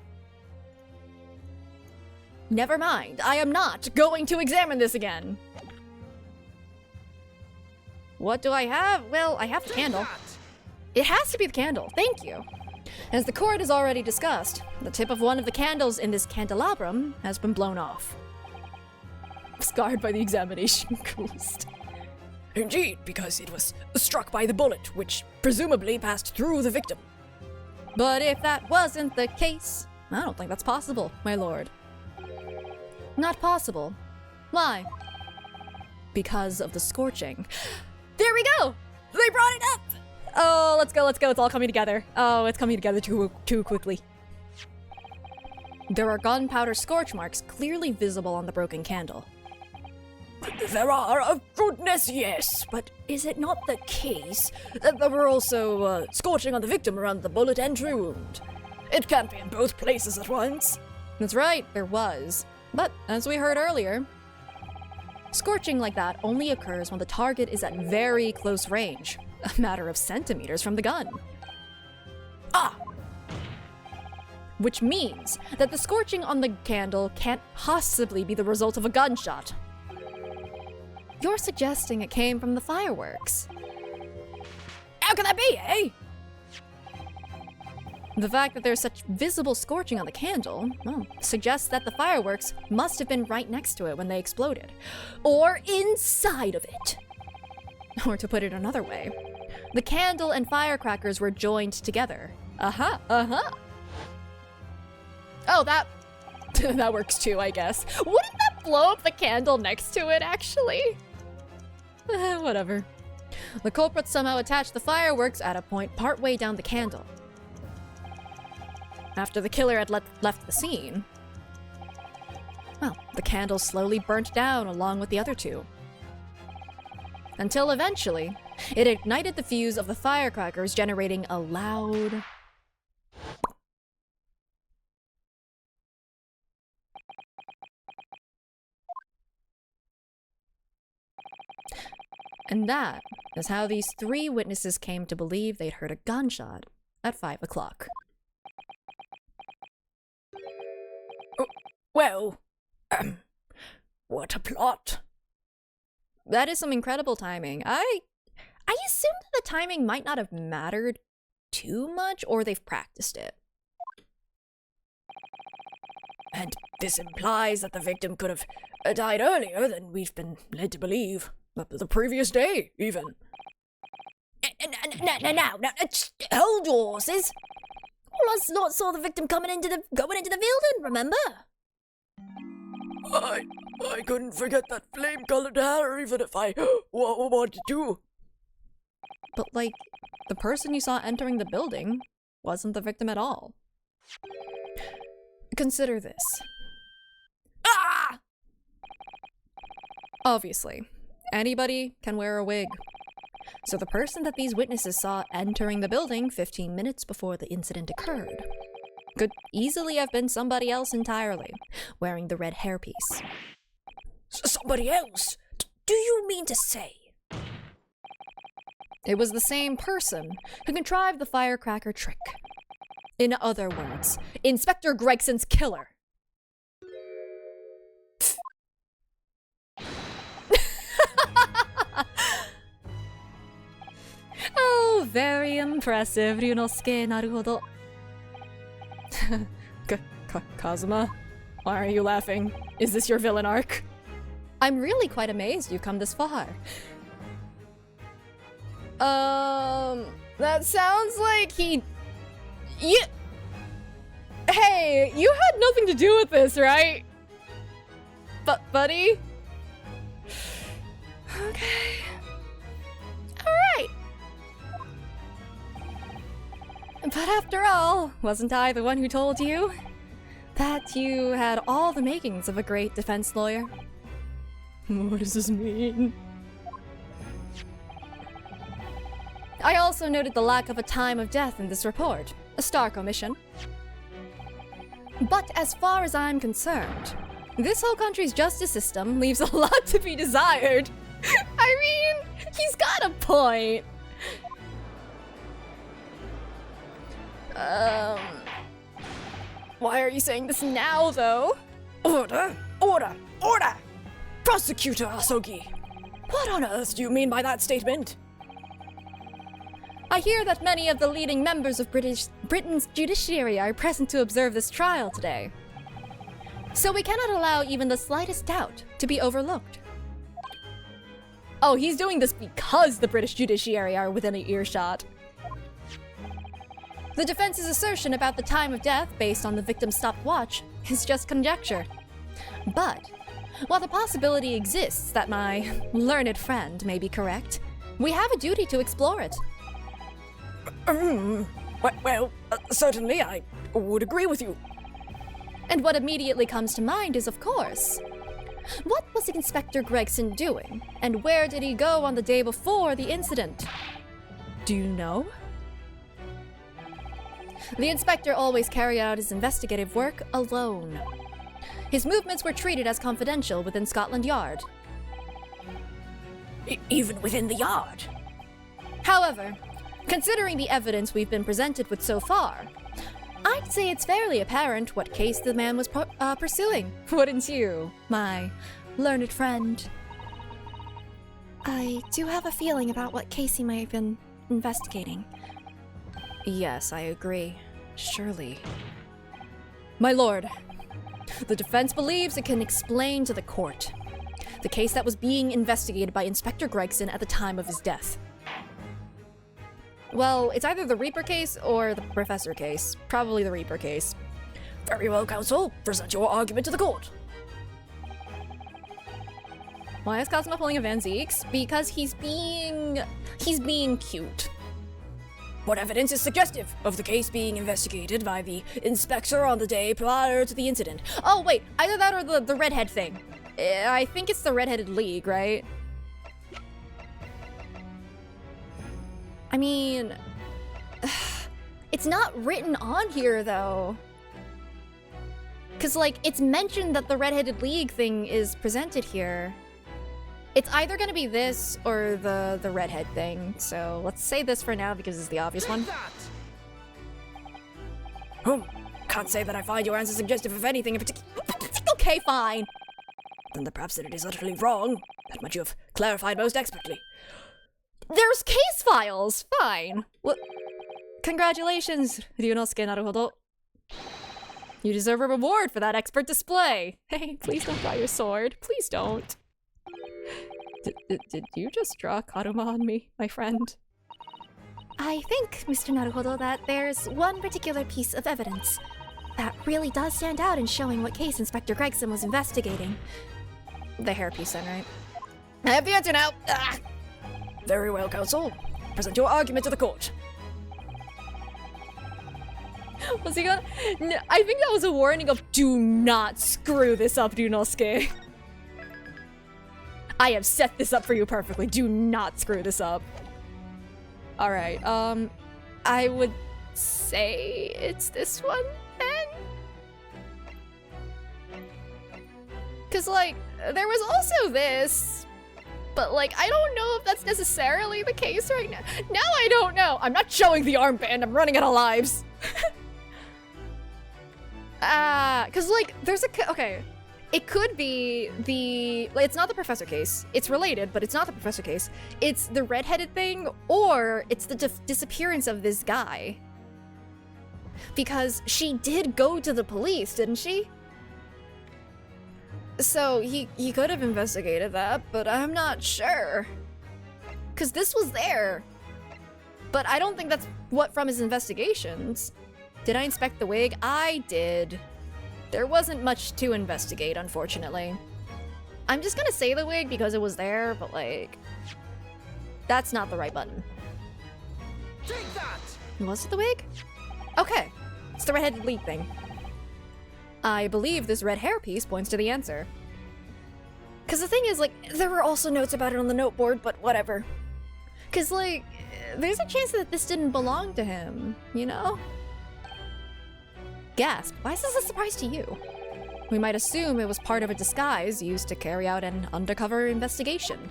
Never mind, I am not going to examine this again. What do I have? Well, I have the candle. It has to be the candle, thank you. As the court has already discussed, the tip of one of the candles in this candelabrum has been blown off. Scarred by the examination ghost. Indeed, because it was struck by the bullet, which presumably passed through the victim. But if that wasn't the case, I don't think that's possible, my lord. Not possible. Why? Because of the scorching. There we go! They brought it up! Oh, let's go. It's all coming together. Oh, it's coming together too quickly. There are gunpowder scorch marks clearly visible on the broken candle. There are, of goodness, yes, but is it not the case that there were also scorching on the victim around the bullet entry wound? It can't be in both places at once. That's right, there was. But, as we heard earlier, scorching like that only occurs when the target is at very close range, a matter of centimeters from the gun. Ah! Which means that the scorching on the candle can't possibly be the result of a gunshot. You're suggesting it came from the fireworks. How can that be, eh? The fact that there's such visible scorching on the candle, well, suggests that the fireworks must have been right next to it when they exploded. Or inside of it. Or to put it another way, the candle and firecrackers were joined together. Oh, That works too, I guess. Wouldn't that blow up the candle next to it, actually? Whatever. The culprit somehow attached the fireworks at a point partway down the candle. After the killer had left the scene, well, the candle slowly burnt down along with the other two. Until eventually, it ignited the fuse of the firecrackers, generating a loud... And that is how these three witnesses came to believe they'd heard a gunshot at 5 o'clock. Well, what a plot. That is some incredible timing. I assume that the timing might not have mattered too much, or they've practiced it. And this implies that the victim could have died earlier than we've been led to believe. The previous day, even. Now, hold your horses. Well, I lot saw the victim going into the building, remember? I couldn't forget that flame-colored hair even if I wanted to. But, like, the person you saw entering the building wasn't the victim at all. Consider this. Ah! Obviously, anybody can wear a wig. So the person that these witnesses saw entering the building 15 minutes before the incident occurred could easily have been somebody else entirely, wearing the red hairpiece. Somebody else? Do you mean to say? It was the same person who contrived the firecracker trick. In other words, Inspector Gregson's killer. Oh, very impressive, Ryunosuke. Naruhodo. Kazuma, why are you laughing? Is this your villain arc? I'm really quite amazed you've come this far. That sounds like he... Hey, you had nothing to do with this, right? Buddy? Okay. Alright. But after all, wasn't I the one who told you that you had all the makings of a great defense lawyer? What does this mean? I also noted the lack of a time of death in this report, a stark omission. But as far as I'm concerned, this whole country's justice system leaves a lot to be desired. I mean, he's got a point. Why are you saying this now, though? Order! Order! Order! Prosecutor Asogi! What on earth do you mean by that statement? I hear that many of the leading members of Britain's judiciary are present to observe this trial today. So we cannot allow even the slightest doubt to be overlooked. Oh, he's doing this because the British judiciary are within an earshot. The defense's assertion about the time of death based on the victim's stopwatch is just conjecture. But while the possibility exists that my learned friend may be correct, we have a duty to explore it. Well, certainly I would agree with you. And what immediately comes to mind is, of course, what was Inspector Gregson doing? And where did he go on the day before the incident? Do you know? The inspector always carried out his investigative work alone. His movements were treated as confidential within Scotland Yard. Even within the yard? However, considering the evidence we've been presented with so far, I'd say it's fairly apparent what case the man was pursuing. Wouldn't you, my learned friend? I do have a feeling about what case he might have been investigating. Yes, I agree. Surely. My lord, the defense believes it can explain to the court the case that was being investigated by Inspector Gregson at the time of his death. Well, it's either the Reaper case or the Professor case. Probably the Reaper case. Very well, counsel. Present your argument to the court. Why is Cosmo pulling a Van Zeeks? Because he's being cute. What evidence is suggestive of the case being investigated by the inspector on the day prior to the incident? Oh wait, either that or the redhead thing. I think it's the Redheaded League, right? I mean, it's not written on here though. Cause like, it's mentioned that the Redheaded League thing is presented here. It's either gonna be this or the redhead thing, so let's say this for now because it's the obvious one. Can't say that I find your answer suggestive of anything in particular. Okay, fine. Then perhaps that it is utterly wrong. That much you have clarified most expertly. There's case files! Fine. What? Congratulations, Ryunosuke Naruhodo. You deserve a reward for that expert display. Hey, please don't draw your sword. Please don't. Did you just draw Karuma on me, my friend? I think, Mr. Naruhodo, that there's one particular piece of evidence that really does stand out in showing what case Inspector Gregson was investigating. The hairpiece then, right? I have the answer now. Very well, counsel. Present your argument to the court. Was he gonna? No, I think that was a warning of do not screw this up, Ryunosuke. I have set this up for you perfectly. Do not screw this up. All right. I would say it's this one then. Cause like there was also this, but like I don't know if that's necessarily the case right now. Now I don't know. I'm not showing the armband. I'm running out of lives. Cause like there's okay. It could be it's not the professor case. It's related, but it's not the professor case. It's the redheaded thing, or it's the disappearance of this guy. Because she did go to the police, didn't she? So he could have investigated that, but I'm not sure. Cause this was there. But I don't think that's what from his investigations. Did I inspect the wig? I did. There wasn't much to investigate, unfortunately. I'm just gonna say the wig because it was there, but like, that's not the right button. Take that! Was it the wig? Okay, it's the redheaded lead thing. I believe this red hairpiece points to the answer. Cause the thing is, like, there were also notes about it on the noteboard, but whatever. Cause like, there's a chance that this didn't belong to him, you know? Gasp, why is this a surprise to you? We might assume it was part of a disguise used to carry out an undercover investigation.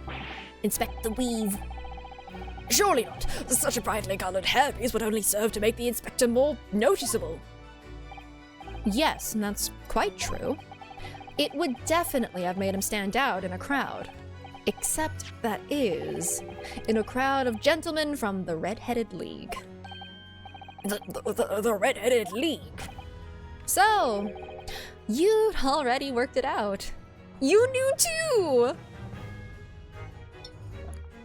Inspect the weave. Surely not. Such a brightly colored hairpiece would only serve to make the inspector more noticeable. Yes, and that's quite true. It would definitely have made him stand out in a crowd. Except that is, in a crowd of gentlemen from the Red-Headed League. The Red-Headed League? So, you'd already worked it out. You knew too!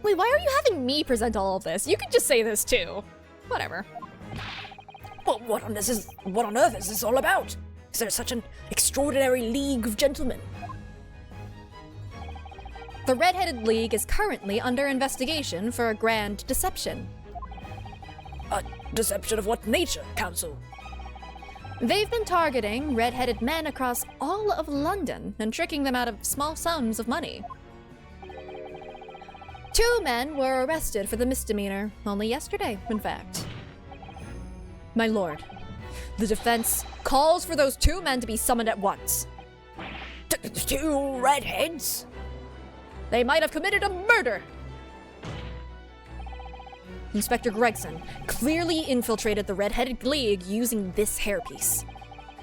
Wait, why are you having me present all of this? You could just say this too. Whatever. Well, what on earth is this all about? Is there such an extraordinary league of gentlemen? The Red-Headed League is currently under investigation for a grand deception. A deception of what nature, counsel? They've been targeting red-headed men across all of London and tricking them out of small sums of money. 2 men were arrested for the misdemeanor, only yesterday, in fact. My lord, the defense calls for those 2 men to be summoned at once. 2 redheads? They might have committed a murder! Inspector Gregson clearly infiltrated the Red-Headed League using this hairpiece.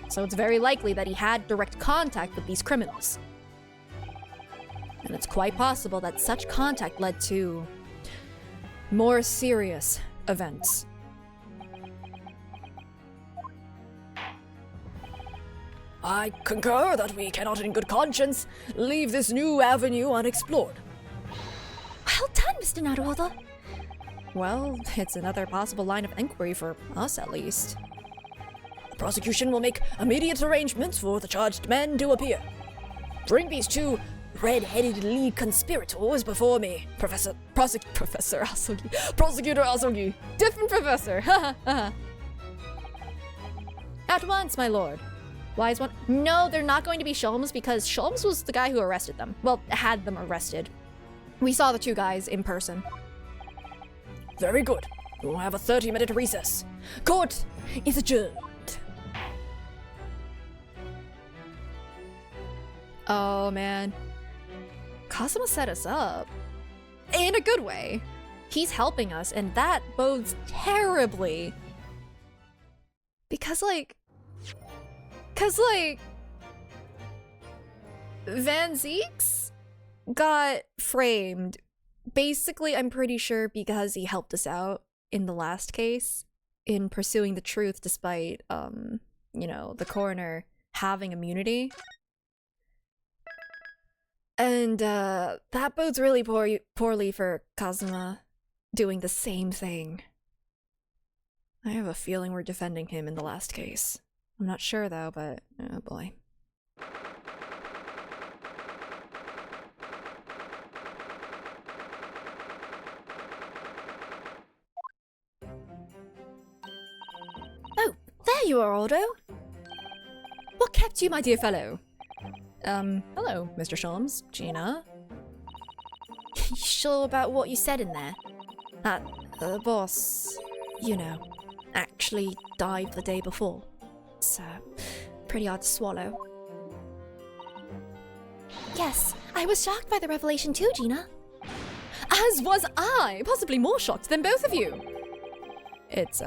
So it's very likely that he had direct contact with these criminals. And it's quite possible that such contact led to more serious events. I concur that we cannot in good conscience leave this new avenue unexplored. Well done, Mr. Naruhodo. Well, it's another possible line of inquiry for us, at least. prosecution will make immediate arrangements for the charged men to appear. Bring these two red-headed league conspirators before me, Prosecutor Asogi. Different professor. At once, my lord. Why is one? No, they're not going to be Sholmes because Sholmes was the guy who arrested them. Well, had them arrested. We saw the two guys in person. Very good. We'll have a 30-minute recess. Court is adjourned. Oh, man. Kazuma set us up. In a good way. He's helping us, and that bodes terribly. Because, like... Van Zieks got framed. Basically, I'm pretty sure because he helped us out in the last case in pursuing the truth despite, you know, the coroner having immunity. And, that bodes really poorly for Kazuma doing the same thing. I have a feeling we're defending him in the last case. I'm not sure though, but oh boy. Oh, there you are, Aldo. What kept you, my dear fellow? Hello, Mr. Sholmes, Gina. You sure about what you said in there? That the boss, you know, actually died the day before. It's pretty hard to swallow. Yes, I was shocked by the revelation too, Gina. As was I, possibly more shocked than both of you. It's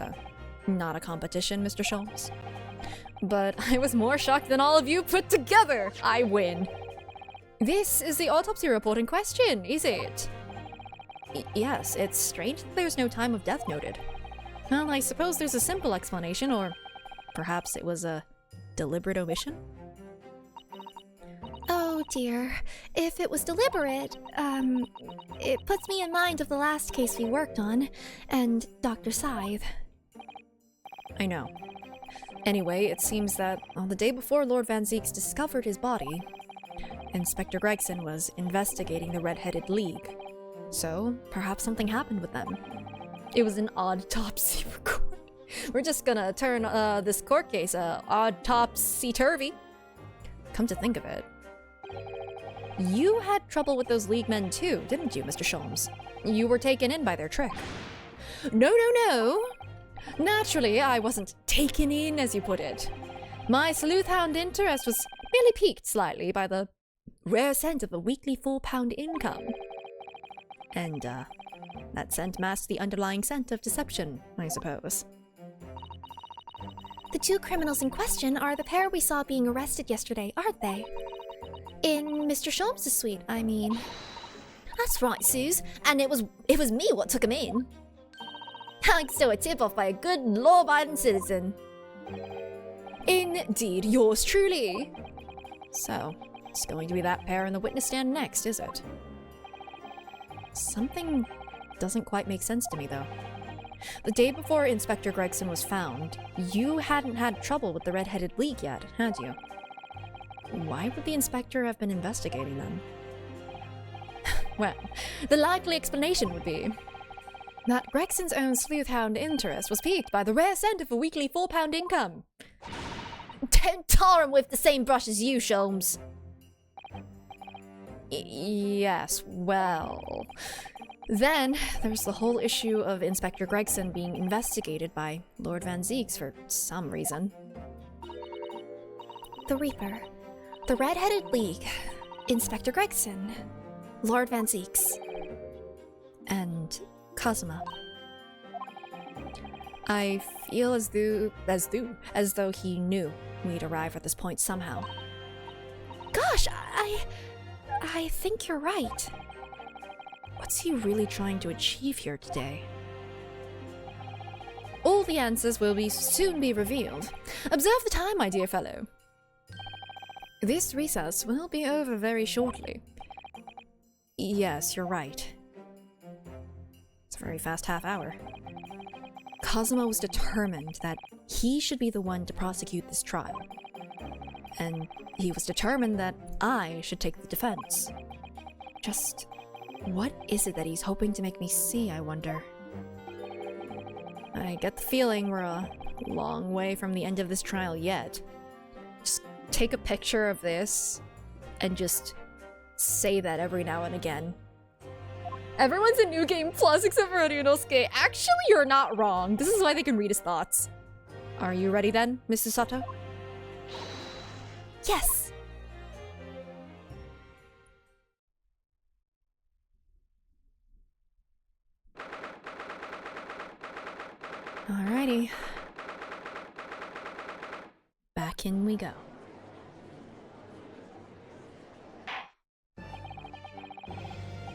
not a competition, Mr. Sholmes. But I was more shocked than all of you put together. I win. This is the autopsy report in question, is it? Yes, it's strange that there's no time of death noted. Well, I suppose there's a simple explanation, or perhaps it was a deliberate omission? Oh dear. If it was deliberate, it puts me in mind of the last case we worked on, and Dr. Scythe. I know. Anyway, it seems that on the day before Lord Van Zieks discovered his body, Inspector Gregson was investigating the Red-Headed League. So, perhaps something happened with them. It was an autopsy report. We're just gonna turn this court case odd topsy-turvy. Come to think of it, you had trouble with those League men too, didn't you, Mr. Sholmes? You were taken in by their trick. No. Naturally, I wasn't taken in, as you put it. My sleuth-hound interest was merely piqued slightly by the rare scent of a weekly £4 income. And, that scent masked the underlying scent of deception, I suppose. The two criminals in question are the pair we saw being arrested yesterday, aren't they? In Mr. Sholmes' suite, I mean. That's right, Suze. And it was me what took him in. Thanks to a tip-off by a good law-abiding citizen. Indeed, yours truly. So, it's going to be that pair in the witness stand next, is it? Something doesn't quite make sense to me, though. The day before Inspector Gregson was found, you hadn't had trouble with the Red-Headed League yet, had you? Why would the inspector have been investigating them? Well, the likely explanation would be that Gregson's own sleuth-hound interest was piqued by the rare scent of a weekly £4 income. Don't tar him with the same brush as you, Sholmes. Yes, well... Then, there's the whole issue of Inspector Gregson being investigated by Lord Van Zieks for some reason. The Reaper, the Red-Headed League, Inspector Gregson, Lord Van Zieks, and Kazuma. I feel as though he knew we'd arrive at this point somehow. Gosh, I think you're right. What's he really trying to achieve here today? All the answers will soon be revealed. Observe the time, my dear fellow. This recess will be over very shortly. Yes, you're right. It's a very fast half hour. Cosmo was determined that he should be the one to prosecute this trial. And he was determined that I should take the defense. Just what is it that he's hoping to make me see, I wonder? I get the feeling we're a long way from the end of this trial yet. Just take a picture of this and just say that every now and again. Everyone's a New Game Plus except for Ryunosuke. Actually, you're not wrong. This is why they can read his thoughts. Are you ready then, Mrs. Sato? Yes. Alrighty. Back in we go.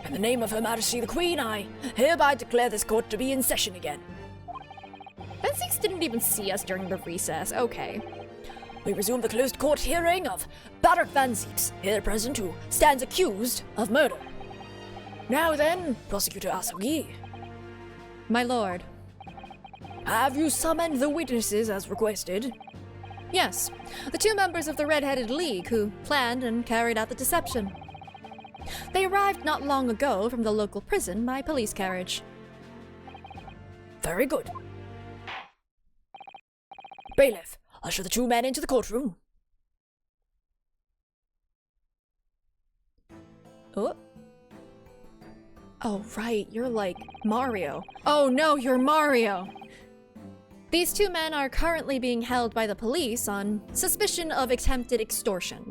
In the name of Her Majesty the Queen, I hereby declare this court to be in session again. Ben6 didn't even see us during the recess. Okay. We resume the closed court hearing of Barak Van Zieks, here present, who stands accused of murder. Now then, Prosecutor Asogi, My lord. have you summoned the witnesses as requested? Yes, the 2 members of the Red-Headed League who planned and carried out the deception. They arrived not long ago from the local prison by police carriage. Very good. Bailiff, usher the 2 men into the courtroom. Oh. Oh, right, you're like Mario. Oh no, you're Mario! These 2 men are currently being held by the police on suspicion of attempted extortion.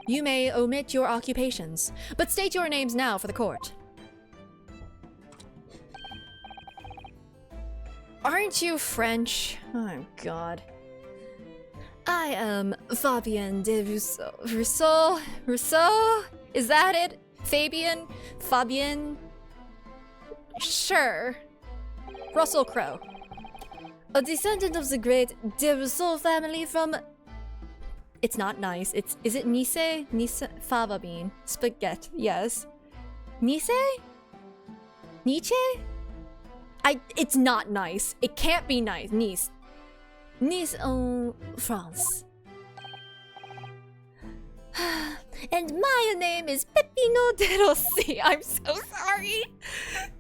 You may omit your occupations, but state your names now for the court. Aren't you French? Oh god. I am Fabien de Rousseau. Rousseau? Is that it? Fabian? Fabien? Sure. Russell Crowe. A descendant of the great de Rousseau family from... It's not nice. Is it Nice? Nice fava bean. Spaghetti. Yes. Nice? Nietzsche? It's not nice. It can't be nice. Nice. Nice en France. And my name is Peppino de Rossi. I'm so sorry.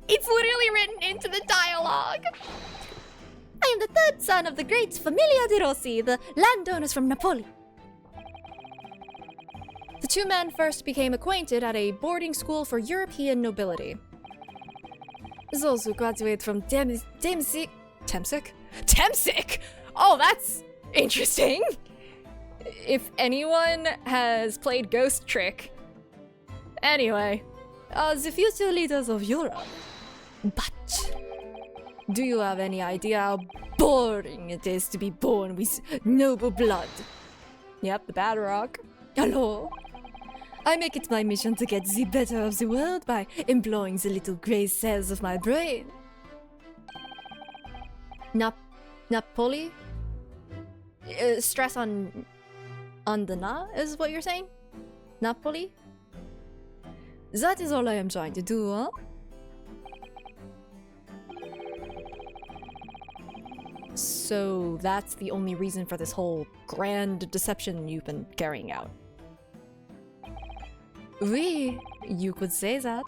It's literally written into the dialogue. I am the 3rd son of the great Familia de Rossi, the landowners from Napoli. The 2 men first became acquainted at a boarding school for European nobility. Those who graduate from Temsic? Temsic? Oh, that's interesting! If anyone has played Ghost Trick. Anyway, the future leaders of Europe. But, do you have any idea how boring it is to be born with noble blood? Yep, the bad rock. Hello? I make it my mission to get the better of the world by employing the little grey cells of my brain. Napoli? Stress on the na is what you're saying? Napoli? That is all I am trying to do, huh? So that's the only reason for this whole grand deception you've been carrying out. Oui, you could say that.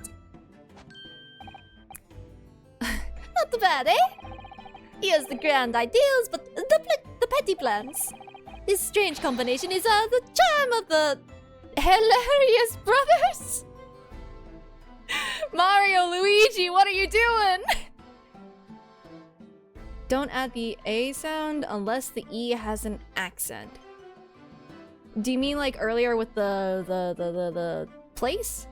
Not bad, eh? Here's the grand ideals, but the petty plans. This strange combination is the charm of the hilarious brothers. Mario, Luigi, what are you doing? Don't add the A sound unless the E has an accent. Do you mean like earlier with the place?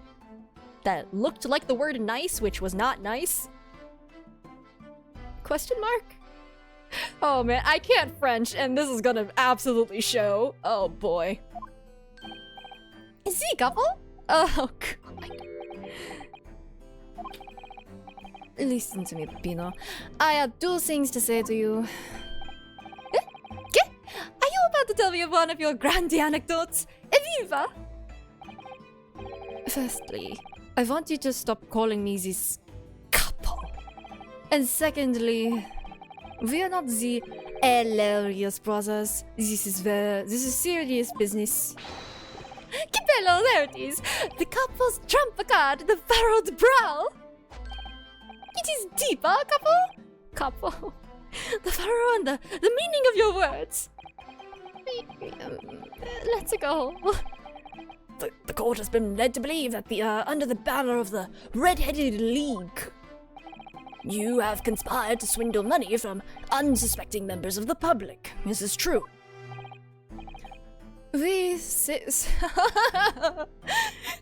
That looked like the word nice, which was not nice? Question mark? Oh man, I can't French and this is gonna absolutely show. Oh boy. Is he a couple? Oh god. Listen to me, Pino. I have 2 things to say to you. ¿Qué? Are you about to tell me one of your grand anecdotes? Eviva! Firstly, I want you to stop calling me this couple. And secondly, we are not the hilarious brothers. This is serious business. Capello, there it is! The couple's trump card, the furrowed brow! It is deeper, couple! The furrow and the meaning of your words! Let's go. The court has been led to believe that under the banner of the Red-Headed League, you have conspired to swindle money from unsuspecting members of the public. This is true.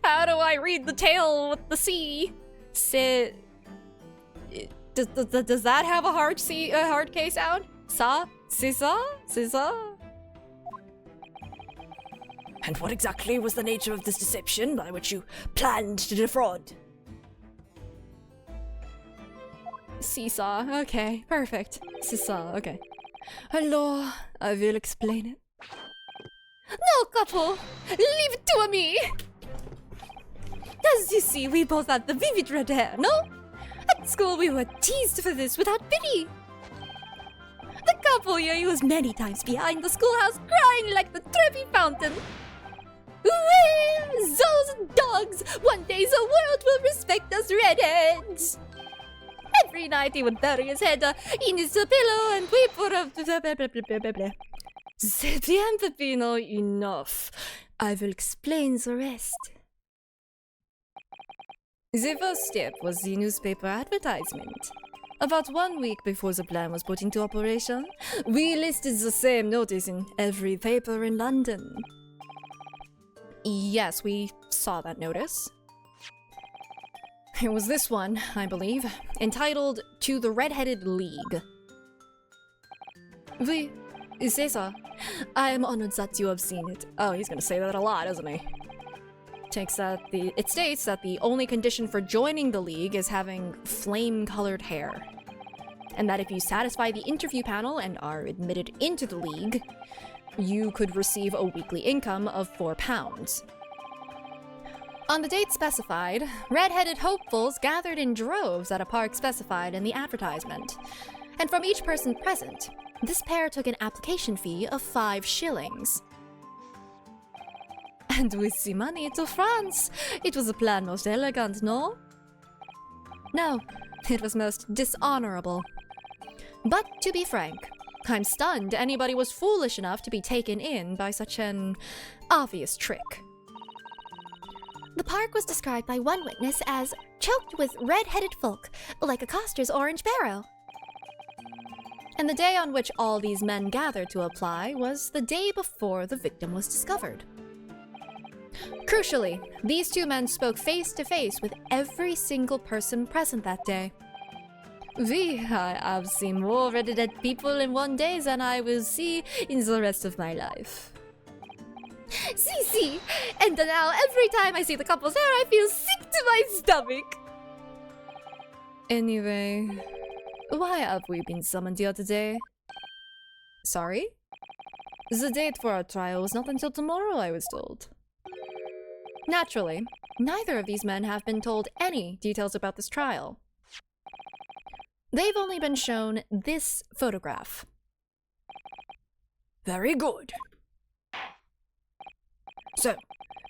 How do I read the tail with the C? Does that have a hard K sound? Sisa? And what exactly was the nature of this deception by which you planned to defraud? Seesaw, okay, perfect. Seesaw, okay. Hello, I will explain it. No, couple! Leave it to me! As you see, we both had the vivid red hair, no? At school, we were teased for this without pity. The couple here was many times behind the schoolhouse crying like the Trevi fountain. Those dogs! One day the world will respect us redheads! Every night he would bury his head in his pillow and weep for a blah blah blah blah blah blah. C'est bien, Peppino, enough. I will explain the rest. The first step was the newspaper advertisement. About 1 week before the plan was put into operation, we listed the same notice in every paper in London. Yes, we saw that notice. It was this one, I believe, entitled To the Red-Headed League. Oui, c'est ça. I am honored that you have seen it. Oh, he's gonna say that a lot, isn't he? It states that the only condition for joining the league is having flame-colored hair. And that if you satisfy the interview panel and are admitted into the league, you could receive a weekly income of £4. On the date specified, red-headed hopefuls gathered in droves at a park specified in the advertisement. And from each person present, this pair took an application fee of 5 shillings. And with the money to France, it was a plan most elegant, no? No, it was most dishonorable. But to be frank, I'm stunned anybody was foolish enough to be taken in by such an obvious trick. The park was described by one witness as choked with red-headed folk, like a coster's orange barrow. And the day on which all these men gathered to apply was the day before the victim was discovered. Crucially, these two men spoke face to face with every single person present that day. I have seen more red-headed people in one day than I will see in the rest of my life. See, and now every time I see the couple's hair, I feel sick to my stomach. Anyway, why have we been summoned here today? Sorry? The date for our trial was not until tomorrow, I was told. Naturally, neither of these men have been told any details about this trial. They've only been shown this photograph. Very good. So,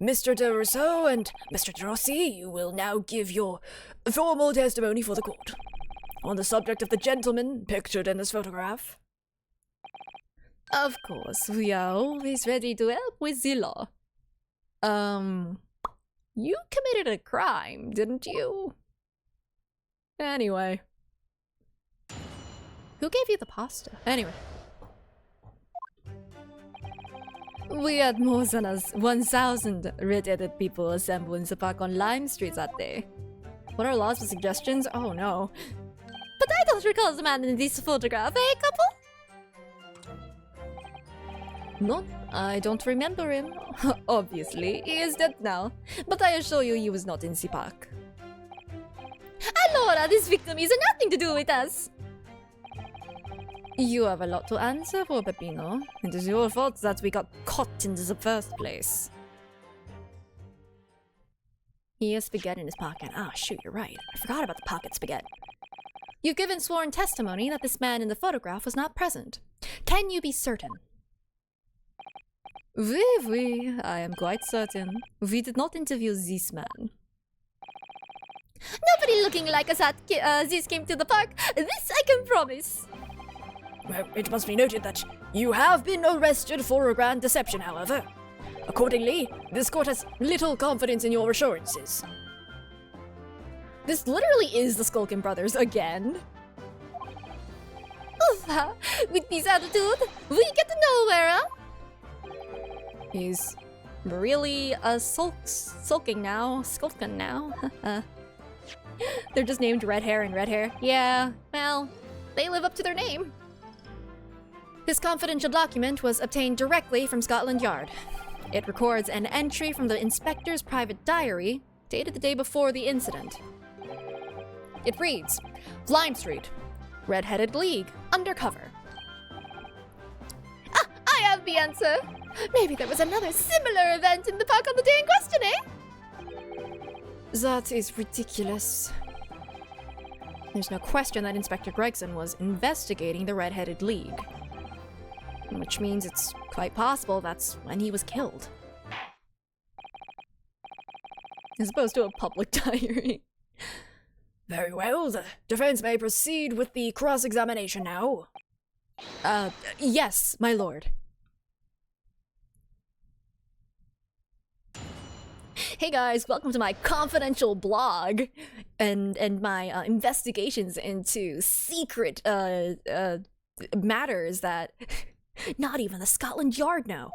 Mr. de Rousseau and Mr. de Rossi, you will now give your formal testimony for the court on the subject of the gentleman pictured in this photograph. Of course, we are always ready to help with the law. You committed a crime, didn't you? Anyway. Who gave you the pasta? Anyway. We had more than 1,000 red-headed people assemble in the park on Lime Street that day. What are laws for suggestions? Oh no. But I don't recall the man in this photograph, couple? No, I don't remember him. Obviously, he is dead now. But I assure you he was not in the park. Allora, this victim has nothing to do with us. You have a lot to answer for, Peppino. It is your fault that we got caught in the first place. He has spaghetti in his pocket. Ah, shoot, you're right. I forgot about the pocket spaghetti. You've given sworn testimony that this man in the photograph was not present. Can you be certain? Oui, I am quite certain. We did not interview this man. Nobody looking like us at this came to the park. This I can promise. Well, it must be noted that you have been arrested for a grand deception, however. Accordingly, this court has little confidence in your assurances. This literally is the Skulkin brothers again. Oof, with this attitude, we get nowhere, huh? He's really sulking now. Skulkin now. They're just named Red Hair and Red Hair. Yeah, well, they live up to their name. This confidential document was obtained directly from Scotland Yard. It records an entry from the inspector's private diary, dated the day before the incident. It reads, Lime Street, Red-Headed League, undercover. Ah, I have the answer. Maybe there was another similar event in the park on the day in question, eh? That is ridiculous. There's no question that Inspector Gregson was investigating the Red-Headed League. Which means it's quite possible that's when he was killed. As opposed to a public diary. Very well, the defense may proceed with the cross-examination now. Yes, my lord. Hey guys, welcome to my confidential blog and my investigations into secret matters that not even the Scotland Yard know.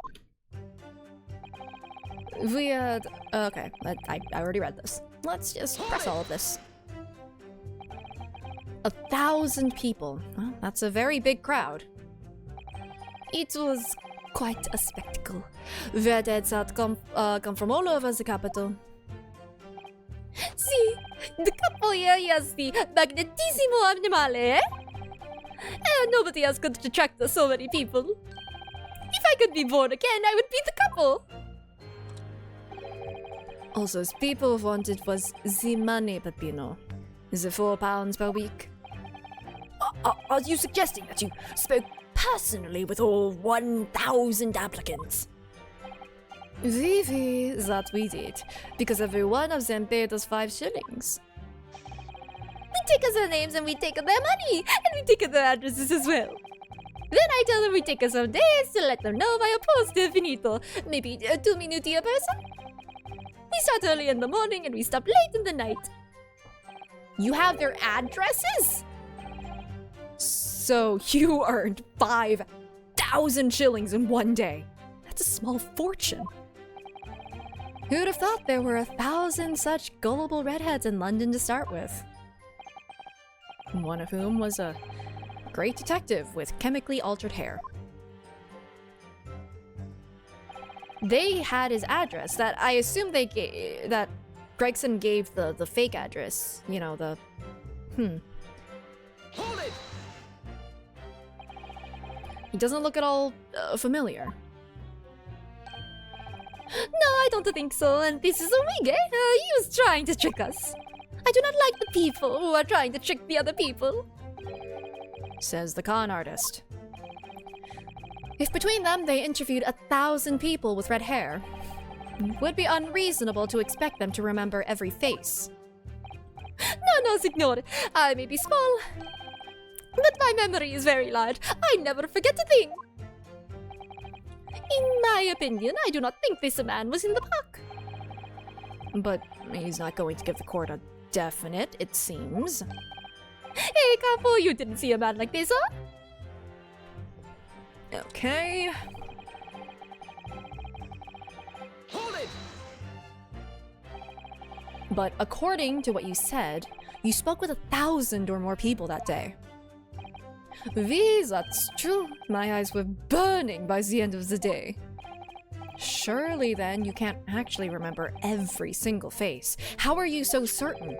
Okay, I already read this. Let's just press all of this. 1,000 people. Well, that's a very big crowd. It was quite a spectacle. Redheads had come from all over the capital. See, the couple here has the magnetissimo animale, eh? Nobody else could attract so many people. If I could be born again, I would be the couple. All those people wanted was the money, Peppino. The £4 per week. Are you suggesting that you spoke personally with all 1,000 applicants? Oui, that we did, because every one of them paid us 5 shillings. We take us their names and we take their money, and we take their addresses as well. Then I tell them we take us some days to let them know via post finito, maybe 2 minuti a person. We start early in the morning and we stop late in the night. You have their addresses? So you earned 5,000 shillings in one day. That's a small fortune. Who'd have thought there were 1,000 such gullible redheads in London to start with? One of whom was a great detective with chemically altered hair. They had his address that I assume they gave, that Gregson gave the fake address. You know, the... Hold it! He doesn't look at all familiar. No, I don't think so, and this is a wig, eh? He was trying to trick us. I do not like the people who are trying to trick the other people. Says the con artist. If between them they interviewed 1,000 people with red hair, it would be unreasonable to expect them to remember every face. No, signor. I may be small, but my memory is very large. I never forget a thing. In my opinion, I do not think this man was in the park. But he's not going to give the court a definite, it seems. Hey, Capo, you didn't see a man like this, huh? Okay. Hold it! But according to what you said, you spoke with 1,000 or more people that day. Oui, that's true. My eyes were burning by the end of the day. Surely then you can't actually remember every single face. How are you so certain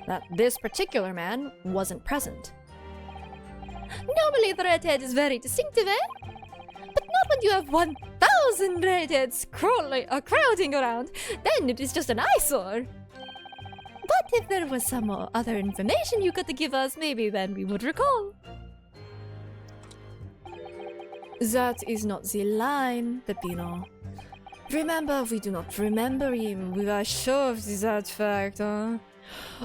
that this particular man wasn't present? Normally the redhead is very distinctive, eh? But not when you have 1,000 redheads crowding around. Then it is just an eyesore. But if there was some other information you could give us, maybe then we would recall. That is not the line, Peppino. Remember, we do not remember him. We are sure of that fact, huh?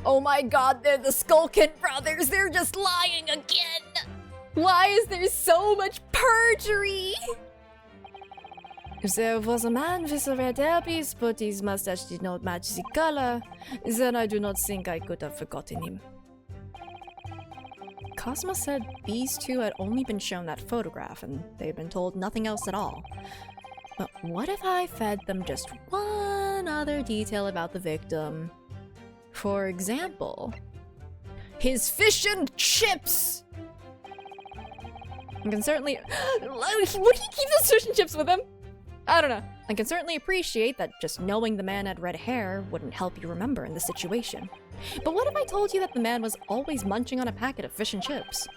Oh my god, they're the Skulkin brothers. They're just lying again. Why is there so much perjury? If there was a man with a red hairpiece, but his mustache did not match the color, then I do not think I could have forgotten him. Cosmo said these two had only been shown that photograph and they had been told nothing else at all. But what if I fed them just one other detail about the victim? For example, His fish and chips! I can certainly... Would he keep those fish and chips with him? I don't know. I can certainly appreciate that just knowing the man had red hair wouldn't help you remember in the situation. But what if I told you that the man was always munching on a packet of fish and chips?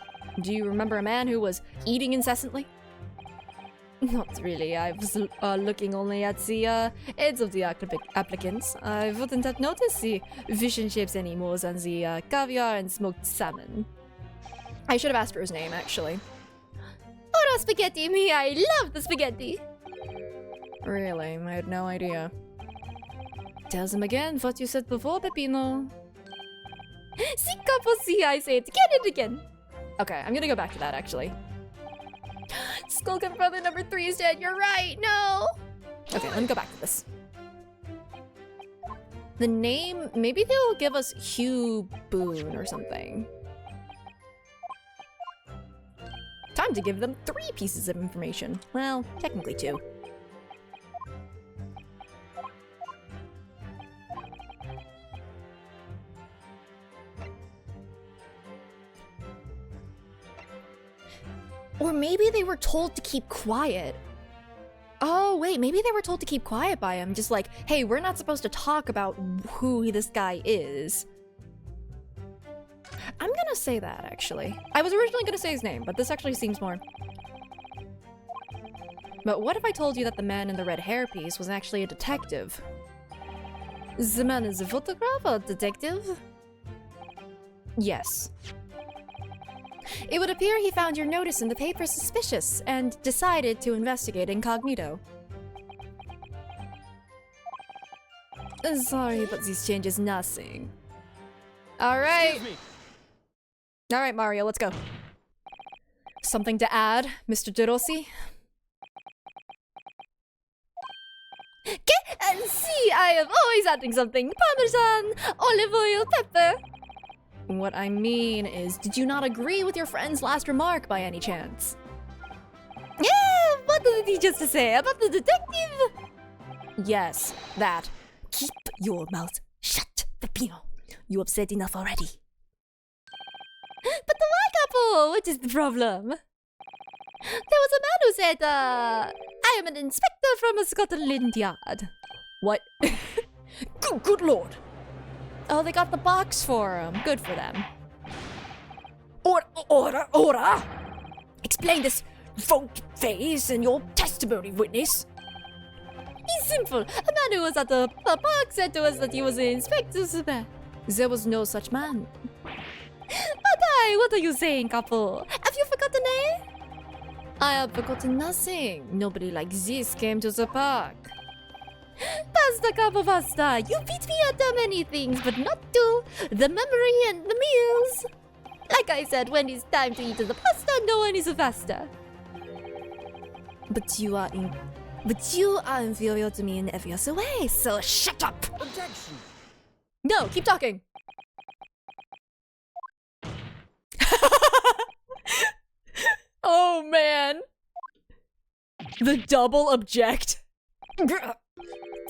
Do you remember a man who was eating incessantly? Not really. I was looking only at the heads of the applicants. I wouldn't have noticed the fish and chips any more than the caviar and smoked salmon. I should have asked for his name, actually. Ora spaghetti, me! I love the spaghetti! Really? I had no idea. Tell them again what you said before, Peppino. Si capo si, I say it again and again. Okay, I'm gonna go back to that, actually. Skulkin brother number 3 is dead, you're right, no! Okay, let me go back to this. The name, maybe they'll give us Hugh Boone or something. Time to give them 3 pieces of information. Well, technically 2. Or maybe they were told to keep quiet. Oh, wait, maybe they were told to keep quiet by him. Just like, hey, we're not supposed to talk about who this guy is. I'm gonna say that, actually. I was originally gonna say his name, but this actually seems more... But what if I told you that the man in the red hairpiece was actually a detective? The man is a photographer, or detective? Yes. It would appear he found your notice in the paper suspicious and decided to investigate incognito. Sorry, but this changes nothing. Alright. Alright, Mario, let's go. Something to add, Mr. De Rossi? See, I am always adding something. Parmesan, olive oil, pepper. What I mean is, did you not agree with your friend's last remark by any chance? Yeah, what did he just say about the detective? Yes, that. Keep your mouth shut, Peppino. You have said enough already. But the white couple, what is the problem? There was a man who said, I am an inspector from a Scotland Yard. What? Good lord. Oh, they got the box for him. Good for them. Order! Explain this vote phase in your testimony, witness. It's simple. A man who was at the park said to us that he was an inspector. There was no such man. What are you saying, couple? Have you forgotten, eh? I have forgotten nothing. Nobody like this came to the park. Basta, capo, basta. You beat me at many things, but not to the memory and the meals. Like I said, when it's time to eat the pasta, no one is faster. But you are inferior to me in every other way, so shut up! Objection. No, keep talking. Oh man. The double object.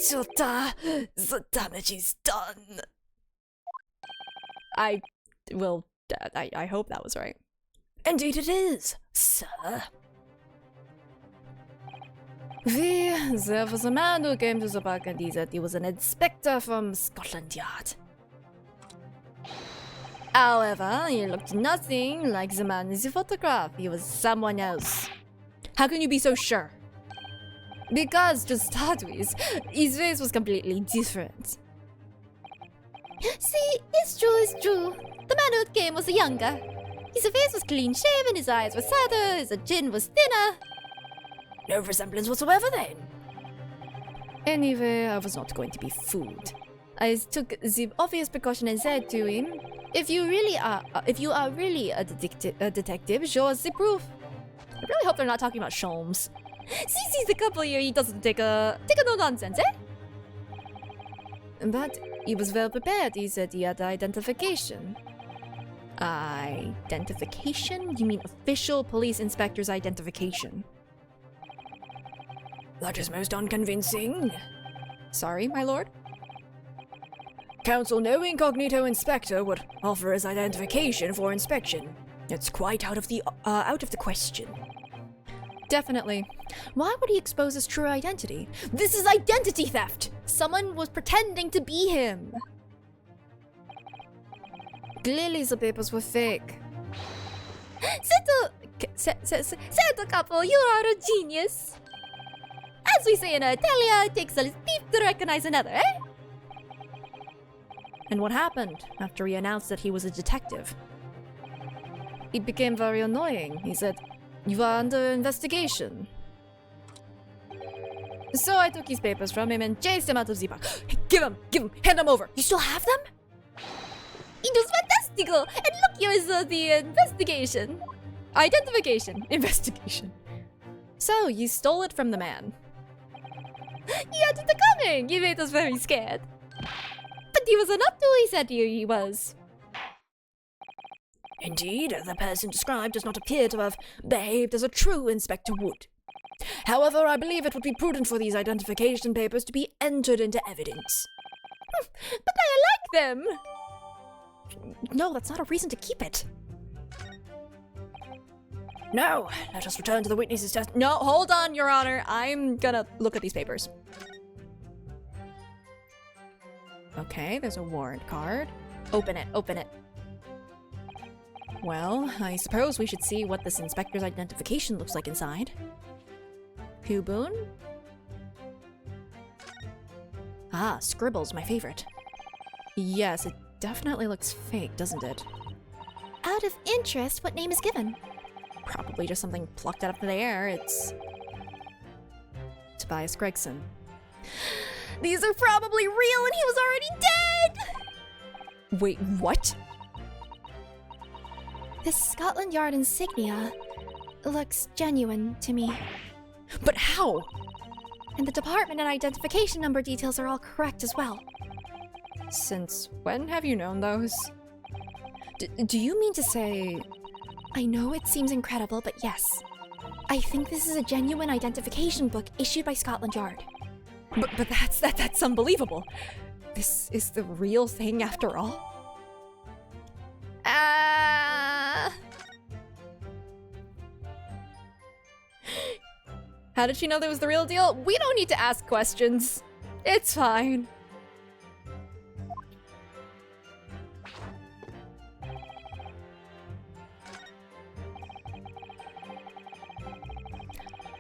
Chota, the damage is done. I hope that was right. Indeed it is, sir. There was a man who came to the park and he said he was an inspector from Scotland Yard. However, he looked nothing like the man in the photograph. He was someone else. How can you be so sure? Because, to start with, his face was completely different. See, it's true. The man who came was younger. His face was clean shaven, his eyes were sadder, his chin was thinner. No resemblance whatsoever then. Anyway, I was not going to be fooled. I took the obvious precaution and said to him, if you are really a detective, show us the proof. I really hope they're not talking about Sholmes. See the couple here, he doesn't take a no nonsense, eh? But he was well prepared. He said he had identification. Identification? You mean official police inspector's identification? That is most unconvincing. Sorry, my lord? Counsel, no incognito inspector would offer his identification for inspection. It's quite out of the question. Definitely. Why would he expose his true identity? This is identity theft! Someone was pretending to be him. Clearly the papers were fake. Settle couple, you are a genius. As we say in Italia, it takes a thief to recognize another, eh? And what happened after he announced that he was a detective? It became very annoying. He said, "You are under investigation." So I took his papers from him and chased him out of the park. Give him, hand him over. You still have them? It was fantastical! And look, here is the investigation. Identification. Investigation. So you stole it from the man. He had it coming! He made us very scared. But he wasn't up to who he said he was. Indeed, the person described does not appear to have behaved as a true inspector would. However, I believe it would be prudent for these identification papers to be entered into evidence. But I like them! No, that's not a reason to keep it. Now, let us return to the witness's test. No, hold on, Your Honor. I'm gonna look at these papers. Okay, there's a warrant card. Open it, open it. Well, I suppose we should see what this inspector's identification looks like inside. Huboon? Ah, scribbles, my favorite. Yes, it definitely looks fake, doesn't it? Out of interest, what name is given? Probably just something plucked out of the air. It's Tobias Gregson. These are probably real and he was already dead! Wait, what? This Scotland Yard insignia looks genuine to me. But how? And the department and identification number details are all correct as well. Since when have you known those? Do you mean to say... I know it seems incredible, but yes. I think this is a genuine identification book issued by Scotland Yard. But that's unbelievable. This is the real thing after all? How did she know that was the real deal? We don't need to ask questions. It's fine.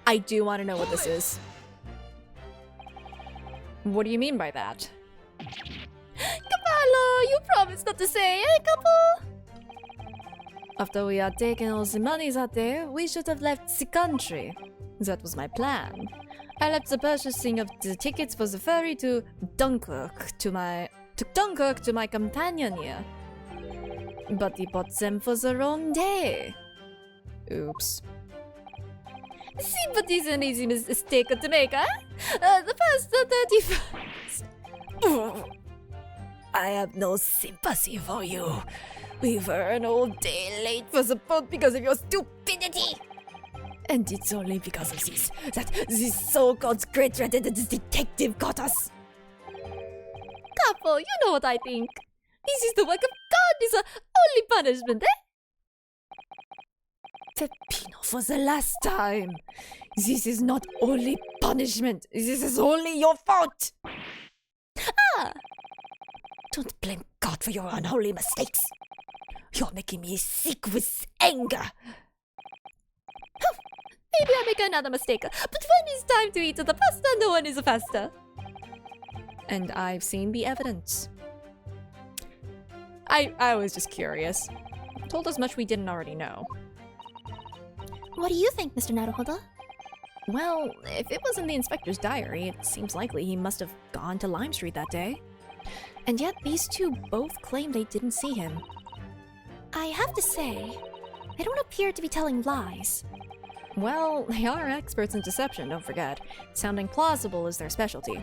I do want to know what this is. What do you mean by that? Cavallo, you promised not to say, eh, couple? After we had taken all the money that day, we should have left the country. That was my plan. I left the purchasing of the tickets for the ferry to Dunkirk to my companion here. But he bought them for the wrong day. Oops. Sympathy's an easy mistake to make, huh? The first, the 31st. I have no sympathy for you. We were an whole day late for the boat because of your stupidity. And it's only because of this that this so-called great red detective got us. Couple, you know what I think. This is the work of God, this is only punishment, eh? Peppino, for the last time. This is not only punishment. This is only your fault. Ah! Don't blame God for your unholy mistakes. You're making me sick with anger. Maybe I make another mistake, but when it's time to eat the pasta, no one is faster. And I've seen the evidence. I was just curious. Told us much we didn't already know. What do you think, Mr. Naruhodo? Well, if it was in the inspector's diary, it seems likely he must have gone to Lime Street that day. And yet these two both claim they didn't see him. I have to say, they don't appear to be telling lies. Well, they are experts in deception, don't forget. Sounding plausible is their specialty.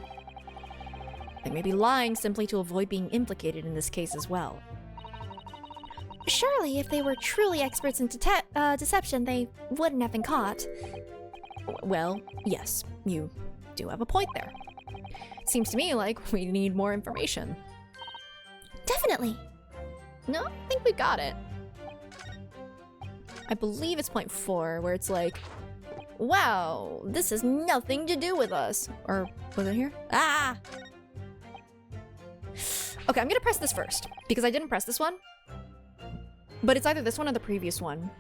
They may be lying simply to avoid being implicated in this case as well. Surely, if they were truly experts in deception, they wouldn't have been caught. Well, yes, you do have a point there. Seems to me like we need more information. Definitely. No, I think we got it. I believe it's point 4, where it's like, wow, this has nothing to do with us. Or was it here? Ah! Okay, I'm gonna press this first, because I didn't press this one. But it's either this one or the previous one.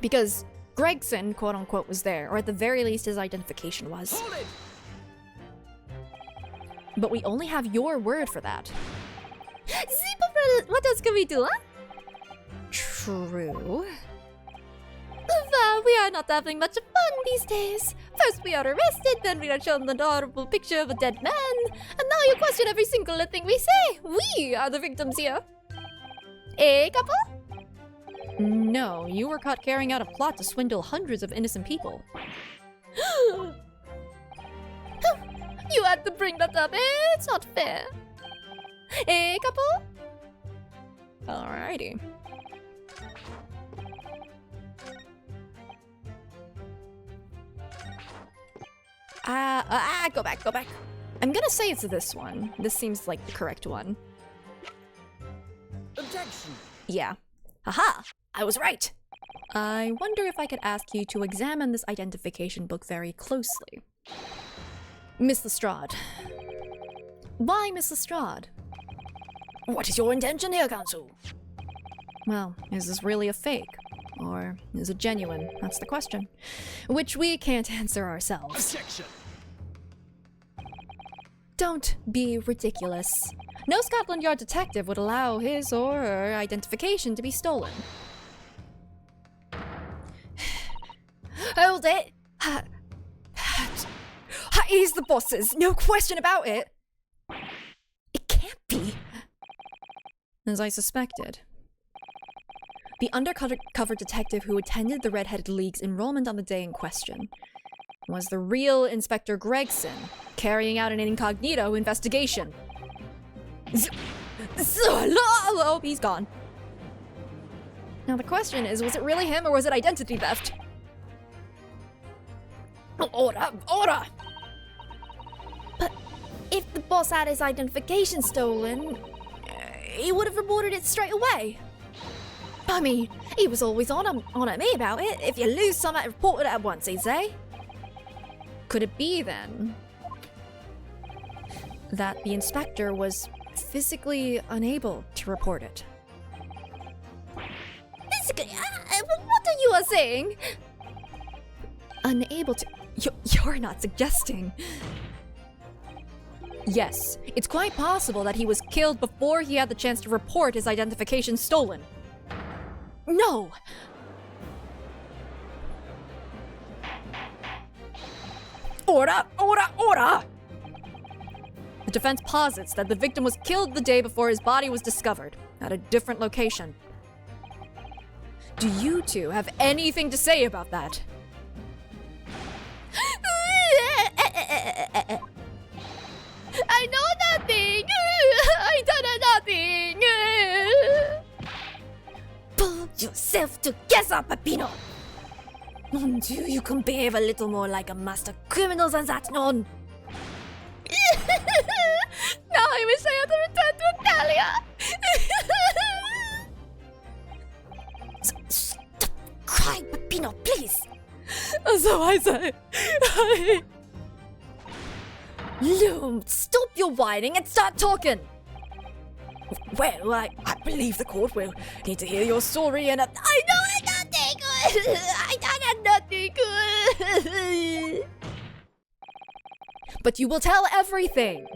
Because Gregson, quote unquote, was there, or at the very least his identification was. But we only have your word for that. What else can we do, huh? True. We are not having much fun these days. First we are arrested, then we are shown the horrible picture of a dead man, and now you question every single thing we say. We are the victims here. Eh, couple? No, you were caught carrying out a plot to swindle hundreds of innocent people. You had to bring that up. It's not fair. Eh, couple? Alrighty. Go back. I'm gonna say it's this one. This seems like the correct one. Objection! Yeah. Haha! I was right! I wonder if I could ask you to examine this identification book very closely. Miss Lestrade. Why Miss Lestrade? What is your intention here, Counsel? Well, is this really a fake? Or is it genuine? That's the question. Which we can't answer ourselves. Objection! Don't be ridiculous. No Scotland Yard detective would allow his or her identification to be stolen. Hold it! He's the boss's, no question about it! It can't be. As I suspected. The undercover detective who attended the Red-Headed League's enrollment on the day in question was the real Inspector Gregson, carrying out an incognito investigation. Oh, he's gone. Now the question is, was it really him or was it identity theft? Order! Order! But if the boss had his identification stolen, he would have reported it straight away. I mean, he was always on at me about it. If you lose something, report it at once, he'd say. Could it be, then, that the inspector was physically unable to report it? Basically, what are you saying? Unable to... You're not suggesting... Yes, it's quite possible that he was killed before he had the chance to report his identification stolen. No! Order! Order! Order! The defense posits that the victim was killed the day before his body was discovered, at a different location. Do you two have anything to say about that? I know nothing! I don't know nothing! Pull yourself together, Peppino! Mon Dieu, you can behave a little more like a master criminal than that, non! Now I wish I had to return to Italia! Stop crying, Peppino, please! So I say... Loom, stop your whining and start talking! Well, I believe the court will need to hear your story and... I know nothing! I done nothing! But you will tell everything,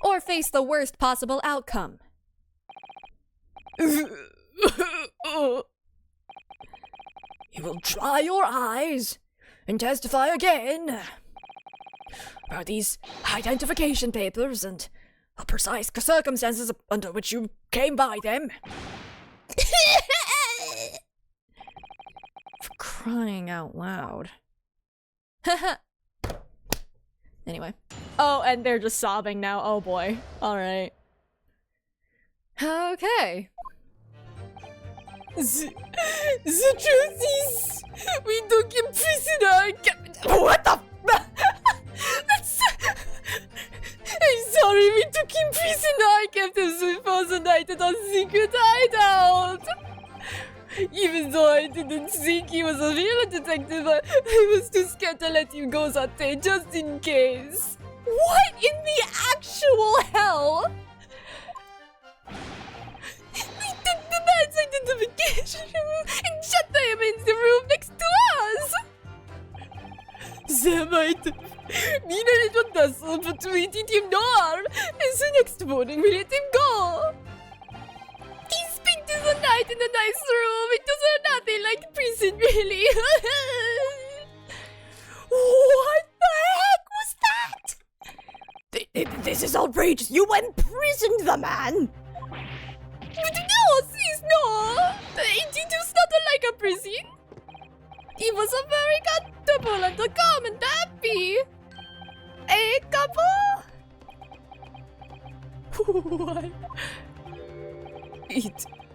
or face the worst possible outcome. You will dry your eyes and testify again about these identification papers and the precise circumstances under which you came by them. For crying out loud. Anyway. Oh, and they're just sobbing now. Oh boy. Alright. Okay. The truth is, we took him prisoner. What the? That's. I'm sorry, we took him prisoner. I kept him for the night at our secret hideout. Even though I didn't think he was a real detective, I was too scared to let him go that day, just in case. What in the actual hell? We took the man's identification and shut him in the room next to us! That might mean a little tussle, but we did him no harm, and the next morning we let him go. He spent the night in a nice room. It was nothing like prison, really. What the heck was that? This is outrageous. You imprisoned the man. No, sis, no. It was not like a prison. He was a very comfortable and calm and happy. A couple? What?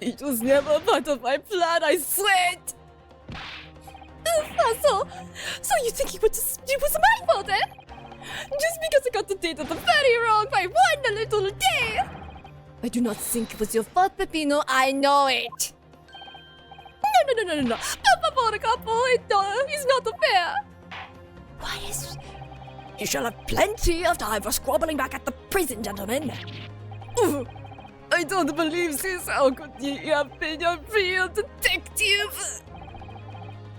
It was never part of my plan, I swear it! So you think it was my fault, eh? Just because I got the date of the ferry wrong by one little day! I do not think it was your fault, Peppino, I know it! No. Papa for a couple, it's not fair! What is... You shall have plenty of time for squabbling back at the prison, gentlemen. I don't believe this. How could you have been a real detective?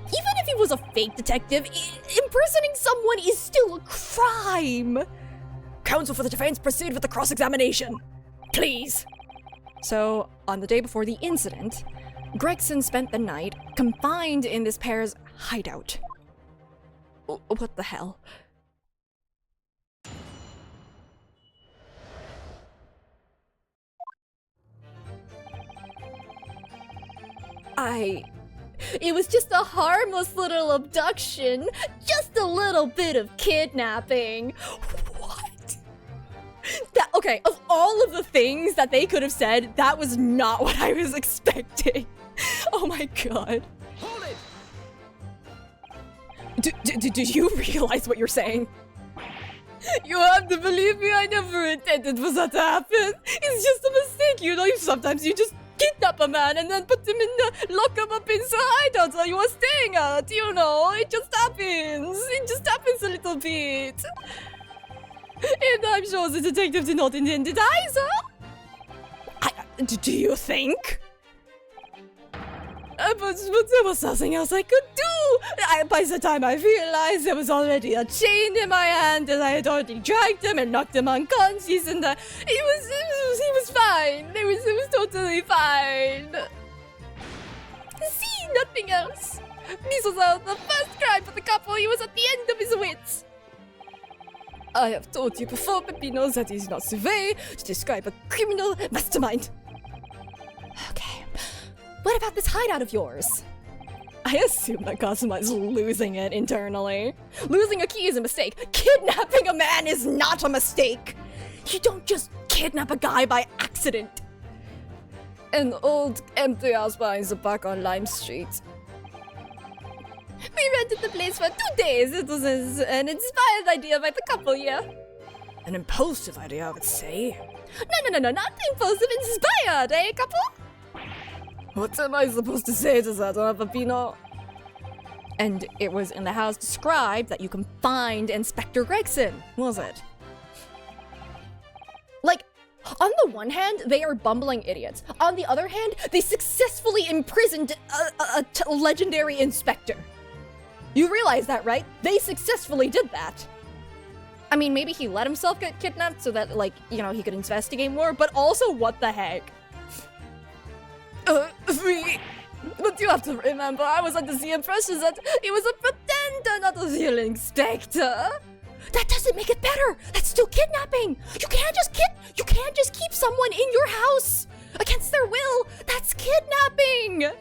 Even if he was a fake detective, impersonating someone is still a crime. Counsel for the defense, proceed with the cross-examination. Please. So, on the day before the incident, Gregson spent the night confined in this pair's hideout. What the hell? It was just a harmless little abduction. Just a little bit of kidnapping. What? Okay, of all of the things that they could have said, that was not what I was expecting. Oh my god. Hold it! Do you realize what you're saying? You have to believe me, I never intended for that to happen. It's just a mistake, you know. Sometimes you just kidnap a man and then put him in the lock him up in the hideout that you were staying at, you know. It just happens. It just happens a little bit. And I'm sure the detective did not intend it either. Do you think? But there was nothing else I could do. By the time I realized there was already a chain in my hand and I had already dragged him and knocked him unconscious, and he was fine. It was totally fine. See, nothing else. This was the first crime for the couple. He was at the end of his wits. I have told you before, Peppino, that is not the way to describe a criminal mastermind. Okay. What about this hideout of yours? I assume that Kazuma is losing it internally. Losing a key is a mistake. Kidnapping a man is not a mistake. You don't just kidnap a guy by accident. An old empty house behind the park on Lime Street. We rented the place for 2 days. It was an inspired idea by the couple here. An impulsive idea, I would say. No, not impulsive, inspired, eh, couple? What am I supposed to say to that, Peppino? And it was in the house described that you confined Inspector Gregson, was it? Like, on the one hand, they are bumbling idiots. On the other hand, they successfully imprisoned a legendary inspector. You realize that, right? They successfully did that. I mean, maybe he let himself get kidnapped so that, like, you know, he could investigate more, but also, what the heck? V. But you have to remember, I was under the impression that he was a pretender, not a real inspector. That doesn't make it better. That's still kidnapping. You can't just keep someone in your house against their will. That's kidnapping.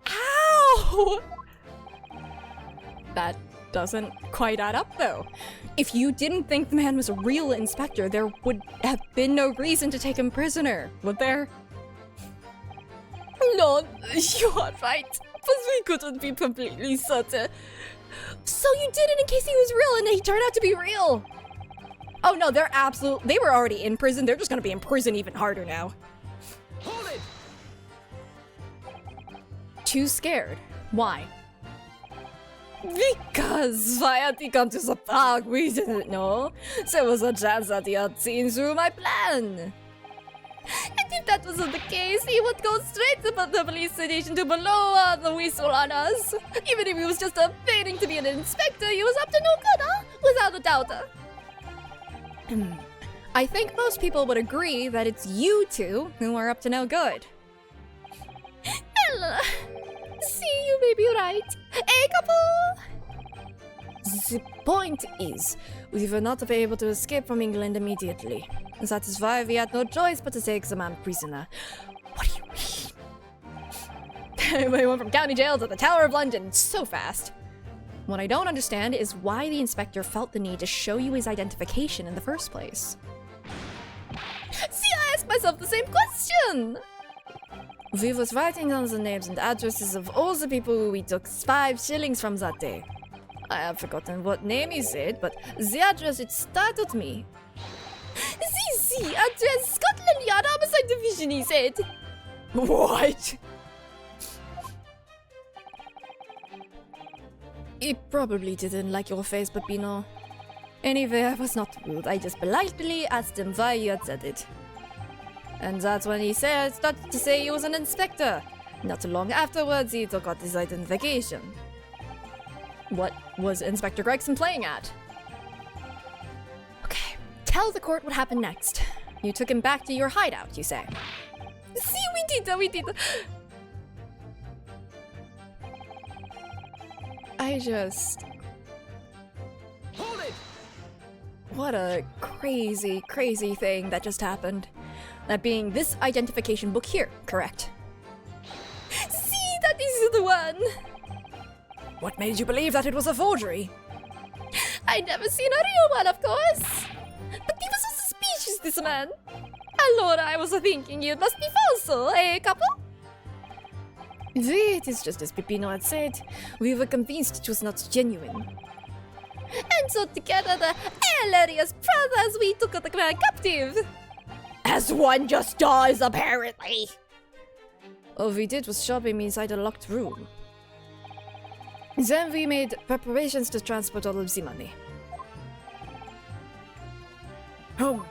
Ow! That doesn't quite add up, though. If you didn't think the man was a real inspector, there would have been no reason to take him prisoner, would there? No, you are right. But we couldn't be completely certain. So you did it in case he was real and he turned out to be real. Oh no, they were already in prison. They're just gonna be in prison even harder now. Hold it! Too scared. Why? Because why had he come to the park? We didn't know. There was a chance that he had seen through my plan. And if that wasn't the case, he would go straight to the police station to blow the whistle on us. Even if he was just feigning to be an inspector, he was up to no good, huh? Without a doubt. I think most people would agree that it's you two who are up to no good. Ella, see, you may be right. Hey, couple! The point is, we will not be able to escape from England immediately. That is why we had no choice but to take the man prisoner. What do you mean? We went from county jail to the Tower of London so fast. What I don't understand is why the inspector felt the need to show you his identification in the first place. See, I ask myself the same question! We was writing down the names and addresses of all the people who we took 5 shillings from that day. I have forgotten what name he said, but the address, it startled me. The address, Scotland Yard Homicide Division, he said. What? He probably didn't like your face, Peppino. Anyway, I was not rude. I just politely asked him why he had said it. And that's when he started to say he was an inspector. Not long afterwards, he took out his identification. What was Inspector Gregson playing at? Okay, tell the court what happened next. You took him back to your hideout, you say. See, we did. Hold it! What a crazy, crazy thing that just happened. That being this identification book here, correct? See, that is the one. What made you believe that it was a forgery? I never seen a real one, of course. But he was so suspicious, this man. Allora, I was thinking it must be falso, eh, couple? It is just as Peppino had said. We were convinced it was not genuine. And so together, the hilarious brothers, we took the man captive. As one just does, apparently. All we did was shove him inside a locked room. Then we made preparations to transport all of the money. Oh,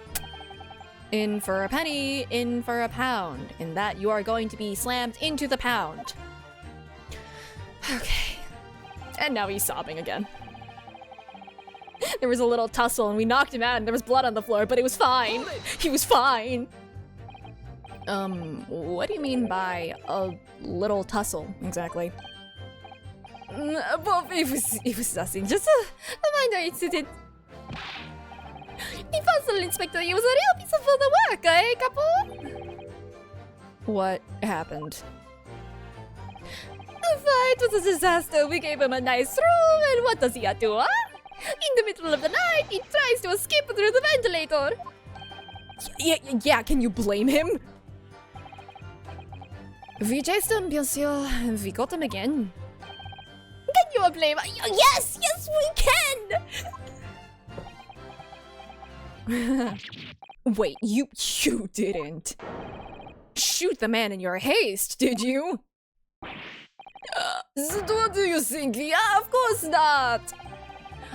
In for a penny, in for a pound. In that you are going to be slammed into the pound. Okay. And now he's sobbing again. There was a little tussle and we knocked him out and there was blood on the floor, but it was fine. He was fine. What do you mean by a little tussle, exactly? But it was nothing, just a minor incident. The puzzle inspector, he was a real piece of the work, eh, couple? What happened? The fight was a disaster. We gave him a nice room, and what does he do, huh? In the middle of the night, he tries to escape through the ventilator. Yeah, can you blame him? We chased him, bien sûr, and we got him again. Can you blame? Yes, we can! Wait, you didn't shoot the man in your haste, did you? What do you think? Yeah, of course not!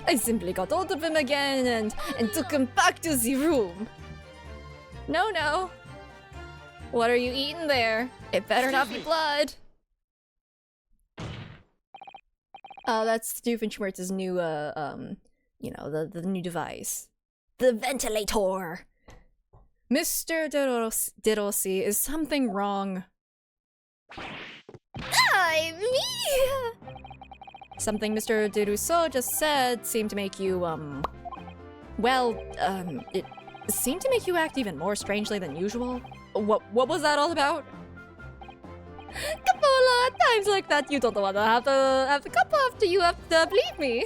I simply got hold of him again and took him back to the room. No. What are you eating there? It better not be blood. That's Doofenshmirtz's new, the new device. The ventilator. Mr. Diddlesey, is something wrong? Me! Something Mr. Diddlesey just said seemed to make you, it seemed to make you act even more strangely than usual. What was that all about? Capola, at times like that, you don't want to have the cup after you have to believe me.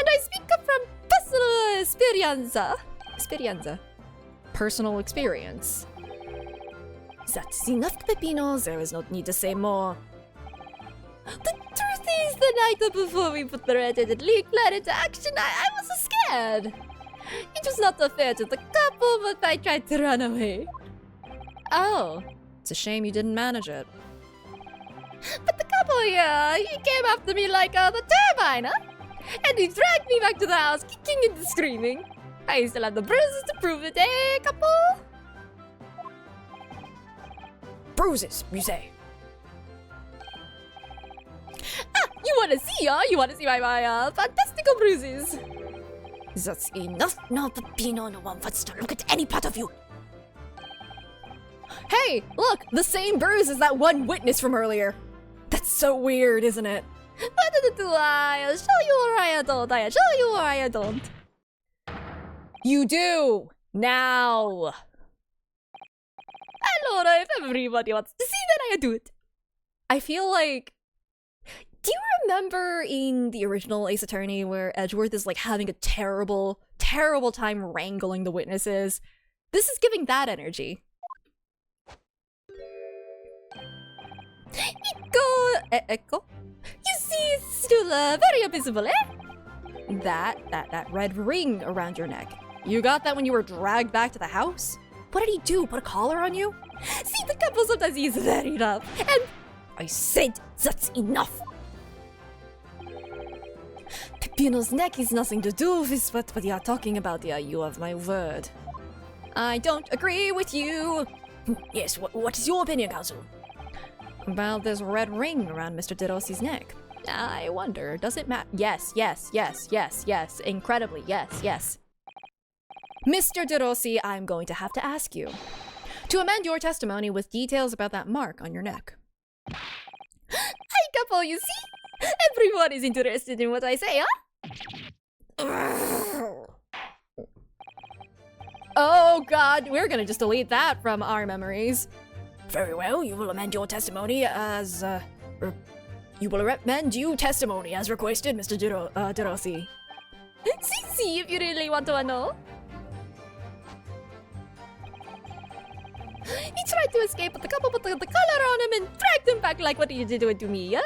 And I speak from personal experienza. Personal experience. That's enough, Pepinos. There is no need to say more. The truth is, the night before we put the red-headed leak plan into action, I was scared. It was not fair to the couple, but I tried to run away. Oh, it's a shame you didn't manage it. But the couple here, he came after me like the turbine, huh? And he dragged me back to the house, kicking and screaming. I still have the bruises to prove it, eh, couple? Bruises, you say? You wanna see, huh? You wanna see my fantastical bruises? That's enough now, Peppino. No one wants to look at any part of you. Hey, look! The same bruise as that one witness from earlier. That's so weird, isn't it? What did do I show you or I don't? I show you or I don't. You do! Now! Allora, if everybody wants to see, then I do it. I feel like... Do you remember in the original Ace Attorney where Edgeworth is like having a terrible, terrible time wrangling the witnesses? This is giving that energy. Ecco. You see, it's still very visible, eh? That red ring around your neck. You got that when you were dragged back to the house? What did he do? Put a collar on you? See, the couple sometimes is very rough, and I said that's enough. Peppino's neck is nothing to do with what you are talking about here, you have my word. I don't agree with you. Yes, what is your opinion, Council? About this red ring around Mr. Diddlesey's neck. I wonder, does it matter? Yes, yes, yes, yes, yes. Incredibly, yes, yes. Mr. Diddlesey, I'm going to have to ask you to amend your testimony with details about that mark on your neck. hey, couple, you see? Everyone is interested in what I say, huh? Oh god, we're gonna just delete that from our memories. Very well, you will amend your testimony as, you will amend your testimony as requested, Mr. Diddlesey. See, if you really want to know. He tried to escape, but the couple put the collar on him and dragged him back like what you did to me.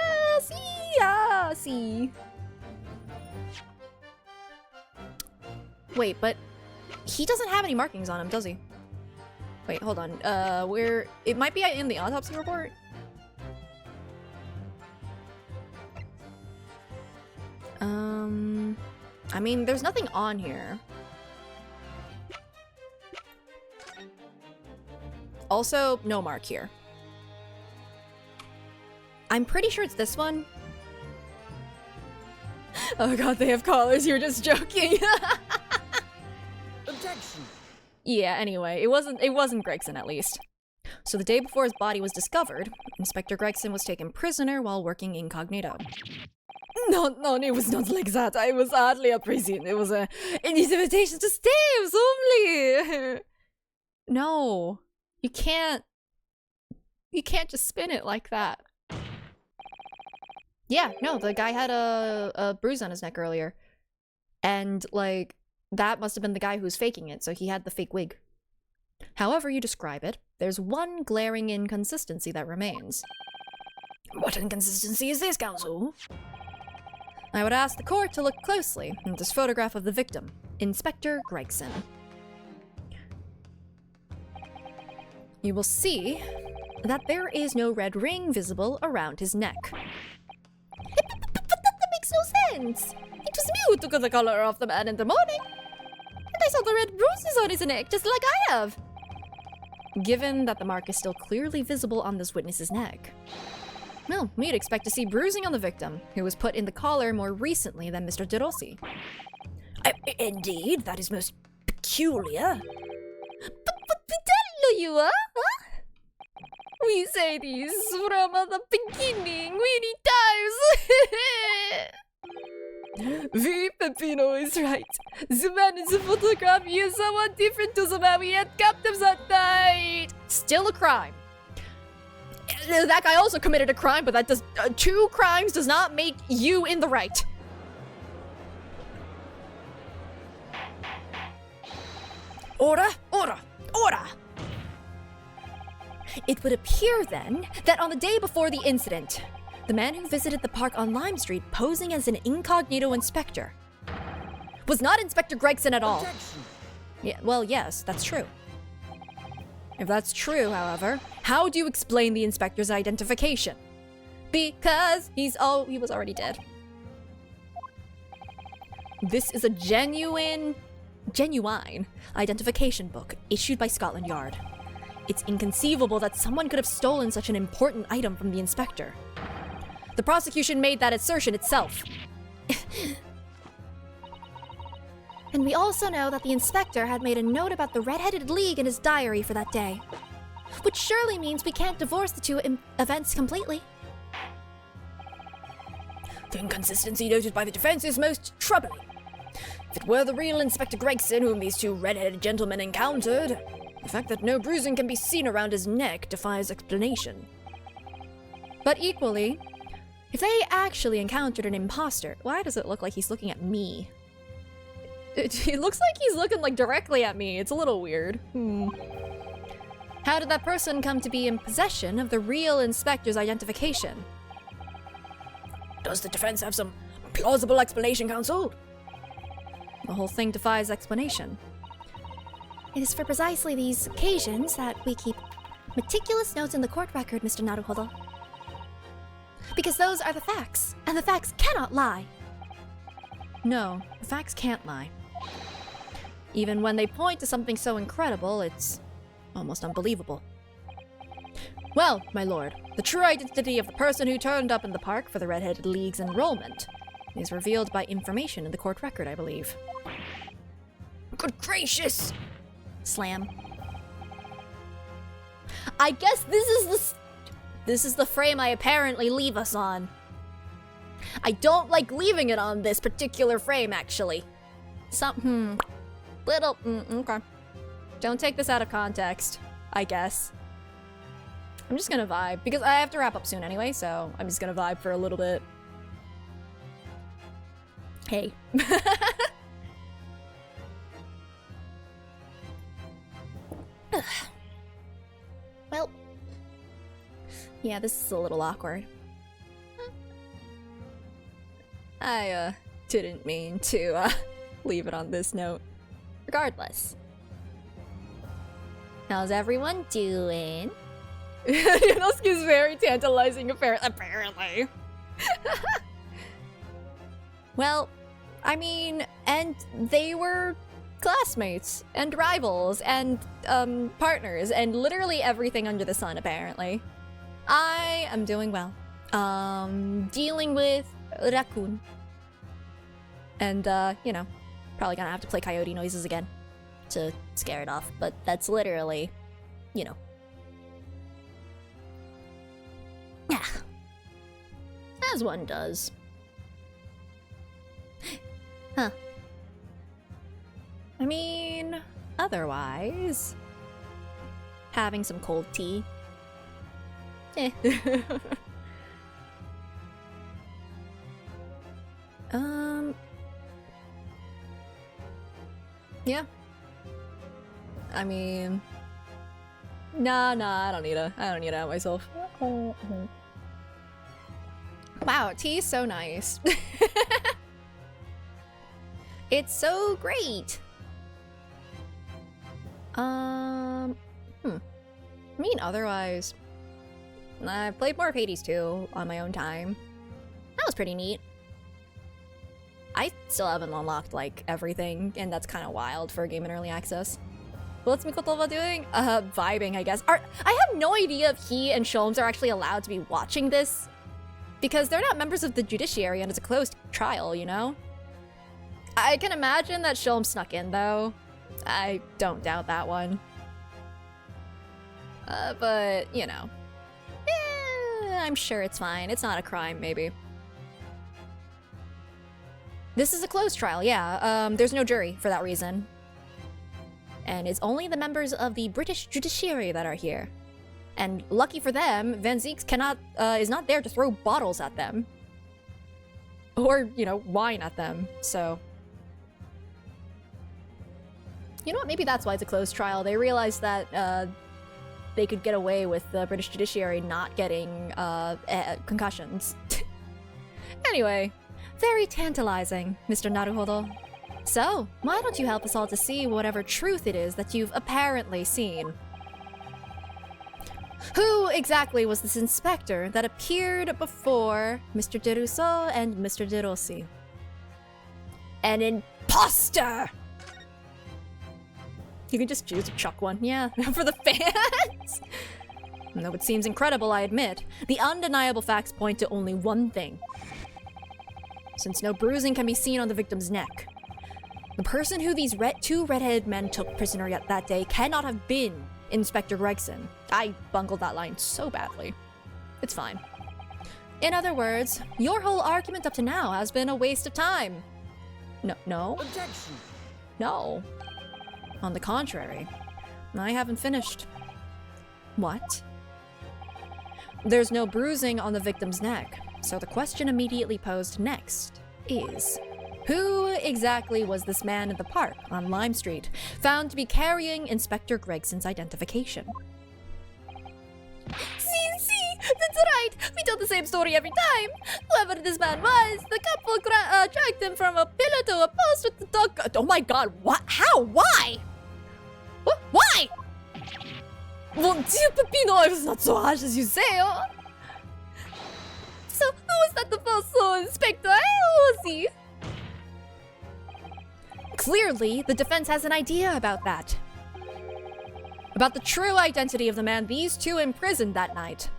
See. Wait, but he doesn't have any markings on him, does he? Wait, hold on. Where it might be in the autopsy report. I mean, there's nothing on here. Also, no mark here. I'm pretty sure it's this one. Oh god, they have collars. You're just joking. Objection. Yeah, anyway, it wasn't Gregson at least. So the day before his body was discovered, Inspector Gregson was taken prisoner while working incognito. No, it was not like that. I was hardly a prison. It was an invitation to stay. It was only... No, you can't just spin it like that. Yeah, no, the guy had a bruise on his neck earlier. And, like, that must have been the guy who was faking it, so he had the fake wig. However you describe it, there's one glaring inconsistency that remains. What inconsistency is this, Council? I would ask the court to look closely at this photograph of the victim, Inspector Gregson. You will see that there is no red ring visible around his neck. But that makes no sense. It was me who took the collar off the man in the morning. And I saw the red bruises on his neck, just like I have. Given that the mark is still clearly visible on this witness's neck, well, we'd expect to see bruising on the victim, who was put in the collar more recently than Mr. Diddlesey. Indeed, that is most peculiar. But we you, huh? We say this from the beginning many times. V. Peppino is right. The man in the photograph is somewhat different to the man we had captive that night. Still a crime. That guy also committed a crime, but that does 2 crimes does not make you in the right. Order, order, order! It would appear then that on the day before the incident, the man who visited the park on Lime Street posing as an incognito inspector was not Inspector Gregson at all. Objection. Yeah, well, yes, that's true. If that's true, however, how do you explain the inspector's identification? Because he was already dead. This is a genuine identification book issued by Scotland Yard. It's inconceivable that someone could have stolen such an important item from the inspector. The prosecution made that assertion itself. And we also know that the inspector had made a note about the Red-Headed League in his diary for that day. Which surely means we can't divorce the two events completely. The inconsistency noted by the defense is most troubling. If it were the real Inspector Gregson whom these 2 red-headed gentlemen encountered, the fact that no bruising can be seen around his neck defies explanation. But equally, if they actually encountered an imposter, why does it look like he's looking at me? It looks like he's looking like directly at me. It's a little weird. How did that person come to be in possession of the real inspector's identification? Does the defense have some plausible explanation, counsel? The whole thing defies explanation. It is for precisely these occasions that we keep meticulous notes in the court record, Mr. Naruhodo. Because those are the facts, and the facts cannot lie. No, the facts can't lie. Even when they point to something so incredible, it's almost unbelievable. Well, my lord, the true identity of the person who turned up in the park for the Red-Headed League's enrollment is revealed by information in the court record, I believe. Good gracious! Slam. I guess this is the frame I apparently leave us on. I don't like leaving it on this particular frame, actually. Okay. Don't take this out of context, I guess. I'm just gonna vibe, because I have to wrap up soon anyway, so I'm just gonna vibe for a little bit. Hey. Well, yeah, this is a little awkward. I didn't mean to leave it on this note. Regardless, how's everyone doing? Yanosuke's very tantalizing, apparently. Well, I mean, and they were classmates and rivals and partners and literally everything under the sun, apparently. I am doing well. Dealing with raccoon. And you know, probably gonna have to play coyote noises again to scare it off, but that's literally, you know. Yeah. As one does. Huh. I mean, otherwise, having some cold tea. Eh. Yeah. I mean, nah, I don't need to out myself. Wow, tea's so nice. It's so great. I mean, otherwise, I played more of Hades 2 on my own time. That was pretty neat. I still haven't unlocked, like, everything, and that's kind of wild for a game in early access. What's Mikotoba doing? Vibing, I guess. I have no idea if he and Sholmes are actually allowed to be watching this, because they're not members of the judiciary and it's a closed trial, you know? I can imagine that Sholmes snuck in, though. I don't doubt that one. But, you know. I'm sure it's fine. It's not a crime, maybe. This is a closed trial, yeah. There's no jury for that reason. And it's only the members of the British judiciary that are here. And lucky for them, Van Zieks is not there to throw bottles at them. Or, you know, wine at them, so... You know what, maybe that's why it's a closed trial. They realized that, they could get away with the British judiciary not getting, concussions. Anyway, very tantalizing, Mr. Naruhodo. So, why don't you help us all to see whatever truth it is that you've apparently seen? Who exactly was this inspector that appeared before Mr. De Russo and Mr. De Rossi? An imposter! You can just choose to chuck one, yeah, for the fans! Though it seems incredible, I admit, the undeniable facts point to only one thing. Since no bruising can be seen on the victim's neck, the person who these two red-headed men took prisoner that day cannot have been Inspector Gregson. I bungled that line so badly. It's fine. In other words, your whole argument up to now has been a waste of time. No. Objection! No. On the contrary, I haven't finished. What? There's no bruising on the victim's neck, so the question immediately posed next is, who exactly was this man in the park on Lime Street, found to be carrying Inspector Gregson's identification? See, that's right. We tell the same story every time. Whoever this man was, the couple dragged him from a pillar to a post with the dog. Oh my god, what? How? Why? What? Why? Mon Dieu, Peppino, I was not so harsh as you say, oh. So, who was that the false inspector? Who was he? Clearly, the defense has an idea about that. About the true identity of the man these two imprisoned that night.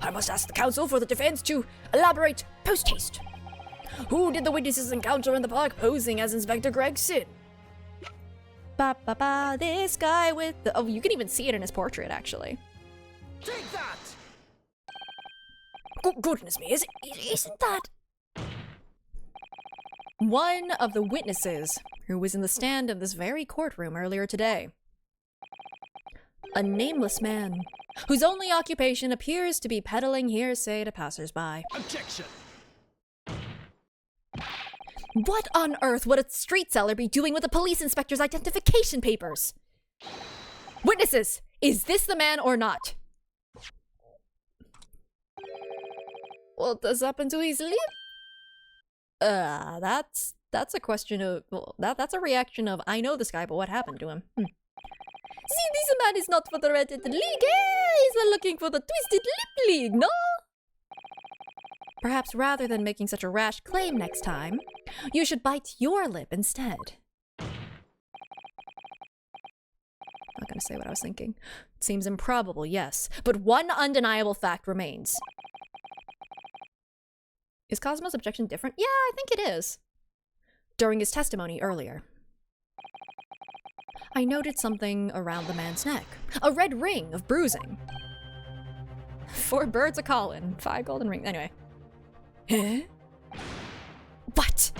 I must ask the counsel for the defense to elaborate post-haste. Who did the witnesses encounter in the park posing as Inspector Gregson? This guy with the... Oh, you can even see it in his portrait, actually. Take that! Goodness me, isn't that... One of the witnesses who was in the stand of this very courtroom earlier today. A nameless man, whose only occupation appears to be peddling hearsay to passersby. Objection! What on earth would a street seller be doing with a police inspector's identification papers? Witnesses, is this the man or not? What does happen to his lip? That's a question of, well, that's a reaction of, I know this guy, but what happened to him? See, this man is not for the Red-Headed League, he's looking for the Twisted Lip League, no? Perhaps rather than making such a rash claim next time, you should bite your lip instead. Not gonna say what I was thinking. It seems improbable, yes, but one undeniable fact remains. Is Cosmo's objection different? Yeah, I think it is. During his testimony earlier, I noted something around the man's neck. A red ring of bruising. 4 birds a calling, 5 golden rings. Anyway. Huh? What?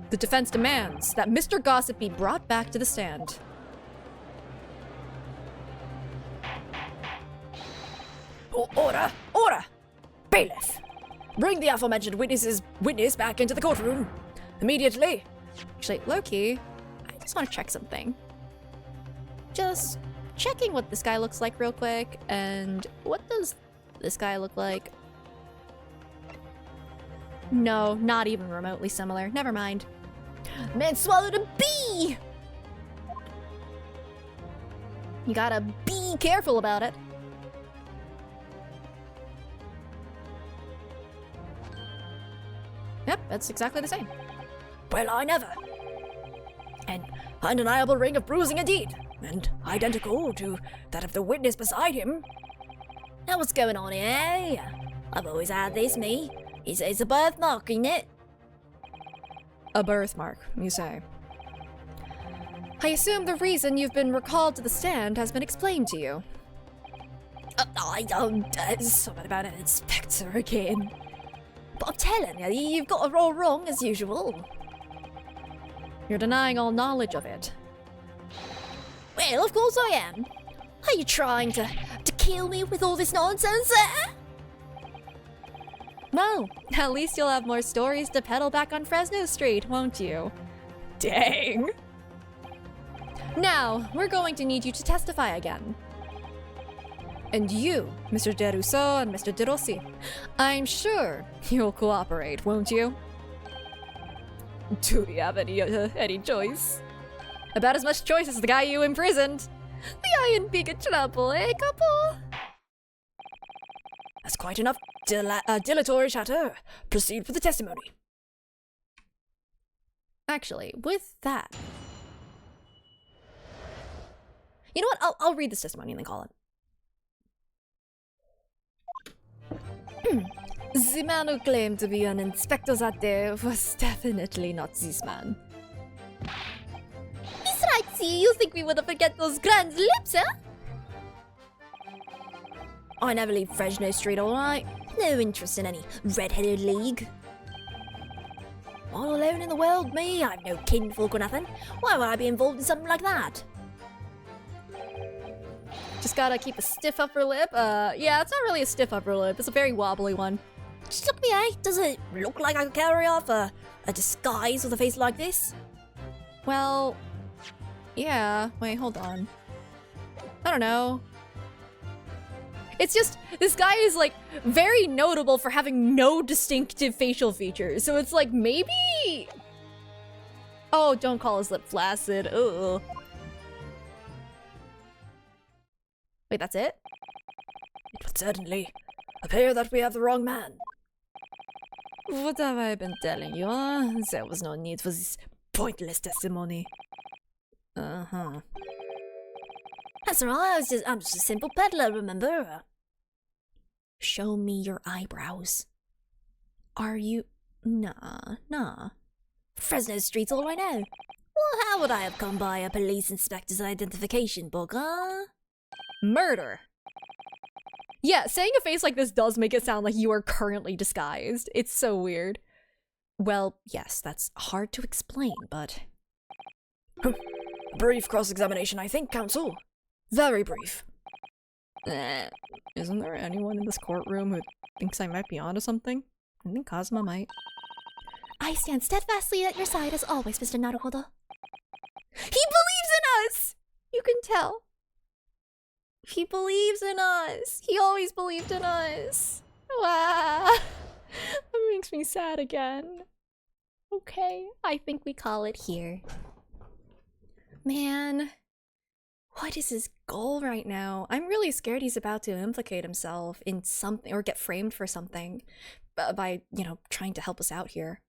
The defense demands that Mr. Gossip be brought back to the stand. Order! Bailiff! Bring the aforementioned witness back into the courtroom. Immediately. Actually, low-key, I just want to check something. Just checking what this guy looks like real quick, and what does this guy look like? No, not even remotely similar. Never mind. Man swallowed a bee! You gotta be careful about it. Yep, that's exactly the same. Well, I never. An undeniable ring of bruising indeed, and identical to that of the witness beside him. Now what's going on here? I've always had this, me. It's a birthmark, ain't it? A birthmark, you say. I assume the reason you've been recalled to the stand has been explained to you. I don't. Something about an inspector again. But I'm telling you, you've got it all wrong as usual. You're denying all knowledge of it. Well, of course I am. Are you trying to kill me with all this nonsense? Well, at least you'll have more stories to peddle back on Fresno Street, won't you? Dang. Now, we're going to need you to testify again. And you, Mr. De Rousseau and Mr. De Rossi, I'm sure you'll cooperate, won't you? Do we have any choice? About as much choice as the guy you imprisoned. We are in big trouble, eh, couple? That's quite enough dilatory chatter. Proceed with the testimony. Actually, with that... You know what? I'll read this testimony and then call it. The man who claimed to be an inspector that day was definitely not this man. Miss Rightsy, you think we would forget those grand lips, huh? I never leave Fresno Street, alright? No interest in any red-headed league. All alone in the world, me? I've no kinfolk or nothing. Why would I be involved in something like that? Just gotta keep a stiff upper lip. Yeah, it's not really a stiff upper lip. It's a very wobbly one. Just look me, eh? Does it look like I could carry off a disguise with a face like this? Well, yeah. Wait, hold on. I don't know. It's just, this guy is like very notable for having no distinctive facial features. So it's like maybe... Oh, don't call his lip flaccid. Ugh. Wait, that's it? It would certainly appear that we have the wrong man. What have I been telling you, huh? There was no need for this pointless testimony. Uh-huh. That's right, I'm just a simple peddler, remember? Show me your eyebrows. Are you... Nah. Fresno Street's all I know. Well, how would I have come by a police inspector's identification book, huh? Murder. Yeah, saying a face like this does make it sound like you are currently disguised. It's so weird. Well, yes, that's hard to explain, but... Brief cross-examination, I think, counsel. Very brief. Isn't there anyone in this courtroom who thinks I might be onto something? I think Cosmo might. I stand steadfastly at your side as always, Mr. Naruhodo. He believes in us! You can tell. He believes in us. He always believed in us. Wow. That makes me sad again. Okay, I think we call it here. Man, what is his goal right now? I'm really scared he's about to implicate himself in something or get framed for something by, you know, trying to help us out here.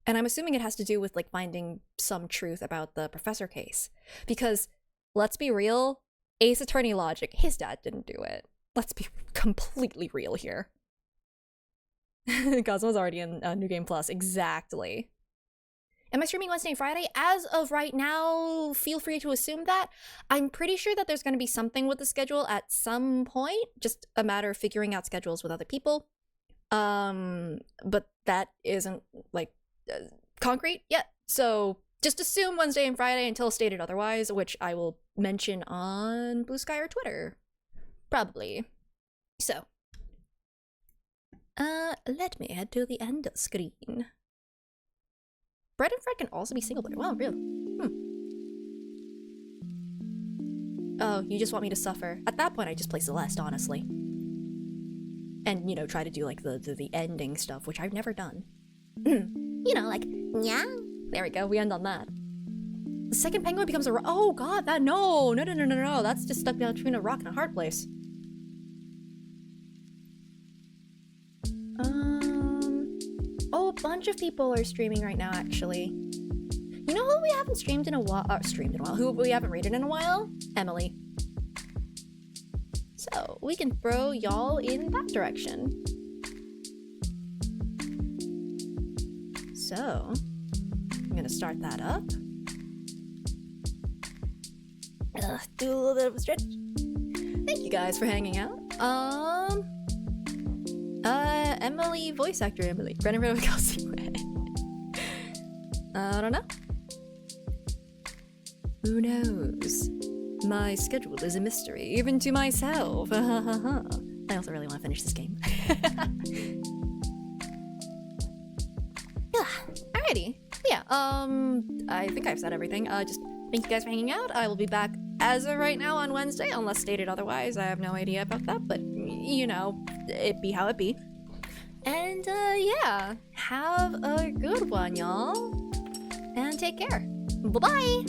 And I'm assuming it has to do with like finding some truth about the professor case. Because let's be real, Ace Attorney logic, his dad didn't do it. Let's be completely real here. Cosmo's already in New Game Plus, exactly. Am I streaming Wednesday and Friday? As of right now, feel free to assume that. I'm pretty sure that there's going to be something with the schedule at some point. Just a matter of figuring out schedules with other people. But that isn't, like, concrete yet. So just assume Wednesday and Friday until stated otherwise, which I will mention on Blue Sky or Twitter. Probably. So. Let me head to the end screen. Bread and Fred can also be single player. Wow, really? Oh, you just want me to suffer. At that point, I just play Celeste, honestly. And, you know, try to do, like, the ending stuff, which I've never done. You know, like, yeah. There we go, we end on that. The second penguin becomes a oh god, that no. That's just stuck between a rock and a hard place. Oh, a bunch of people are streaming right now, actually. You know who we haven't streamed in a while? Who we haven't rated in a while? Emily. So, we can throw y'all in that direction. So, I'm gonna start that up. Do a little bit of a stretch. Thank you guys for hanging out. Emily, voice actor Emily. Brennan Red Kelsey. I don't know. Who knows? My schedule is a mystery, even to myself. I also really want to finish this game. Alrighty. Yeah, I think I've said everything. Just thank you guys for hanging out. I will be back as of right now on Wednesday, unless stated otherwise. I have no idea about that, but you know, it be how it be. And yeah, have a good one, y'all. And take care. Bye-bye!